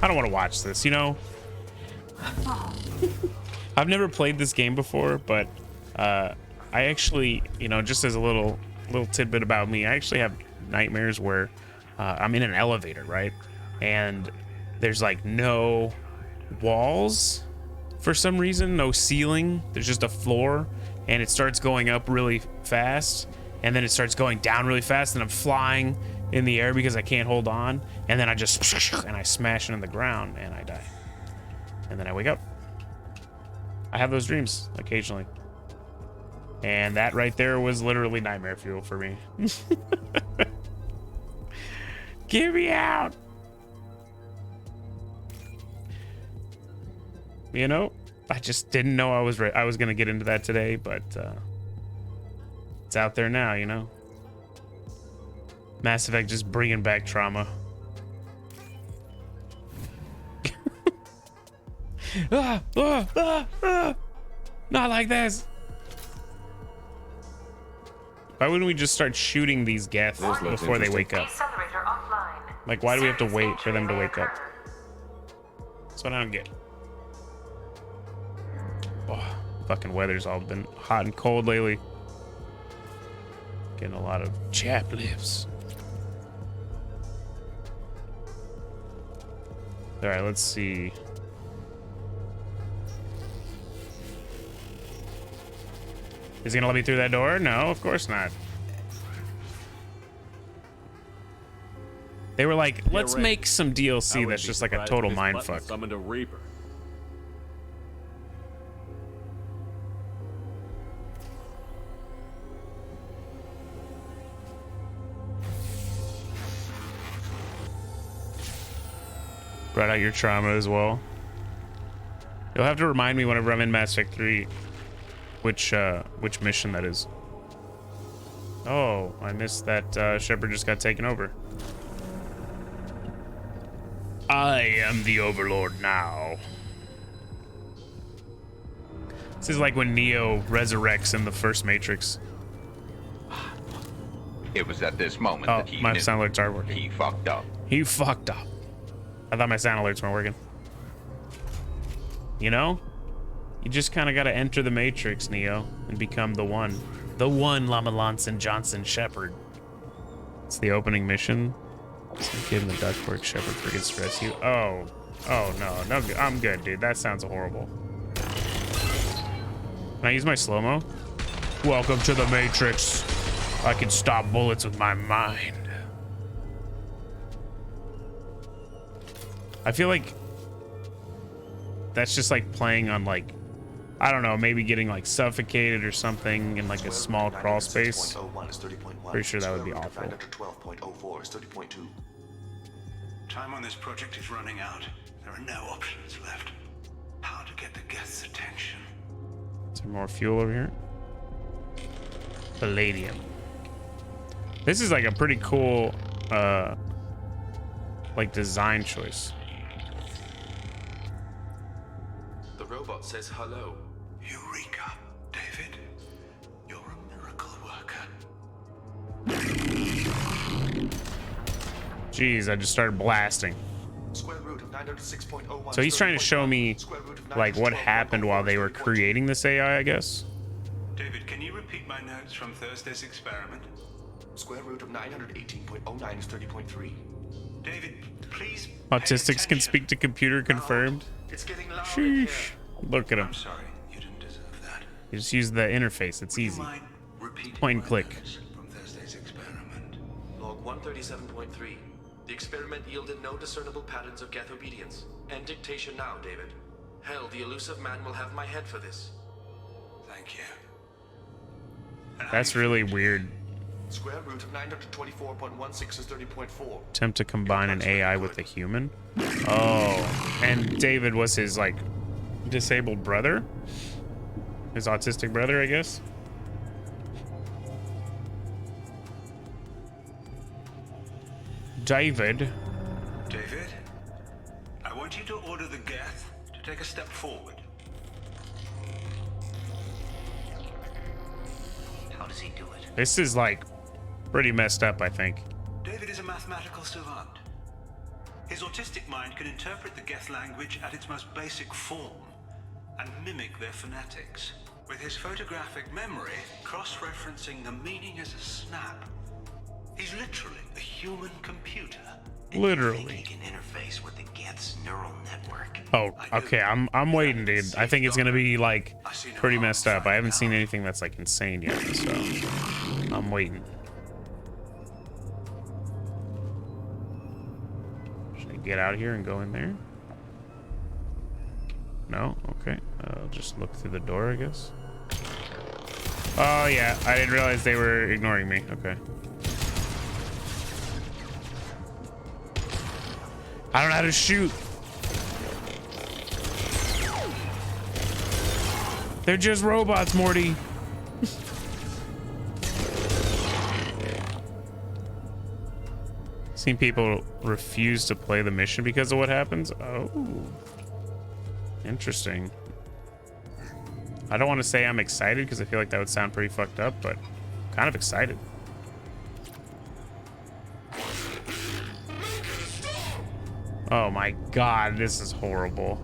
I don't want to watch this, you know? I've never played this game before, but I actually, you know, just as a little tidbit about me, I actually have nightmares where I'm in an elevator, right? And there's like no walls for some reason, no ceiling. There's just a floor, and it starts going up really fast, and then it starts going down really fast, and I'm flying in the air because I can't hold on, and then I just and I smash into the ground and I die, and then I wake up. I have those dreams occasionally, and that right there was literally nightmare fuel for me. Get me out. You know, I just didn't know I was gonna get into that today, but it's out there now, you know. Mass Effect just bringing back trauma. Not like this. Why wouldn't we just start shooting these Geth before they wake up? Like, why do we have to wait for them to wake up? That's what I don't get. Oh, fucking weather's all been hot and cold lately. Getting a lot of chap lips. All right, let's see. Is he gonna let me through that door? No, of course not. They were like, let's make some DLC that's just like a total mindfuck. Summoned a Reaper. Brought out your trauma as well. You'll have to remind me whenever I'm in Mass Effect 3 which mission that is. Oh, I missed that Shepard just got taken over. I am the Overlord now. This is like when Neo resurrects in the first Matrix. It was at this moment that he my knew. sound alerts are working. He fucked up. He fucked up. I thought my sound alerts weren't working. You know? You just kind of got to enter the Matrix, Neo, and become the one. The one Lama Lanson Johnson Shepard. It's the opening mission. Some kid in the ductwork Shepard forgets to rescue. Oh no, I'm good, dude. That sounds horrible. Can I use my slow-mo? Welcome to the Matrix. I can stop bullets with my mind. I feel like that's just like playing on like, I don't know, maybe getting like suffocated or something in like a small crawl space. Pretty sure that would be awful. 912.04 is 30.2. Time on this project is running out. There are no options left. How to get the Geth's attention? Is there more fuel over here? Palladium. This is like a pretty cool like design choice. The robot says hello. Eureka, David. You're a miracle worker. Jeez, I just started blasting. Square root of 906.01. So he's trying to show me like what happened while they were creating this AI, I guess. David, can you repeat my notes from Thursday's experiment? Square root of 918.09 is 30.3. David, please. Autistics can speak to computer confirmed. It's getting loud. Sheesh. Look at him. I'm sorry, you didn't deserve that. You just use the interface. It's easy. Point and click. From Thursday's experiment. Log 137.3. The experiment yielded no discernible patterns of Geth obedience. End dictation now, David. Hell, the elusive man will have my head for this. Thank you. That's really weird. Square root of 924.16 is 30.4. Attempt to combine an AI with a human. Oh, and David was his like disabled brother, his autistic brother, I guess. David. David, I want you to order the Geth to take a step forward. How does he do it? This is like pretty messed up, I think. David is a mathematical savant. His autistic mind can interpret the Geth language at its most basic form and mimic their phonetics. With his photographic memory, cross-referencing the meaning as a snap. He's literally a human computer. Literally. He can interface with the Geth. Geth's neural network. Oh, okay. I'm waiting, dude. I think it's gonna be like pretty messed up. I haven't seen anything that's like insane yet, so I'm waiting. Should I get out of here and go in there? No? Okay. I'll just look through the door, I guess. Oh, yeah. I didn't realize they were ignoring me. Okay. I don't know how to shoot. They're just robots, Morty. Seen people refuse to play the mission because of what happens. Oh. Interesting. I don't want to say I'm excited because I feel like that would sound pretty fucked up, but I'm kind of excited. Oh my god, this is horrible.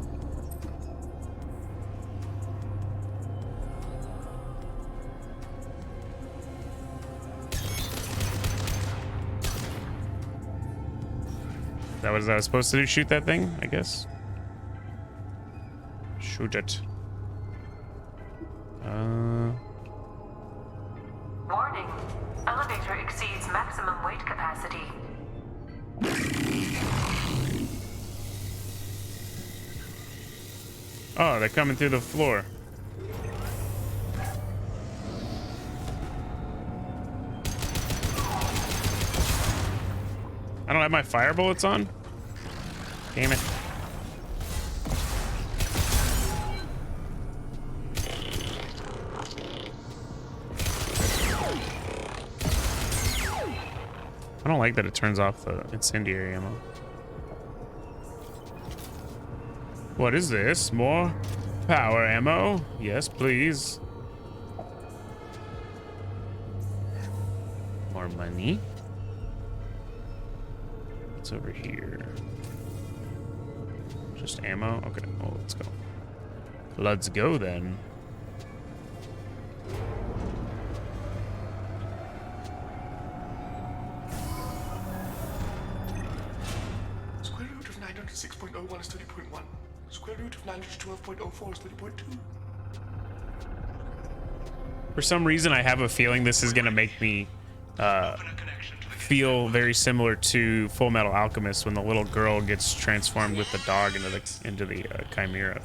That was what I was supposed to do? Shoot that thing, I guess. Shoot it. Warning. Elevator exceeds maximum weight capacity. Oh, they're coming through the floor. I don't have my fire bullets on? Damn it. I don't like that it turns off the incendiary ammo. What is this? More power ammo? Yes, please. More money. What's over here? Just ammo? Okay, well, let's go. Let's go then. Square root of 906.01 is 30.1. Square root of 912.04 is 30.2. For some reason, I have a feeling this is gonna make me feel very similar to Full Metal Alchemist when the little girl gets transformed with the dog into the chimera.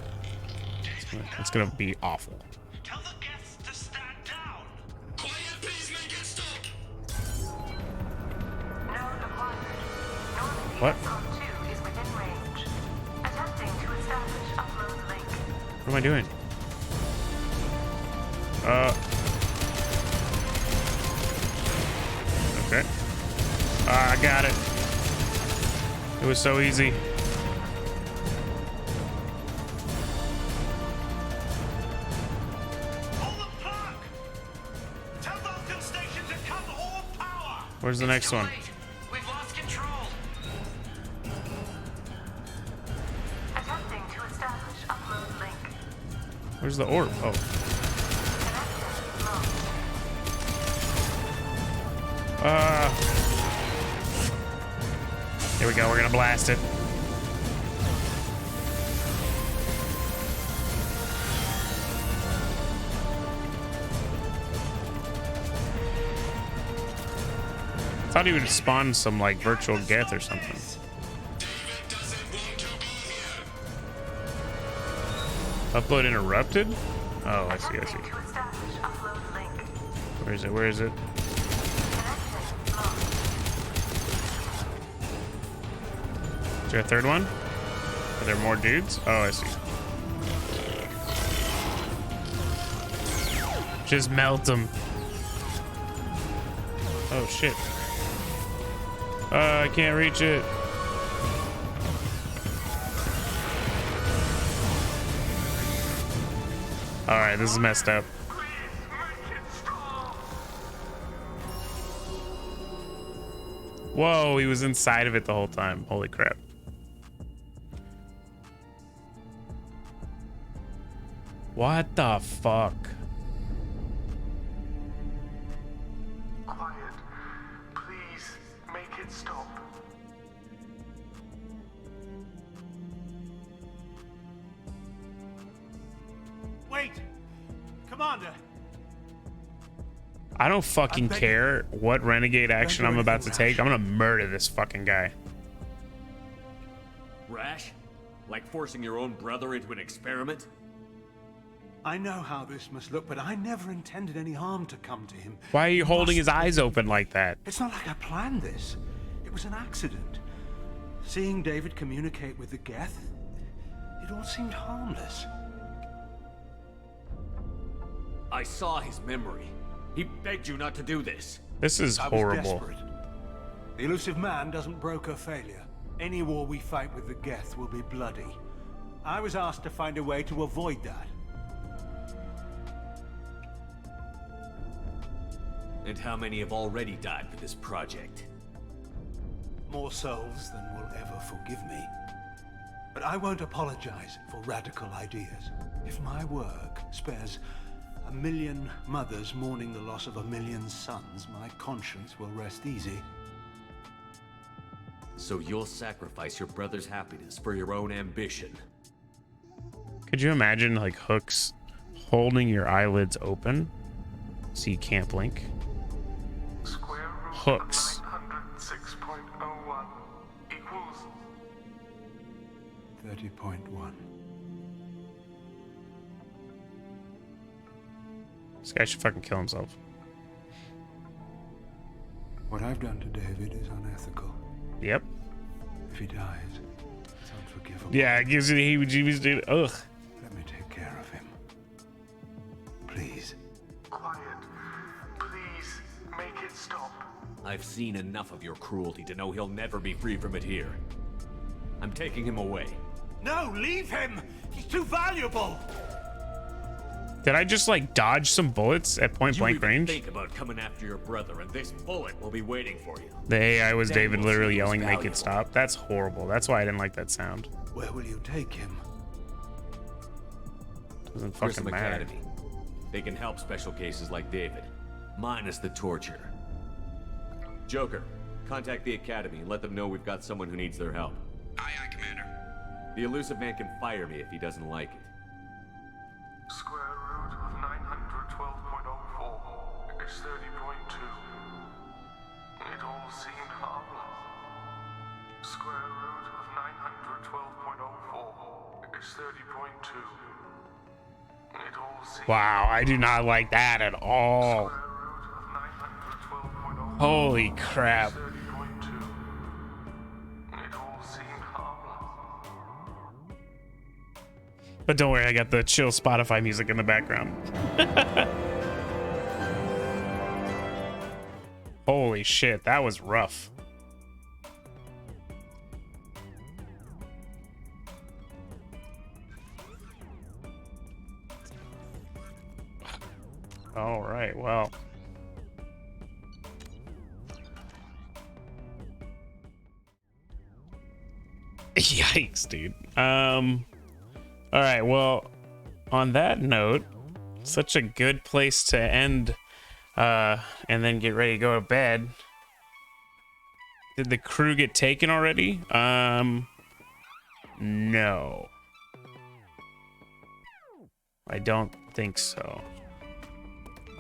It's gonna be awful. Tell the guests to stand down. Quiet, please, make it stop. What? Is within range. Attempting to establish upload link. What am I doing? Okay. I got it. It was so easy. Where's the next one? We've lost control. Attempting to establish upload link. Where's the orb? Oh. Here we go. We're gonna blast it. I thought he would spawn some like virtual Geth or something. Upload interrupted? Oh, I see, I see. Where is it? Where is it? Is there a third one? Are there more dudes? Oh, I see. Just melt them. Oh, shit. I can't reach it. Alright, this is messed up. Whoa, he was inside of it the whole time. Holy crap. What the fuck? Quiet. Please make it stop. Wait! Commander! I don't fucking care what renegade action I'm about to take. I'm gonna murder this fucking guy. Rash? Like forcing your own brother into an experiment? I know how this must look, but I never intended any harm to come to him. Why are you holding his eyes open like that? It's not like I planned this. It was an accident. Seeing David communicate with the Geth, it all seemed harmless. I saw his memory. He begged you not to do this. This is horrible. I was desperate. The elusive man doesn't broker failure. Any war we fight with the Geth will be bloody. I was asked to find a way to avoid that. And how many have already died for this project? More souls than will ever forgive me. But I won't apologize for radical ideas. If my work spares 1 million mothers mourning the loss of 1 million sons, my conscience will rest easy. So you'll sacrifice your brother's happiness for your own ambition? Could you imagine, like, Hooks holding your eyelids open so you can't blink? Hooks. 906.01 equals 30.1. This guy should fucking kill himself. What I've done to David is unethical. Yep. If he dies, it's unforgivable. Yeah, it gives you the heebie-jeebies, dude. Ugh. Let me take care of him. Please. Quiet. Please, make it stop. I've seen enough of your cruelty to know he'll never be free from it here. I'm taking him away. No, leave him! He's too valuable! Did I just, like, dodge some bullets at point blank range? Think about coming after your brother, and this bullet will be waiting for you. The AI was Then David we'll literally see who's yelling, "Make valuable." it stop." That's horrible. That's why I didn't like that sound. Where will you take him? Doesn't Prism fucking matter. Academy. They can help special cases like David, minus the torture. Joker, contact the Academy and let them know we've got someone who needs their help. Aye, aye, Commander. The elusive man can fire me if he doesn't like it. Square root of 912.04 is 30.2. It all seemed harmless. Square root of 912.04 is 30.2. It all seemed Wow, I do not like that at all. Holy crap. But don't worry, I got the chill Spotify music in the background. Holy shit, that was rough. All right, well. Yikes, dude. All right, well, on that note, such a good place to end and then get ready to go to bed. Did the crew get taken already? No. I don't think so.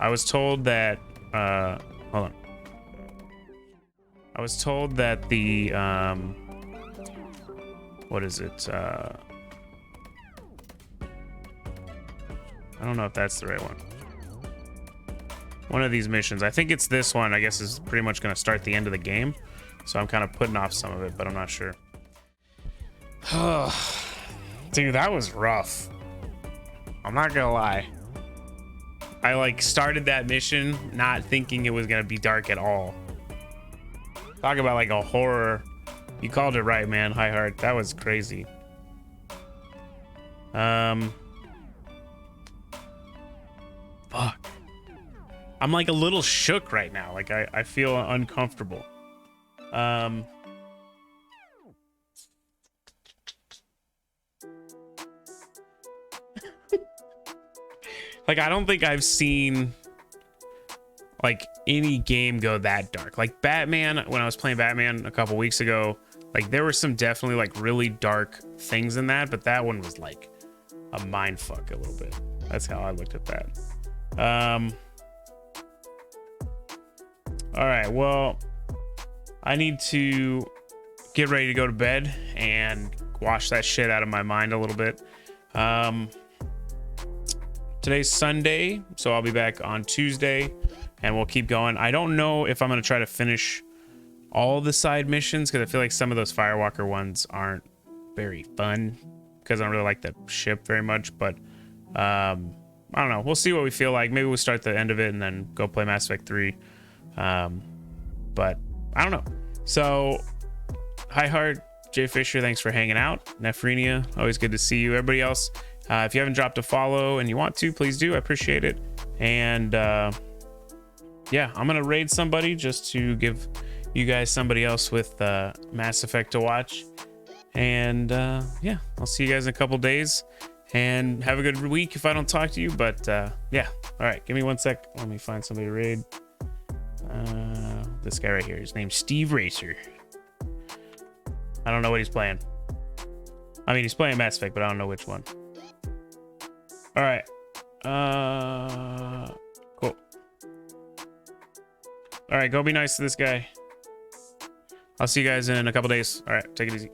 I was told that hold on. I was told that the what is it? I don't know if that's the right one. One of these missions. I think it's this one, I guess, is pretty much going to start the end of the game. So I'm kind of putting off some of it, but I'm not sure. Dude, that was rough. I'm not going to lie. I, like, started that mission not thinking it was going to be dark at all. Talk about, like, a horror. You called it right, man. High Heart. That was crazy. Fuck. I'm like a little shook right now. Like I feel uncomfortable. Like I don't think I've seen like any game go that dark. Like Batman, when I was playing Batman a couple weeks ago, like there were some definitely like really dark things in that, but that one was like a mind fuck a little bit. That's how I looked at that. All right, well, I need to get ready to go to bed and wash that shit out of my mind a little bit. Today's Sunday, so I'll be back on Tuesday, and we'll keep going. I don't know if I'm going to try to finish all the side missions, because I feel like some of those Firewalker ones aren't very fun, because I don't really like the ship very much, but I don't know. We'll see what we feel like. Maybe we'll start the end of it and then go play Mass Effect 3. But I don't know. So, hi Heart, Jay Fisher, thanks for hanging out. Nephrenia, always good to see you. Everybody else, if you haven't dropped a follow and you want to, please do. I appreciate it. And yeah, I'm gonna raid somebody just to give you guys somebody else with Mass Effect to watch. And yeah, I'll see you guys in a couple days. And have a good week if I don't talk to you. But yeah, all right, give me 1 sec. Let me find somebody to raid. This guy right here, his name's Steve Racer. I don't know what he's playing. I mean, he's playing Mass Effect, but I don't know which one. All right. Cool. All right, go be nice to this guy. I'll see you guys in a couple days. All right, take it easy.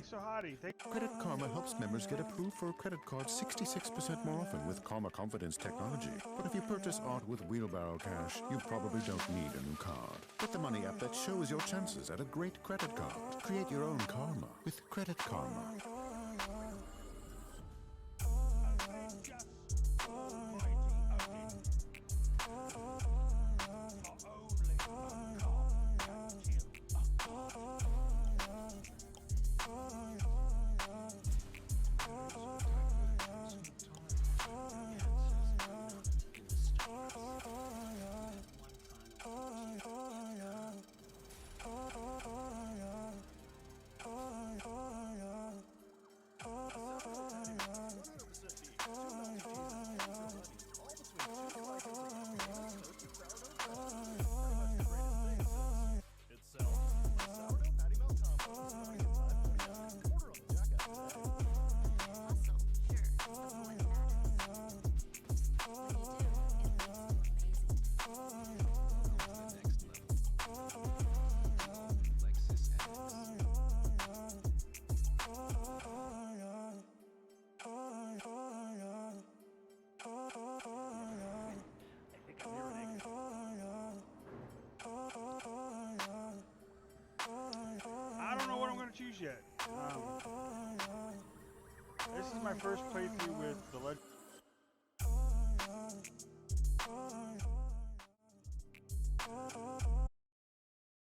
Sohotti, Credit Karma helps members get approved for a credit card 66% more often with Karma Confidence technology. But if you purchase art with wheelbarrow cash, you probably don't need a new card. Get the money app that shows your chances at a great credit card. Create your own karma with Credit Karma. I don't know what I'm going to choose yet. This is my first playthrough with the Legend.